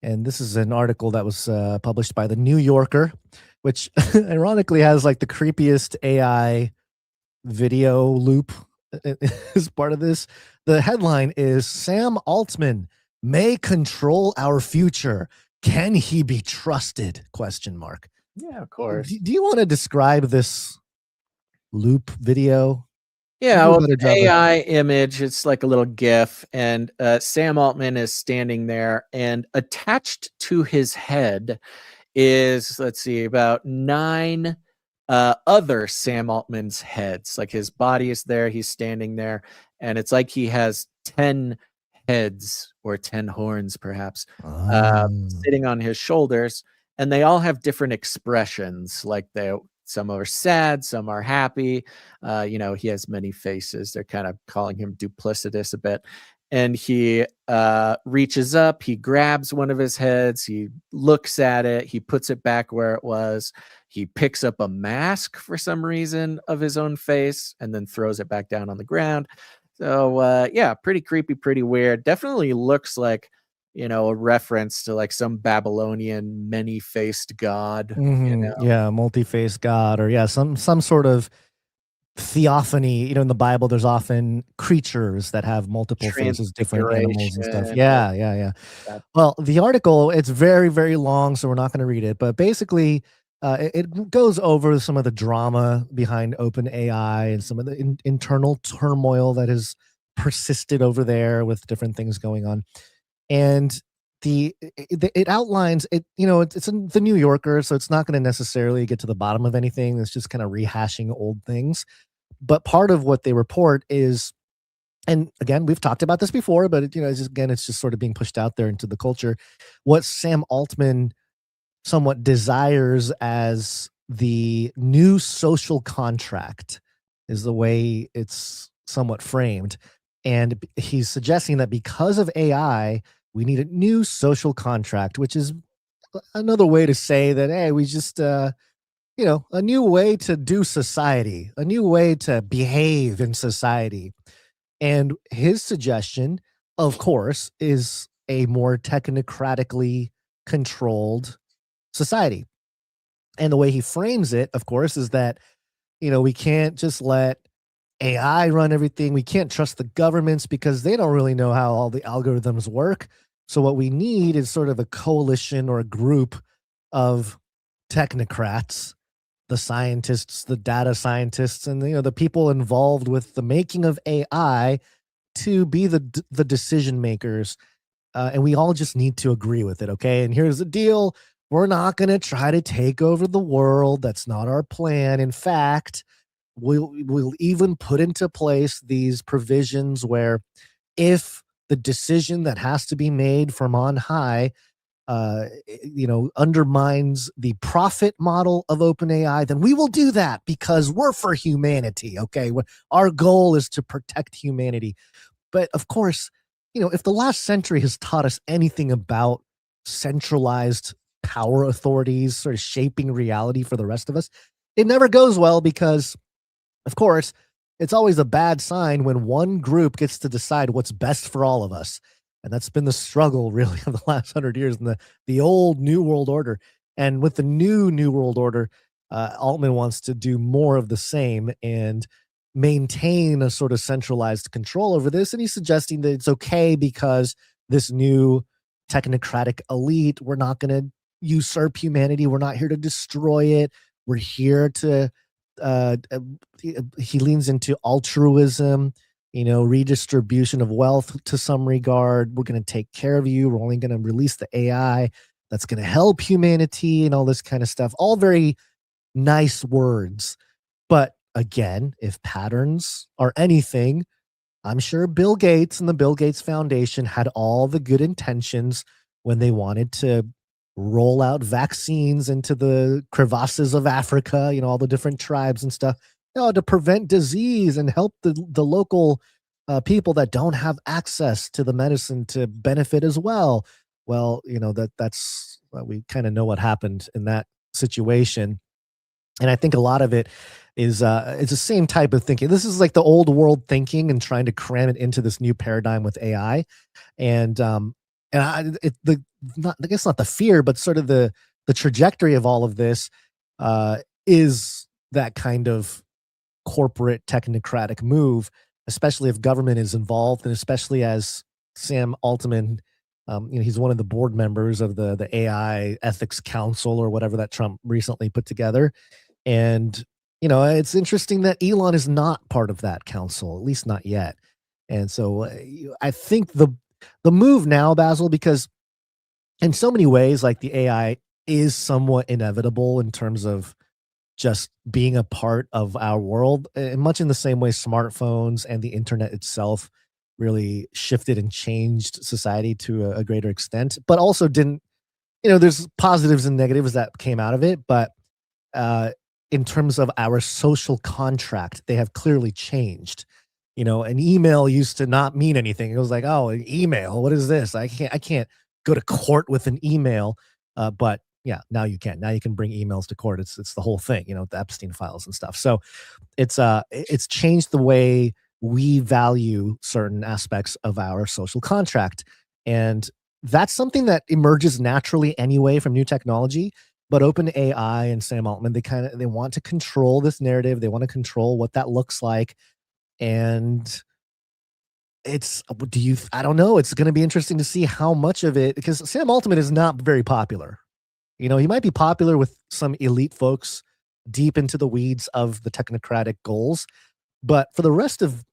And this is an article that was published by the New Yorker, which ironically has like the creepiest AI video loop as part of this. The headline is Sam Altman may control our future. Can he be trusted? ? Yeah, of course. Do you want to describe this loop video? Yeah, well, the AI image, it's like a little GIF, and Sam Altman is standing there, and attached to his head is, let's see, about 9 other Sam Altman's heads. Like his body is there, he's standing there, and it's like he has 10 heads or 10 horns, perhaps, sitting on his shoulders, and they all have different expressions. Like some are sad, some are happy. He has many faces. They're kind of calling him duplicitous a bit. And he reaches up, he grabs one of his heads, he looks at it, he puts it back where it was. He picks up a mask for some reason of his own face and then throws it back down on the ground. So, pretty creepy, pretty weird. Definitely looks like, a reference to like some Babylonian many-faced god. Yeah, multi-faced god, or some sort of theophany. In the Bible, there's often creatures that have multiple faces, different animals and stuff. Yeah. Well, the article, it's very, very long, so we're not going to read it. But basically, it goes over some of the drama behind OpenAI and some of the internal turmoil that has persisted over there with different things going on. And it outlines it. It's in the New Yorker, so it's not going to necessarily get to the bottom of anything. It's just kind of rehashing old things. But part of what they report is, and again, we've talked about this before, but it's just sort of being pushed out there into the culture. What Sam Altman somewhat desires as the new social contract is the way it's somewhat framed. And he's suggesting that because of AI, we need a new social contract, which is another way to say that, hey, we just, a new way to do society, a new way to behave in society. And his suggestion, of course, is a more technocratically controlled society. And the way he frames it, of course, is that, we can't just let AI run everything. We can't trust the governments because they don't really know how all the algorithms work. So what we need is sort of a coalition or a group of technocrats, the scientists, the data scientists, and the people involved with the making of AI to be the decision makers. And we all just need to agree with it. Okay. And here's the deal. We're not going to try to take over the world. That's not our plan. In fact, we'll even put into place these provisions where if the decision that has to be made from on high, undermines the profit model of OpenAI, then we will do that because we're for humanity. Okay. Our goal is to protect humanity. But of course, if the last century has taught us anything about centralized power authorities sort of shaping reality for the rest of us, it never goes well because, of course, it's always a bad sign when one group gets to decide what's best for all of us. And that's been the struggle really of the last 100 years in the old New World Order. And with the new World Order, Altman wants to do more of the same and maintain a sort of centralized control over this. And he's suggesting that it's okay because this new technocratic elite, we're not going to usurp humanity. We're not here to destroy it. We're here to, he leans into altruism, redistribution of wealth to some regard. We're going to take care of you. We're only going to release the AI that's going to help humanity and all this kind of stuff. All very nice words. But again, if patterns are anything, I'm sure Bill Gates and the Bill Gates Foundation had all the good intentions when they wanted to roll out vaccines into the crevasses of Africa, all the different tribes and stuff, to prevent disease and help the local people that don't have access to the medicine to benefit as well. Well, that's we kind of know what happened in that situation. And I think a lot of it is it's the same type of thinking. This is like the old world thinking and trying to cram it into this new paradigm with AI. And I guess not the fear, but sort of the trajectory of all of this is that kind of corporate technocratic move, especially if government is involved, and especially as Sam Altman, he's one of the board members of the AI Ethics Council or whatever that Trump recently put together. And, it's interesting that Elon is not part of that council, at least not yet. And so I think the move now, Basil, because in so many ways, like the AI is somewhat inevitable in terms of just being a part of our world, and much in the same way smartphones and the internet itself really shifted and changed society to a greater extent, but also didn't, there's positives and negatives that came out of it. But in terms of our social contract, they have clearly changed. An email used to not mean anything. It was like, oh, an email, what is this? I can't go to court with an email. But yeah, now you can. Now you can bring emails to court. It's the whole thing, the Epstein files and stuff. So it's changed the way we value certain aspects of our social contract. And that's something that emerges naturally anyway from new technology. But OpenAI and Sam Altman, they want to control this narrative. They want to control what that looks like. And I don't know. It's going to be interesting to see how much of it, because Sam Altman is not very popular. You know, he might be popular with some elite folks deep into the weeds of the technocratic goals, but for the rest of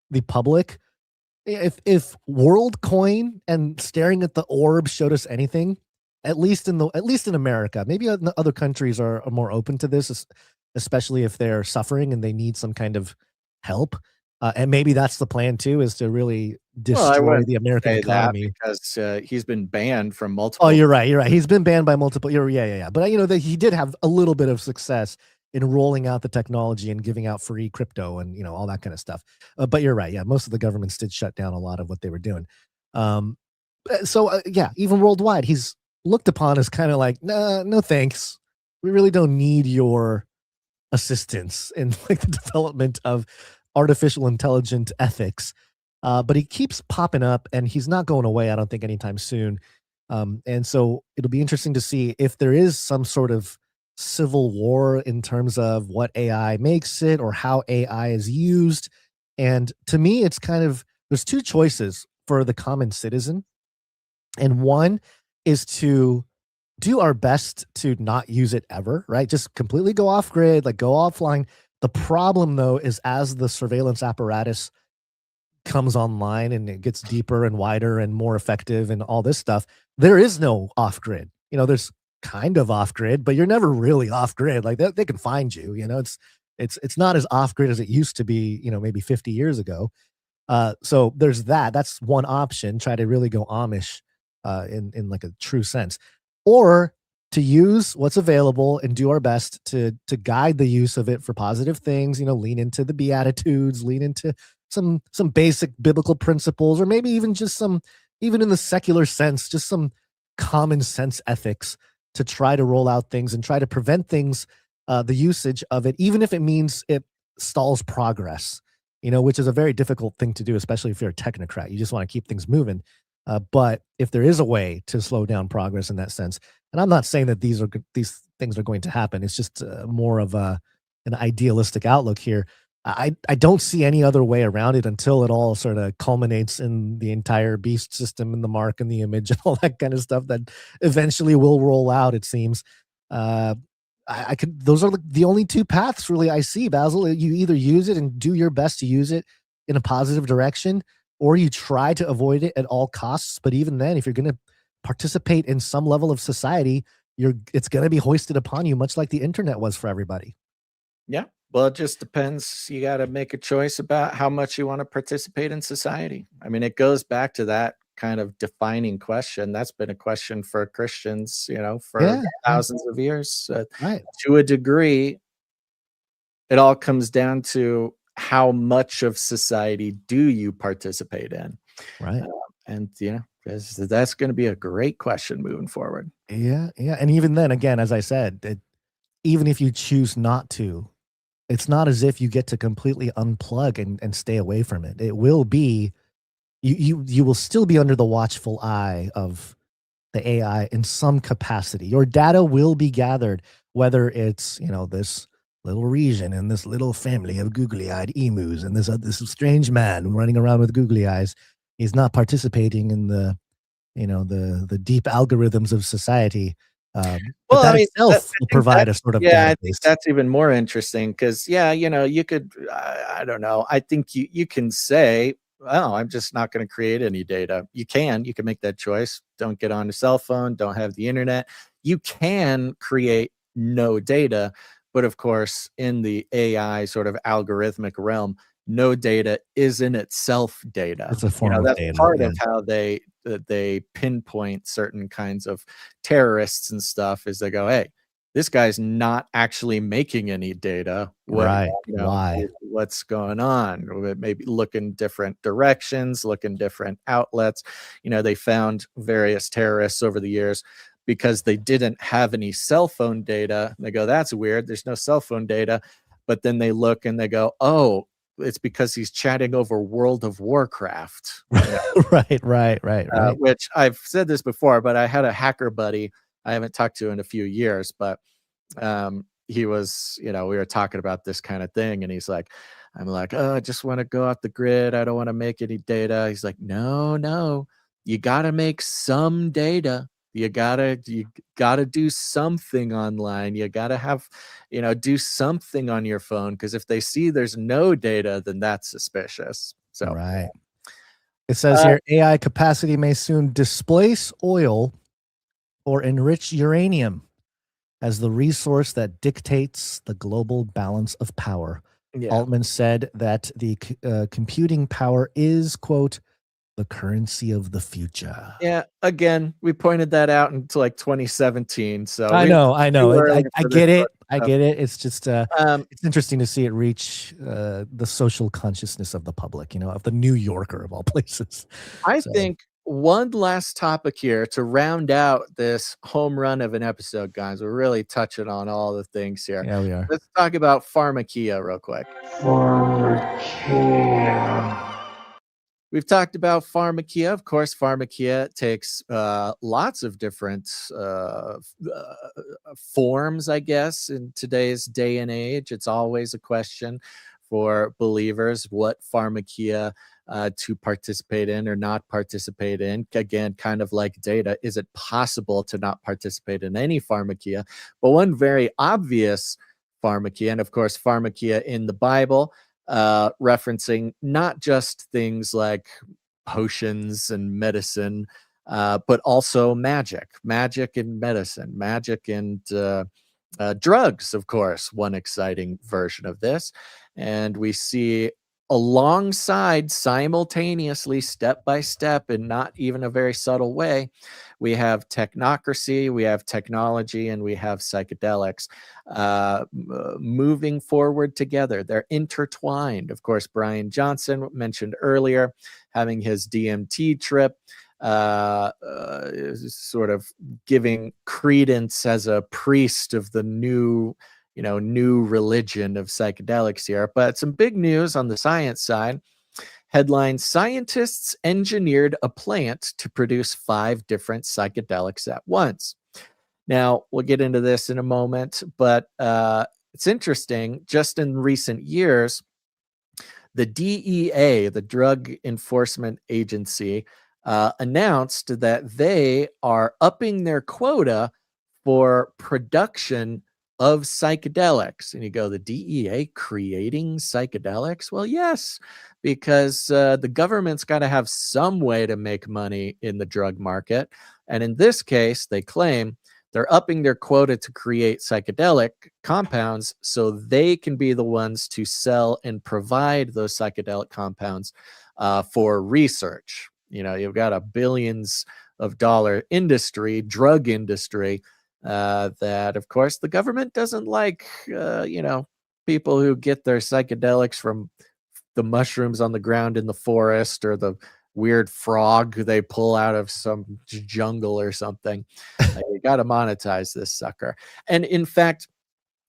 the public, if WorldCoin and staring at the orb showed us anything, at least in America, maybe other countries are more open to this, especially if they're suffering and they need some kind of help. And maybe that's the plan too, is to really Well, I destroy wouldn't the American say that economy. because he's been banned from multiple. Oh, you're right. You're right. He's been banned by multiple. Yeah. But he did have a little bit of success in rolling out the technology and giving out free crypto and all that kind of stuff. But you're right. Yeah, most of the governments did shut down a lot of what they were doing. Yeah, even worldwide, he's looked upon as kind of like, nah, no thanks. We really don't need your assistance in like the development of artificial intelligent ethics. But he keeps popping up and he's not going away, I don't think, anytime soon. And so it'll be interesting to see if there is some sort of civil war in terms of what AI makes it or how AI is used. And to me, it's kind of, there's two choices for the common citizen. And one is to do our best to not use it ever, right? Just completely go off grid, like go offline. The problem though, is as the surveillance apparatus comes online and it gets deeper and wider and more effective and all this stuff, there is no off grid. There's kind of off grid, but you're never really off grid. Like they can find you, it's not as off grid as it used to be, maybe 50 years ago. So there's that. That's one option. Try to really go Amish in like a true sense, or to use what's available and do our best to guide the use of it for positive things. Lean into the Beatitudes, lean into some basic biblical principles, or maybe even just even in the secular sense, just some common sense ethics to try to roll out things and try to prevent things, the usage of it, even if it means it stalls progress, which is a very difficult thing to do, especially if you're a technocrat. You just want to keep things moving. But if there is a way to slow down progress in that sense, and I'm not saying that these things are going to happen, it's just more of an idealistic outlook here. I don't see any other way around it until it all sort of culminates in the entire beast system and the mark and the image and all that kind of stuff that eventually will roll out, it seems. Those are the only two paths really I see, Basil. You either use it and do your best to use it in a positive direction, or you try to avoid it at all costs. But even then, if you're going to participate in some level of society, it's going to be hoisted upon you, much like the internet was for everybody. Yeah. Well, it just depends. You got to make a choice about how much you want to participate in society. I mean, it goes back to that kind of defining question. That's been a question for Christians, for thousands of years. Right. To a degree, it all comes down to how much of society do you participate in? Right. And, that's going to be a great question moving forward. Yeah. And even then, again, as I said, even if you choose not to, it's not as if you get to completely unplug and stay away from it. It will be, you will still be under the watchful eye of the AI in some capacity. Your data will be gathered, whether it's, this little region and this little family of googly-eyed emus and this strange man running around with googly eyes. He's not participating in the deep algorithms of society. But that itself will provide a sort of database. I think that's even more interesting because, you could, I don't know. I think you can say, well, I'm just not going to create any data. You can make that choice. Don't get on a cell phone. Don't have the internet. You can create no data. But of course, in the AI sort of algorithmic realm, no data is in itself data. It's a form of that's data, part of how they pinpoint certain kinds of terrorists and stuff, is they go, hey, this guy's not actually making any data. Right. Why? What's going on? Maybe look in different directions, look in different outlets. They found various terrorists over the years because they didn't have any cell phone data. They go, that's weird. There's no cell phone data. But then they look and they go, oh, it's because he's chatting over World of Warcraft. Right. Which I've said this before, but I had a hacker buddy I haven't talked to in a few years, but he was, we were talking about this kind of thing. And he's like, I'm like, oh, I just want to go off the grid. I don't want to make any data. He's like, no, you got to make some data. You gotta do something online. You gotta have, do something on your phone, because if they see there's no data, then that's suspicious. So right. It says here, AI capacity may soon displace oil or enrich uranium as the resource that dictates the global balance of power. Yeah. Altman said that the computing power is, quote, the currency of the future. Yeah, again, we pointed that out into like 2017. So I know. I get it. I get it. It's just it's interesting to see it reach the social consciousness of the public, of the New Yorker of all places. I think one last topic here to round out this home run of an episode, guys. We're really touching on all the things here. Yeah, we are. Let's talk about pharmakia real quick. We've talked about pharmakia. Of course, pharmakia takes lots of different forms, I guess, in today's day and age. It's always a question for believers what pharmakia to participate in or not participate in. Again, kind of like data, is it possible to not participate in any pharmakia? But one very obvious pharmakia, and of course, pharmakia in the Bible, referencing not just things like potions and medicine, but also magic and medicine, magic and drugs, of course, one exciting version of this. And we see alongside, simultaneously, step by step, in not even a very subtle way, we have technocracy, we have technology, and we have psychedelics moving forward together. They're intertwined. Of course, Brian Johnson mentioned earlier having his DMT trip, sort of giving credence as a priest of the new religion of psychedelics here. But some big news on the science side. Headline: scientists engineered a plant to produce 5 different psychedelics at once. Now, we'll get into this in a moment, but it's interesting. Just in recent years, the DEA, the Drug Enforcement Agency, announced that they are upping their quota for production of psychedelics. And you go, the DEA creating psychedelics? Well, yes, because the government's got to have some way to make money in the drug market. And in this case, they claim they're upping their quota to create psychedelic compounds so they can be the ones to sell and provide those psychedelic compounds for research. You've got a billions of dollar industry, drug industry, that, of course, the government doesn't like, people who get their psychedelics from the mushrooms on the ground in the forest or the weird frog they pull out of some jungle or something. You got to monetize this sucker. And in fact,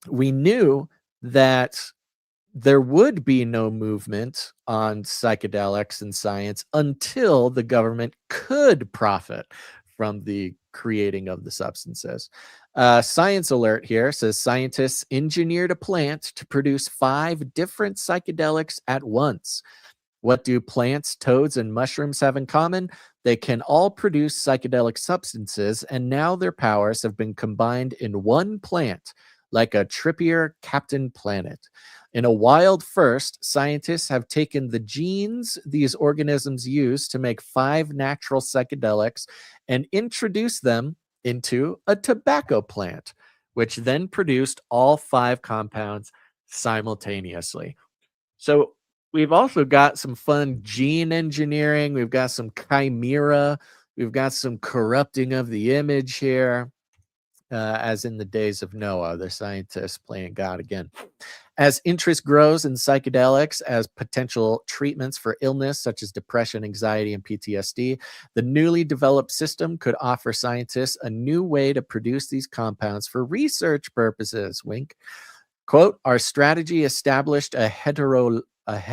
we knew that there would be no movement on psychedelics and science until the government could profit from the creating of the substances. Science alert here says scientists engineered a plant to produce 5 different psychedelics at once. What do plants, toads, and mushrooms have in common? They can all produce psychedelic substances, and now their powers have been combined in one plant, like a trippier Captain Planet. In a wild first, scientists have taken the genes these organisms use to make 5 natural psychedelics and introduced them into a tobacco plant, which then produced all 5 compounds simultaneously. So we've also got some fun gene engineering. We've got some chimera. We've got some corrupting of the image here, as in the days of Noah, the scientists playing God again. As interest grows in psychedelics as potential treatments for illness such as depression, anxiety, and PTSD, the newly developed system could offer scientists a new way to produce these compounds for research purposes. Wink. Quote, our strategy established a heterologous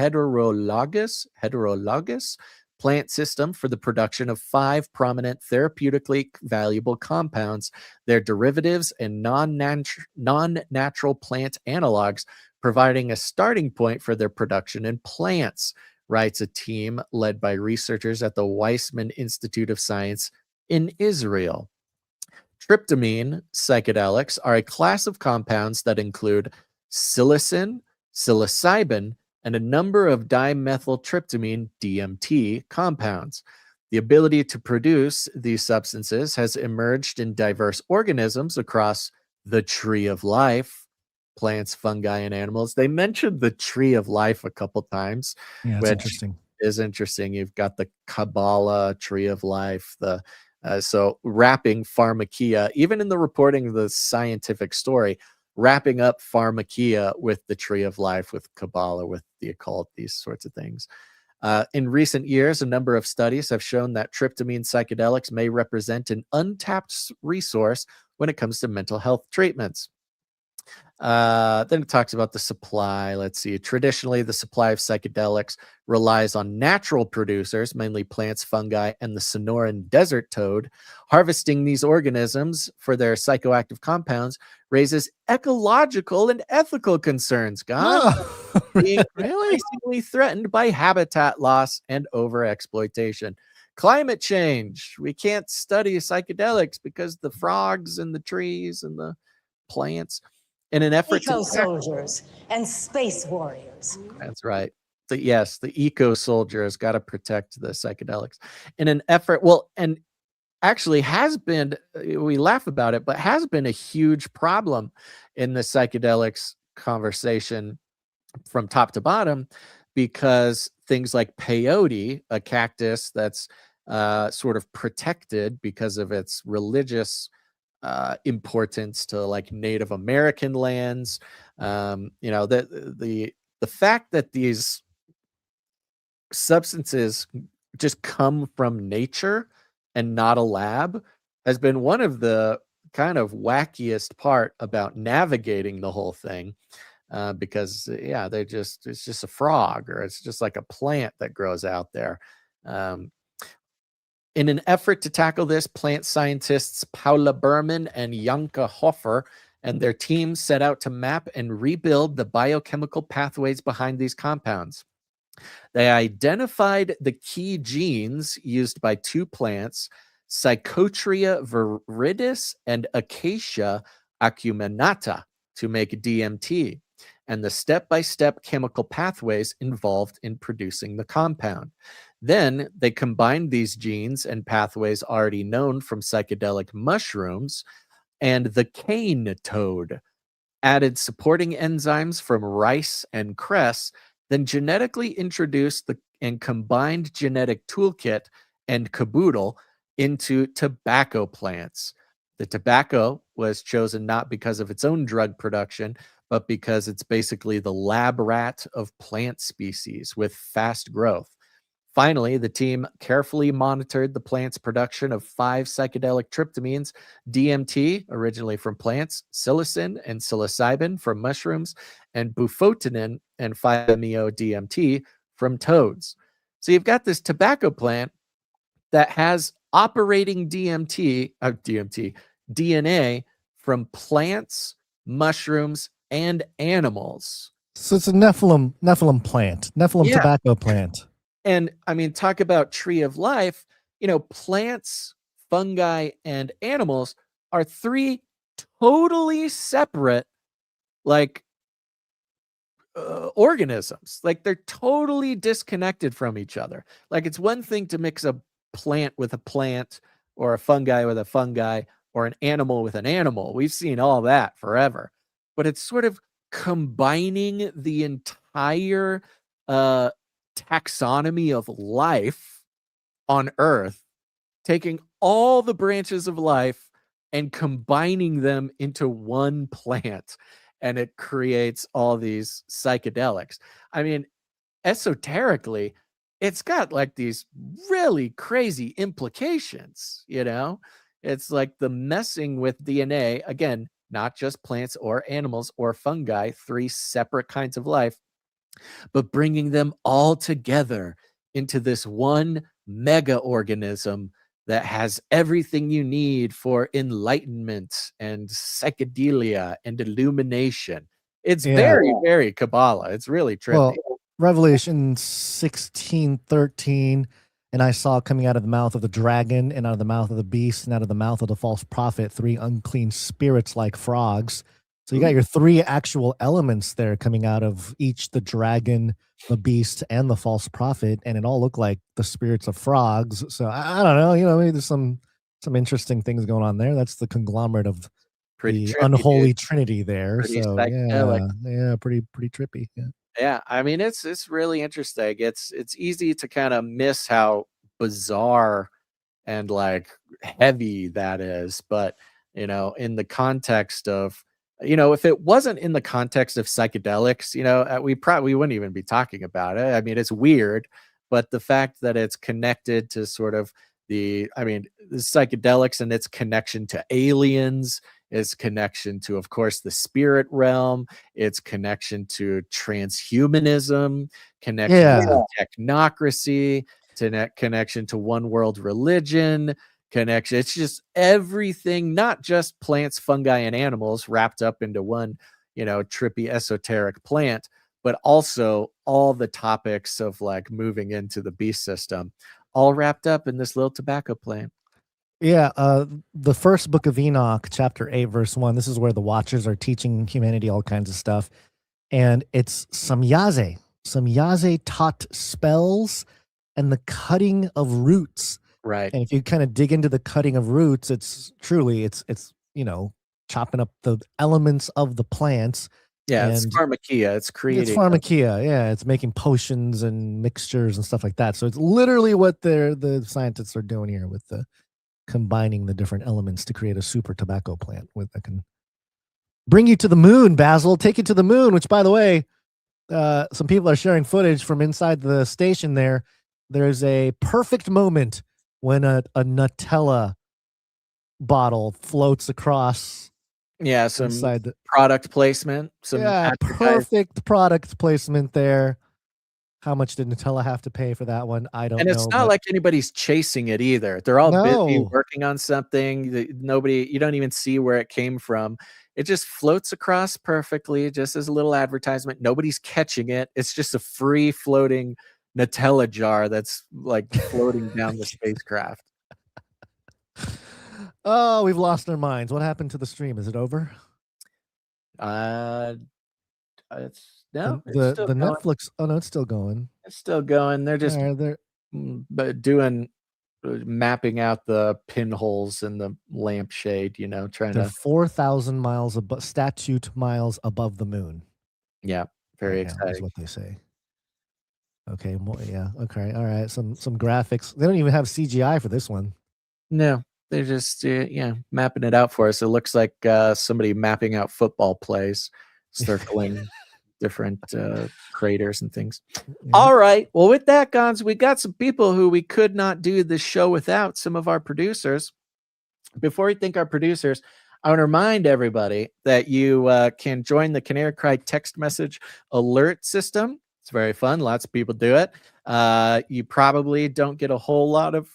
plant system for the production of 5 prominent therapeutically valuable compounds, their derivatives and non-natural plant analogs, providing a starting point for their production in plants, writes a team led by researchers at the Weizmann Institute of Science in Israel. Tryptamine psychedelics are a class of compounds that include psilocin, psilocybin, and a number of dimethyltryptamine DMT compounds. The ability to produce these substances has emerged in diverse organisms across the tree of life, plants, fungi, and animals. They mentioned the tree of life a couple times, Yeah, it's which interesting. is interesting. You've got the Kabbalah tree of life, so wrapping pharmakia, even in the reporting of the scientific story, wrapping up pharmakia with the tree of life, with Kabbalah, with the occult, these sorts of things. In recent years, a number of studies have shown that tryptamine psychedelics may represent an untapped resource when it comes to mental health treatments. Then it talks about the supply. Let's see. Traditionally, the supply of psychedelics relies on natural producers, mainly plants, fungi, and the Sonoran desert toad. Harvesting these organisms for their psychoactive compounds raises ecological and ethical concerns, being increasingly threatened by habitat loss and overexploitation. Climate change. We can't study psychedelics because the frogs and the trees and the plants. In an effort Eco soldiers and space warriors. That's right. The eco soldiers got to protect the psychedelics in an effort. Well, and actually has been, we laugh about it, but has been a huge problem in the psychedelics conversation from top to bottom, because things like peyote, a cactus that's sort of protected because of its religious importance to like Native American lands. The fact that these substances just come from nature and not a lab has been one of the kind of wackiest part about navigating the whole thing. Because it's just a frog, or it's just like a plant that grows out there. In an effort to tackle this, plant scientists Paula Berman and Janke Hofer and their team set out to map and rebuild the biochemical pathways behind these compounds. They identified the key genes used by two plants, Psychotria viridis and Acacia acuminata, to make DMT, and the step-by-step chemical pathways involved in producing the compound. Then they combined these genes and pathways already known from psychedelic mushrooms and the cane toad, added supporting enzymes from rice and cress, then genetically introduced and combined genetic toolkit and caboodle into tobacco plants. The tobacco was chosen not because of its own drug production, but because it's basically the lab rat of plant species with fast growth. Finally, the team carefully monitored the plant's production of 5 psychedelic tryptamines, DMT, originally from plants, psilocin and psilocybin from mushrooms, and bufotenin and 5-MeO-DMT from toads. So you've got this tobacco plant that has operating DNA from plants, mushrooms, and animals. So it's a Nephilim plant, tobacco plant. And I mean, talk about tree of life, plants, fungi, and animals are 3 totally separate, organisms. Like, they're totally disconnected from each other. Like, it's one thing to mix a plant with a plant, or a fungi with a fungi, or an animal with an animal. We've seen all that forever. But it's sort of combining the entire taxonomy of life on Earth, taking all the branches of life and combining them into one plant, and it creates all these psychedelics. I mean, esoterically, it's got like these really crazy implications, It's like the messing with DNA, again, not just plants or animals or fungi, 3 separate kinds of life, but bringing them all together into this one mega organism that has everything you need for enlightenment and psychedelia and illumination. It's very, very Kabbalah. It's really trippy. Well, Revelation 16:13, and I saw coming out of the mouth of the dragon and out of the mouth of the beast and out of the mouth of the false prophet 3 unclean spirits like frogs. So you got your 3 actual elements there coming out of each, the dragon, the beast, and the false prophet, and it all looked like the spirits of frogs. So I don't know, maybe there's some interesting things going on there. That's the conglomerate of Pretty the trippy, unholy dude. trinity there. Pretty So psychedelic. yeah, pretty trippy. Yeah. Yeah, I mean it's really interesting. It's easy to kind of miss how bizarre and like heavy that is, but in the context of if it wasn't in the context of psychedelics, we probably wouldn't even be talking about it. I mean, it's weird, but the fact that it's connected to sort of the psychedelics and its connection to aliens, its connection to, of course, the spirit realm, its connection to transhumanism, connection to technocracy, connection to one world religion, connection. It's just everything, not just plants, fungi, and animals wrapped up into one, trippy esoteric plant, but also all the topics of like moving into the beast system, all wrapped up in this little tobacco plant. Yeah, the first book of Enoch, chapter 8, verse 1, this is where the Watchers are teaching humanity all kinds of stuff. And it's Samyaze. Samyaze taught spells and the cutting of roots. Right. And if you kind of dig into the cutting of roots, it's chopping up the elements of the plants. Yeah, it's pharmakia. It's creating. It's pharmakia. Yeah, it's making potions and mixtures and stuff like that. So it's literally what the scientists are doing here with the combining the different elements to create a super tobacco plant that can bring you to the moon, Basil, take you to the moon, which, by the way, some people are sharing footage from inside the station there. There's a perfect moment when a Nutella bottle floats across. Yeah, some inside the product placement. Some perfect product placement there. How much did Nutella have to pay for that one? I don't know. And it's not like anybody's chasing it either. They're all busy working on something. You don't even see where it came from. It just floats across perfectly, just as a little advertisement. Nobody's catching it. It's just a free floating Nutella jar that's like floating down the spacecraft. Oh, we've lost our minds. What happened to the stream? Is it over? It's no, the Netflix. Oh no, it's still going. It's still going. They're just doing mapping out the pinholes in the lampshade. Trying They're to 4,000 miles above statute miles above the moon. Yeah, very exciting. Is what they say. Okay, yeah. Okay, all right. Some graphics. They don't even have CGI for this one. No, they're just mapping it out for us. It looks like somebody mapping out football plays, circling different craters and things. Yeah. All right. Well, with that, Gons, we got some people who we could not do this show without. Some of our producers. Before we thank our producers, I want to remind everybody that you can join the Canary Cry text message alert system. It's very fun. Lots of people do it. You probably don't get a whole lot of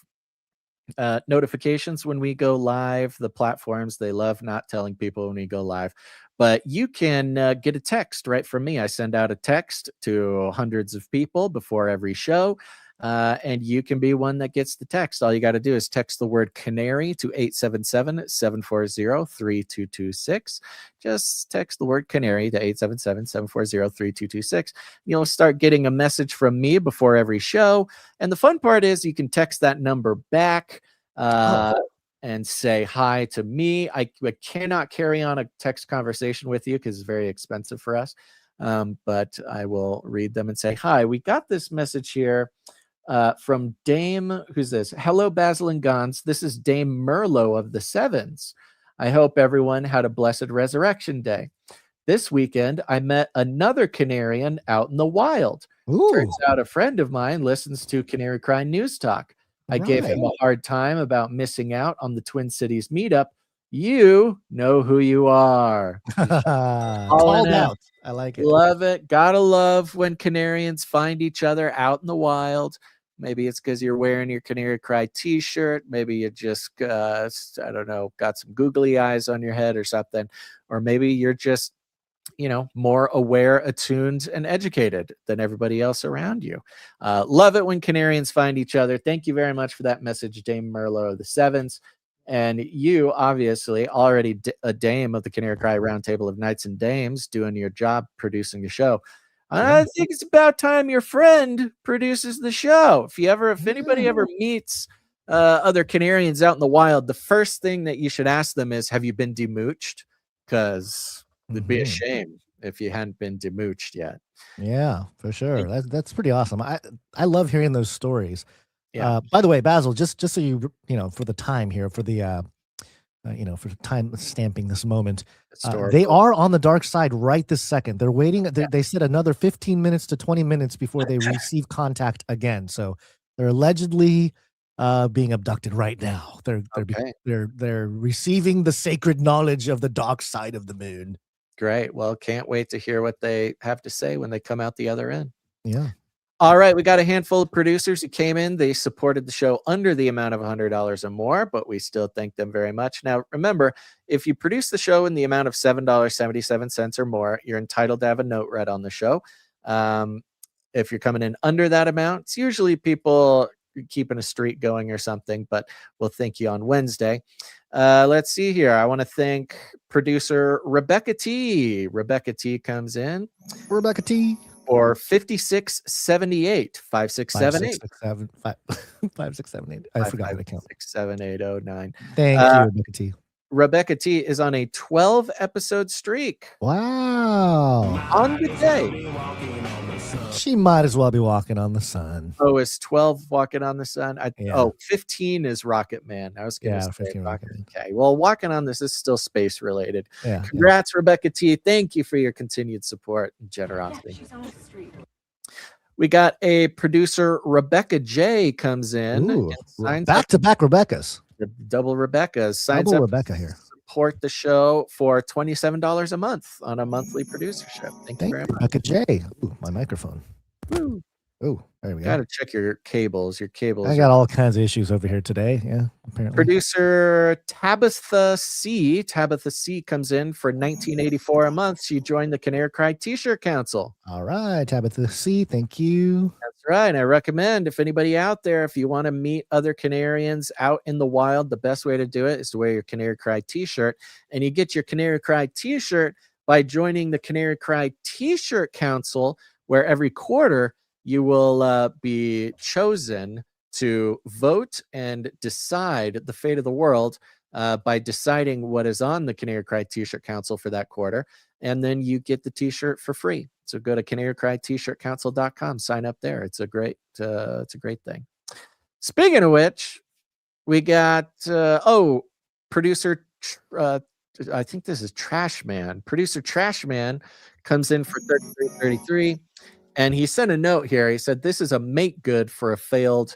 notifications when we go live. The platforms, they love not telling people when we go live, but you can get a text right from me. I send out a text to hundreds of people before every show, and you can be one that gets the text. All you got to do is text the word Canary to 877-740-3226. Just text the word Canary to 877-740-3226. You'll start getting a message from me before every show. And the fun part is you can text that number back and say hi to me. I cannot carry on a text conversation with you because it's very expensive for us. But I will read them and say, hi, we got this message here from Dame, who's this? Hello, Basil and Gons. This is Dame Merlot of the Sevens. I hope everyone had a blessed Resurrection Day. This weekend, I met another Canarian out in the wild. Turns out a friend of mine listens to Canary Cry News Talk. I gave him a hard time about missing out on the Twin Cities meetup. You know who you are. Called out. I like it. Love it. Gotta love when Canarians find each other out in the wild. Maybe it's because you're wearing your Canary Cry t-shirt. Maybe you just, I don't know, got some googly eyes on your head or something. Or maybe you're just more aware, attuned, and educated than everybody else around you. Love it when Canarians find each other. Thank you very much for that message, Dame Merlo of the Sevens. And you, obviously, already a dame of the Canary Cry Roundtable of Knights and Dames, doing your job, producing the show. I think it's about time your friend produces the show. If anybody ever meets other Canarians out in the wild, the first thing that you should ask them is, have you been demooched? Because it'd be a shame if you hadn't been demooched yet. Yeah, for sure. That's pretty awesome. I love hearing those stories. Yeah. By the way, Basil, just so for the time here, for the for time stamping this moment, they are on the dark side right this second. They're waiting. They said another 15 minutes to 20 minutes before they receive contact again. So they're allegedly being abducted right now. They're receiving the sacred knowledge of the dark side of the moon. Great. Well, can't wait to hear what they have to say when they come out the other end. Yeah. All right, we got a handful of producers who came in. They supported the show under the amount of $100 or more, but we still thank them very much. Now, remember, if you produce the show in the amount of $7.77 or more, you're entitled to have a note read on the show. If you're coming in under that amount, it's usually people keeping a streak going or something, but we'll thank you on Wednesday. Let's see here. I want to thank producer Rebecca T. Rebecca T comes in. Rebecca T. Or 5678 5678 5678. I forgot the count. 67809. Thank you, Rebecca T. Rebecca T is on a 12 episode streak. Wow. On the day. She might as well be walking on the sun. Oh, is 12 walking on the sun? 15 is Rocket Man. I was going to say 15 Rocket Man. Okay. Well, walking on this is still space related. Yeah. Congrats, Rebecca T. Thank you for your continued support and generosity. She's on the street. We got a producer, Rebecca J comes in. Ooh, back-to-back Rebeccas. Double Rebecca's. Signs Double up Rebecca here. Support the show for $27 a month on a monthly producership. Thank you very much. Rebecca J. Ooh, my microphone. Ooh, there we go. Got to check your cables. Your cables. I got all kinds of issues over here today. Yeah, apparently. Producer Tabitha C. Tabitha C comes in for $19.84 a month. She joined the Canary Cry T-shirt Council. All right, Tabitha C. Thank you. That's right. I recommend if anybody out there, if you want to meet other Canarians out in the wild, the best way to do it is to wear your Canary Cry T-shirt, and you get your Canary Cry T-shirt by joining the Canary Cry T-shirt Council, where every quarter you will be chosen to vote and decide the fate of the world by deciding what is on the Canary Cry T-shirt Council for that quarter, and then you get the T-shirt for free. So go to canarycryt-shirtcouncil.com, sign up there. It's a great thing. Speaking of which, we got producer. I think this is Trash Man. Producer Trash Man comes in for $33.33. And he sent a note here. He said, this is a make good for a failed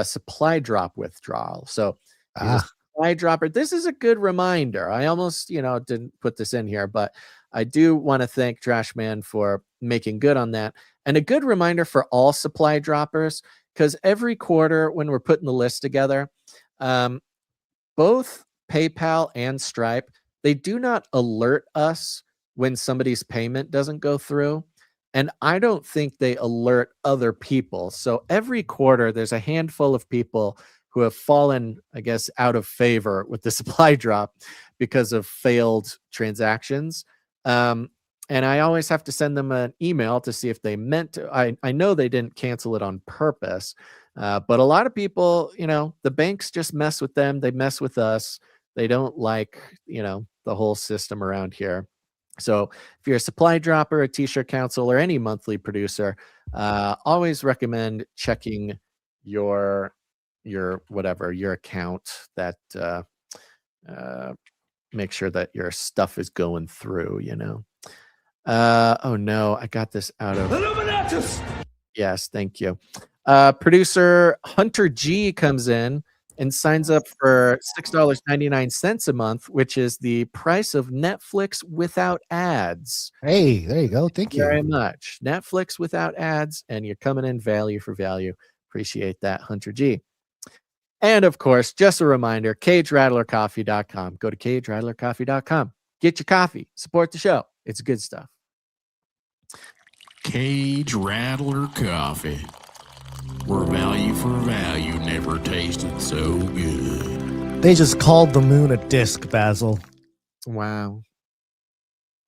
supply drop withdrawal. So he's a supply dropper. This is a good reminder. I almost, didn't put this in here, but I do want to thank Trash Man for making good on that. And a good reminder for all supply droppers, because every quarter when we're putting the list together, both PayPal and Stripe, they do not alert us when somebody's payment doesn't go through. And I don't think they alert other people. So every quarter, there's a handful of people who have fallen, I guess, out of favor with the supply drop because of failed transactions. And I always have to send them an email to see if they meant to. I know they didn't cancel it on purpose. But a lot of people, the banks just mess with them. They mess with us. They don't like, the whole system around here. So if you're a supply dropper, a T-shirt council, or any monthly producer, always recommend checking your account, that make sure that your stuff is going through, oh no, I got this out of Illuminatus. Yes, thank you. Producer Hunter G comes in and signs up for $6.99 a month, which is the price of Netflix without ads. Hey, there you go. Thank you very much. Netflix without ads, and you're coming in value for value. Appreciate that, Hunter G. And of course, just a reminder, CageRattlerCoffee.com. Go to CageRattlerCoffee.com. Get your coffee. Support the show. It's good stuff. Cage Rattler Coffee, where value for value never tasted so good. They just called the moon a disc, Basil. Wow.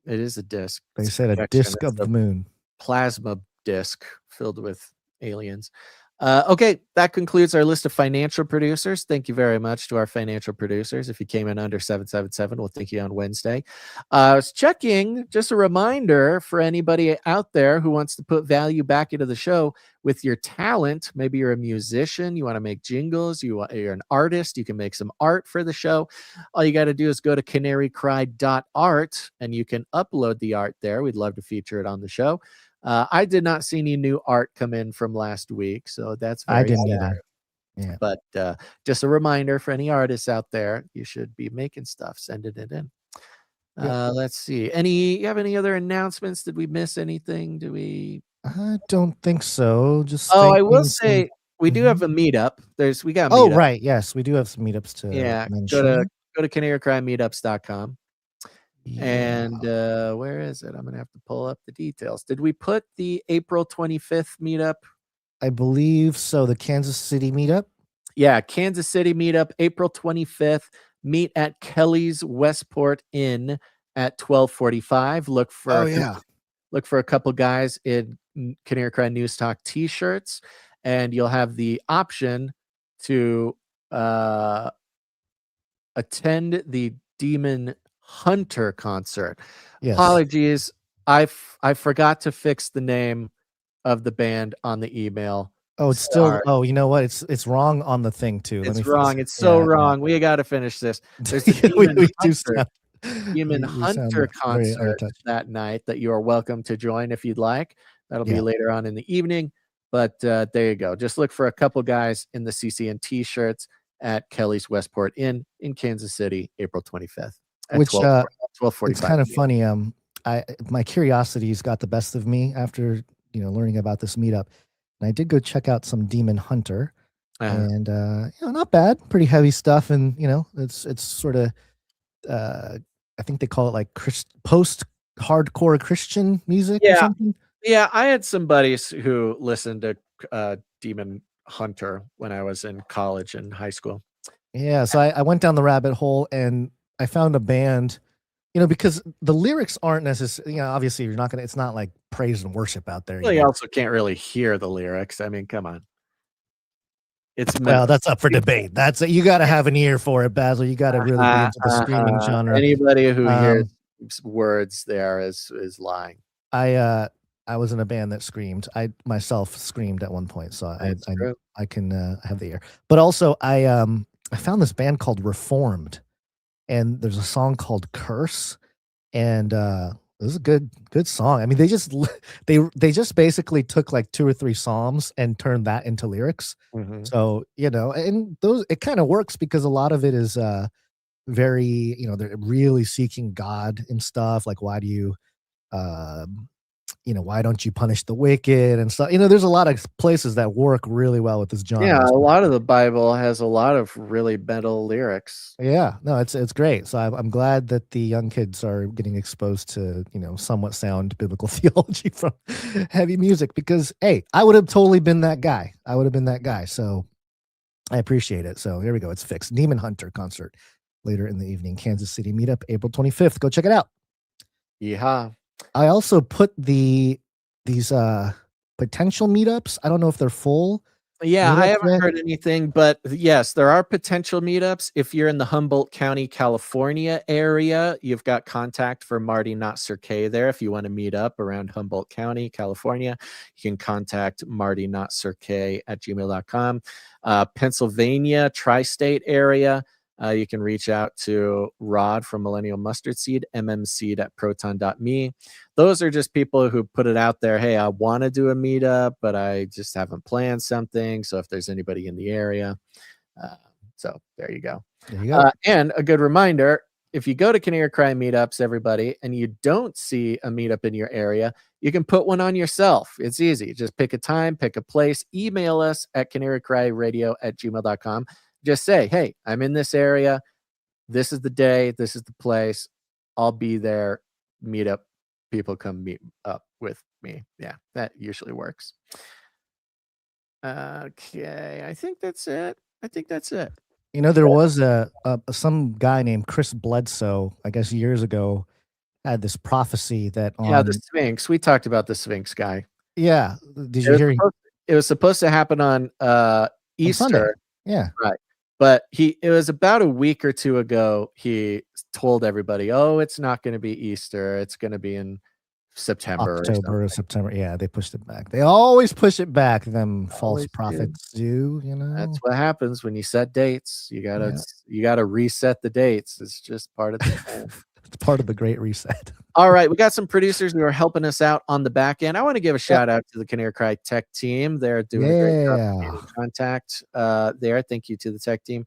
It is a disc. They It's said a projection. disc It's of the moon. Plasma disc filled with aliens. Okay, that concludes our list of financial producers. Thank you very much to our financial producers. If you came in under 777, we'll thank you on Wednesday. I was checking, just a reminder for anybody out there who wants to put value back into the show with your talent. Maybe you're a musician, you want to make jingles, you're an artist, you can make some art for the show. All you got to do is go to canarycry.art and you can upload the art there. We'd love to feature it on the show. I did not see any new art come in from last week, so that's very I didn't sad. either. Yeah. But just a reminder for any artists out there, you should be making stuff, sending it in. Let's see. You have any other announcements? Did we miss anything? I don't think so. Just I will thanking say we do have a meetup. We got a Oh, meetup. right. Yes, we do have some meetups to Yeah, mention. go to canarycrymeetups.com. And where is it? I'm gonna have to pull up the details. Did we put the April 25th meetup? I believe so. The Kansas City meetup. Yeah, Kansas City meetup, April 25th. Meet at Kelly's Westport Inn at 12:45. Look for a couple guys in Canary Cry News Talk t-shirts, and you'll have the option to attend the Demon Hunter concert. Yes. Apologies, I forgot to fix the name of the band on the email. Oh, it's still. Oh, you know what? It's wrong on the thing too. It's wrong. It's so wrong. We got to finish this. There's the Demon Hunter concert that night that you are welcome to join if you'd like. That'll be later on in the evening. But there you go. Just look for a couple guys in the CCNT shirts at Kelly's Westport Inn in Kansas City, April 25th. Which 12:45. It's kind of funny. My curiosity's got the best of me after learning about this meetup, and I did go check out some Demon Hunter, and not bad, pretty heavy stuff, and it's sort of I think they call it like post hardcore Christian music or something. Yeah, I had some buddies who listened to Demon Hunter when I was in college and high school. Yeah, so I went down the rabbit hole and I found a band, because the lyrics aren't necessarily, obviously you're not going to, it's not like praise and worship out there. Well, you also can't really hear the lyrics. I mean, come on. Well, that's up for debate. You got to have an ear for it, Basil. You got to really be into the screaming genre. Anybody who hears words there is lying. I was in a band that screamed. I myself screamed at one point, so I can have the ear. But also, I found this band called Reformed, and there's a song called "Curse," and it was a good song. I mean, they just basically took like 2 or 3 psalms and turned that into lyrics. Mm-hmm. So and those, it kind of works because a lot of it is very, they're really seeking God and stuff. Like, why do you why don't you punish the wicked and stuff? There's a lot of places that work really well with this genre. Yeah, a lot of the Bible has a lot of really metal lyrics. Yeah, no, it's great. So I'm glad that the young kids are getting exposed to somewhat sound biblical theology from heavy music, because hey, I would have totally been that guy. So I appreciate it. So here we go. It's fixed. Demon Hunter concert later in the evening. Kansas City meetup, April 25th. Go check it out. Yeehaw. I also put these potential meetups. I don't know if they're full. Yeah, I haven't heard anything, but yes, there are potential meetups. If you're in the Humboldt County, California area, you've got contact for Marty Not Sir K there. If you want to meet up around Humboldt County, California, you can contact Marty Not Sir K at gmail.com. Pennsylvania, tri-state area, you can reach out to Rod from Millennial Mustard Seed, mmseed@proton.me. Those are just people who put it out there. Hey, I want to do a meetup, but I just haven't planned something. So if there's anybody in the area, so there you go. And a good reminder, if you go to Canary Cry meetups, everybody, and you don't see a meetup in your area, you can put one on yourself. It's easy. Just pick a time, pick a place, email us at canarycryradio@gmail.com. Just say, hey, I'm in this area. This is the day. This is the place. I'll be there. Meet up people come meet up with me. Yeah, that usually works. Okay, I think that's it. You know, there was some guy named Chris Bledsoe, I guess years ago, had this prophecy that Yeah, the on Sphinx. We talked about the Sphinx guy. yeah. Did you hear? It was supposed to happen on Sunday. Easter. Yeah. Right. But it was about a week or two ago, he told everybody, oh, it's not going to be Easter. It's going to be in September October or September. Yeah, they pushed it back. They always push it back. Them false prophets do, you know. That's what happens when you set dates. You gotta reset the dates. It's just part of the plan. It's part of the Great Reset. All right, we got some producers who are helping us out on the back end. I want to give a shout out to the Canary tech team. They're doing a great job getting contact there. Thank you to the tech team.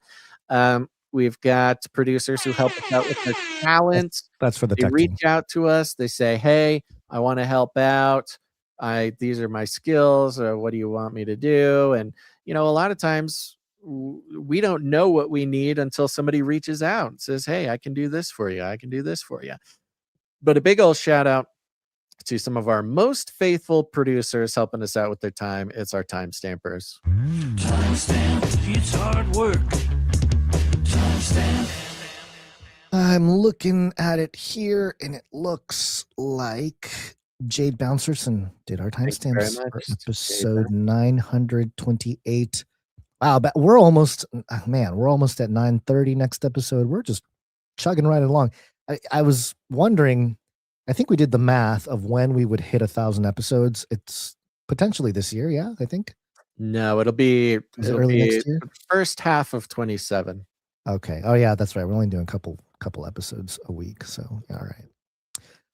We've got producers who help us out with their talent. That's for the they tech reach team. out to us. They say, hey, I want to help out. These are my skills, or what do you want me to do? And a lot of times we don't know what we need until somebody reaches out and says, hey, I can do this for you. I can do this for you. But a big old shout out to some of our most faithful producers helping us out with their time. It's our time stampers. Timestamp, it's hard work. Timestamp. I'm looking at it here, and it looks like Jade Bouncerson did our timestamps for episode 928. Wow, but we're almost at 9:30 next episode. We're just chugging right along. I was wondering, I think we did the math of when we would hit 1,000 episodes. It's potentially this year, yeah, I think. No, it'll be early next year? the first half of 27. Okay. Oh yeah, that's right. We're only doing a couple episodes a week, so all right.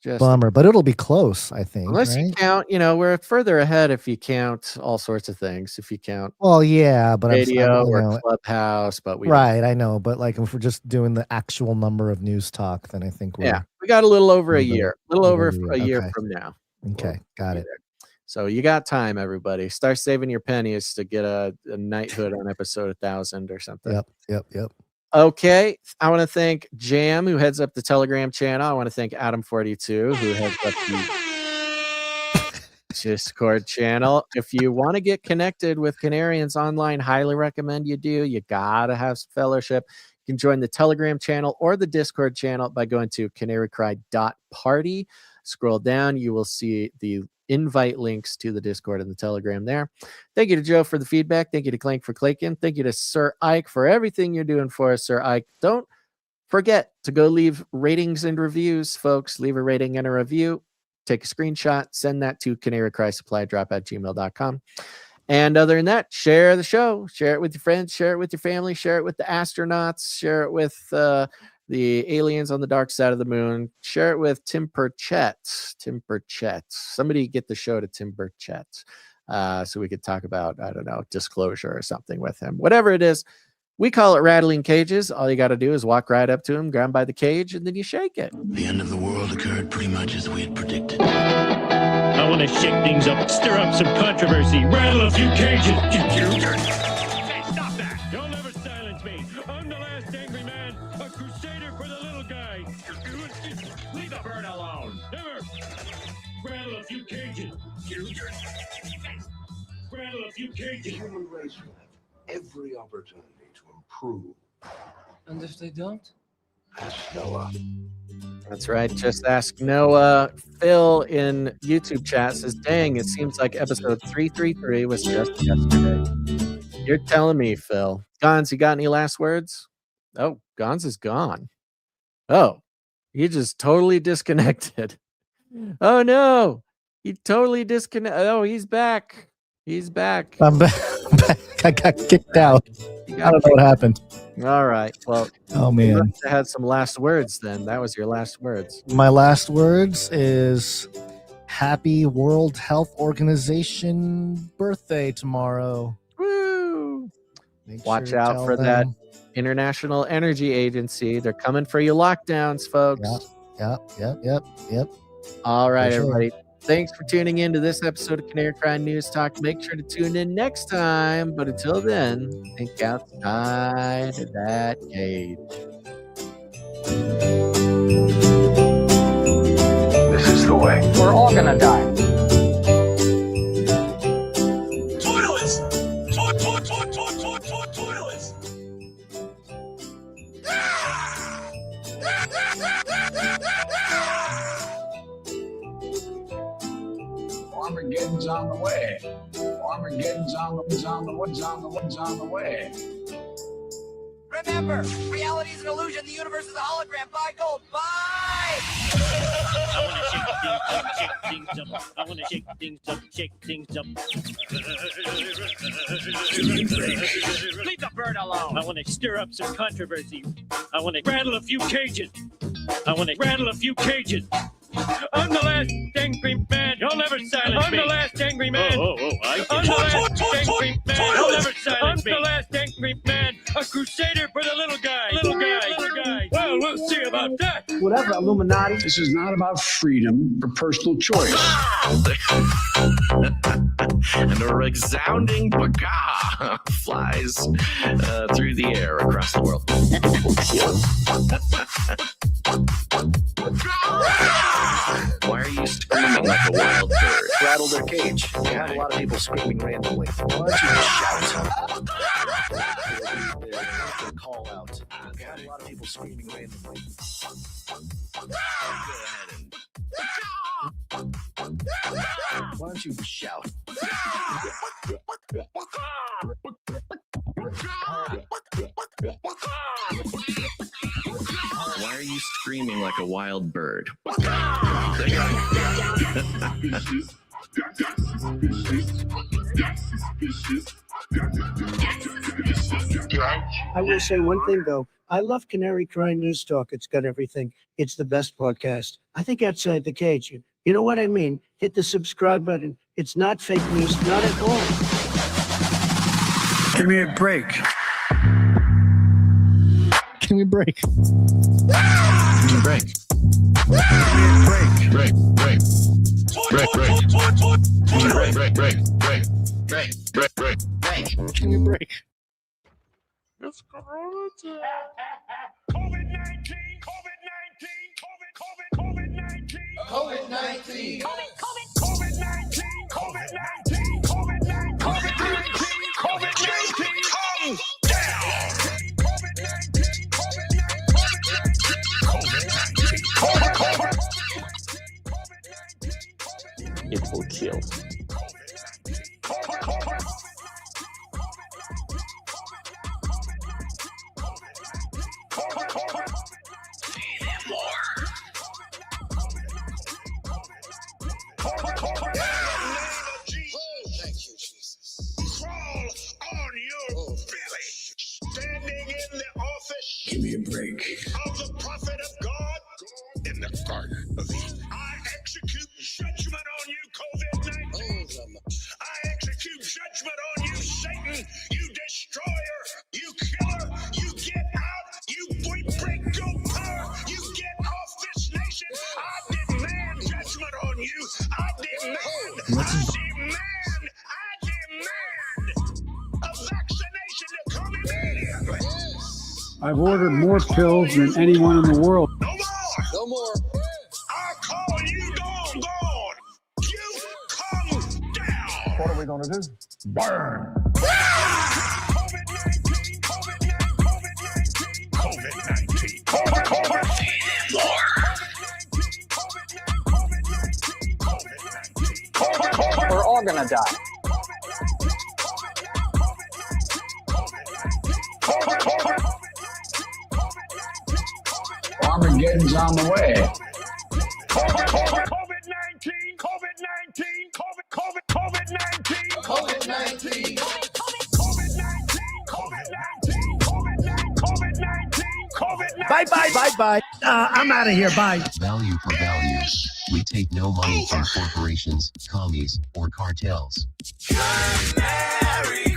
Just Bummer, but it'll be close, I think. unless right? you count, we're further ahead if you count all sorts of things. If you count Well, yeah, but radio you or know, Clubhouse, but we right, I know, but like if we're just doing the actual number of news talk, then I think we got a little over a year, a little over a year Okay. from now. Okay, got it. So you got time, everybody. Start saving your pennies to get a knighthood on episode 1,000 or something. Yep. Okay, I want to thank Jam, who heads up the Telegram channel. I want to thank Adam42, who heads up the Discord channel. If you want to get connected with Canarians online, highly recommend you do. You gotta have some fellowship. You can join the Telegram channel or the Discord channel by going to canarycry.party. Scroll down, you will see the invite links to the Discord and the Telegram there. Thank you to Joe for the feedback. Thank you to Clank for clicking. Thank you to Sir Ike for everything you're doing for us, Sir Ike. Don't forget to go leave ratings and reviews, folks. Leave a rating and a review. Take a screenshot. Send that to canarycrysupplydrop@gmail.com. And other than that, share the show. Share it with your friends. Share it with your family. Share it with the astronauts. Share it with the aliens on the dark side of the moon. Share it with Tim Burchett. Somebody get the show to Tim Burchett so we could talk about, I don't know, disclosure or something with him. Whatever it is, we call it rattling cages. All you got to do is walk right up to him, grab him by the cage, and then you shake it. The end of the world occurred pretty much as we had predicted. I want to shake things up, stir up some controversy, rattle a few cages. Stop that! You'll never silence me. I'm the last angry man, a crusader for the little guy. Leave the bird alone. Never. Rattle a few cages. Rattle a few cages. The human race will have every opportunity to improve. And if they don't? Ask Noah. That's right. Just ask Noah. Phil in YouTube chat says, dang, it seems like episode 333 was just yesterday. You're telling me, Phil. Gons, you got any last words? Oh, Gons is gone. Oh, he just totally disconnected. Oh, no. He totally disconnected. Oh, he's back. He's back. I'm back. I got kicked out. I don't know what happened. All right. Well, oh man, you must have had some last words then. That was your last words. My last words is happy World Health Organization birthday tomorrow. Woo! Watch out for that International Energy Agency. They're coming for you lockdowns, folks. Yep. All right, everybody. Thanks for tuning in to this episode of Canary Cry News Talk. Make sure to tune in next time. But until then, think outside of that cage. This is the way. on the way. Armageddon's on the way. Remember, reality is an illusion. The universe is a hologram. Buy gold. Bye! I want to shake things up. I want to shake things up. Leave the bird alone. I want to stir up some controversy. I want to rattle a few cages. I'm the last angry man. You'll never silence me. I'm the last angry man. I'm the last angry man. You'll never silence me. I'm the last angry man. A crusader for the little guy. Well, we'll see about that. Whatever, Illuminati. This is not about freedom or personal choice. And a resounding baka flies through the air across the world. Why are you screaming like a wild bird? Rattle their cage. You had a lot of people screaming randomly. Why don't you shout? Call out. You had a lot of people screaming randomly. Go ahead and... Why don't you shout? Why are you screaming like a wild bird? I will say one thing, though. I love Canary Crime News Talk. It's got everything. It's the best podcast. I think Outside the Cage, you know what I mean? Hit the subscribe button. It's not fake news, not at all. Give me a break. Give me a break. Give me a break. Break. Give me a break. It's Corona time. It will kill. Give me a break. Of the prophet of God in the Garden of Eden. I execute judgment on you, COVID-19. I execute judgment on you, Satan, you destroyer, you killer. You get out, you break your power, you get off this nation. I demand judgment on you. I demand a vaccination to come immediately. I've ordered more pills than anyone in the world. No more. I'll call you gone. You come down. What are we going to do? Burn. We're all gonna die. Armageddon's on the way. Bye. I'm out of here. Bye. Value for values. We take no money from corporations, commies, or cartels. Canary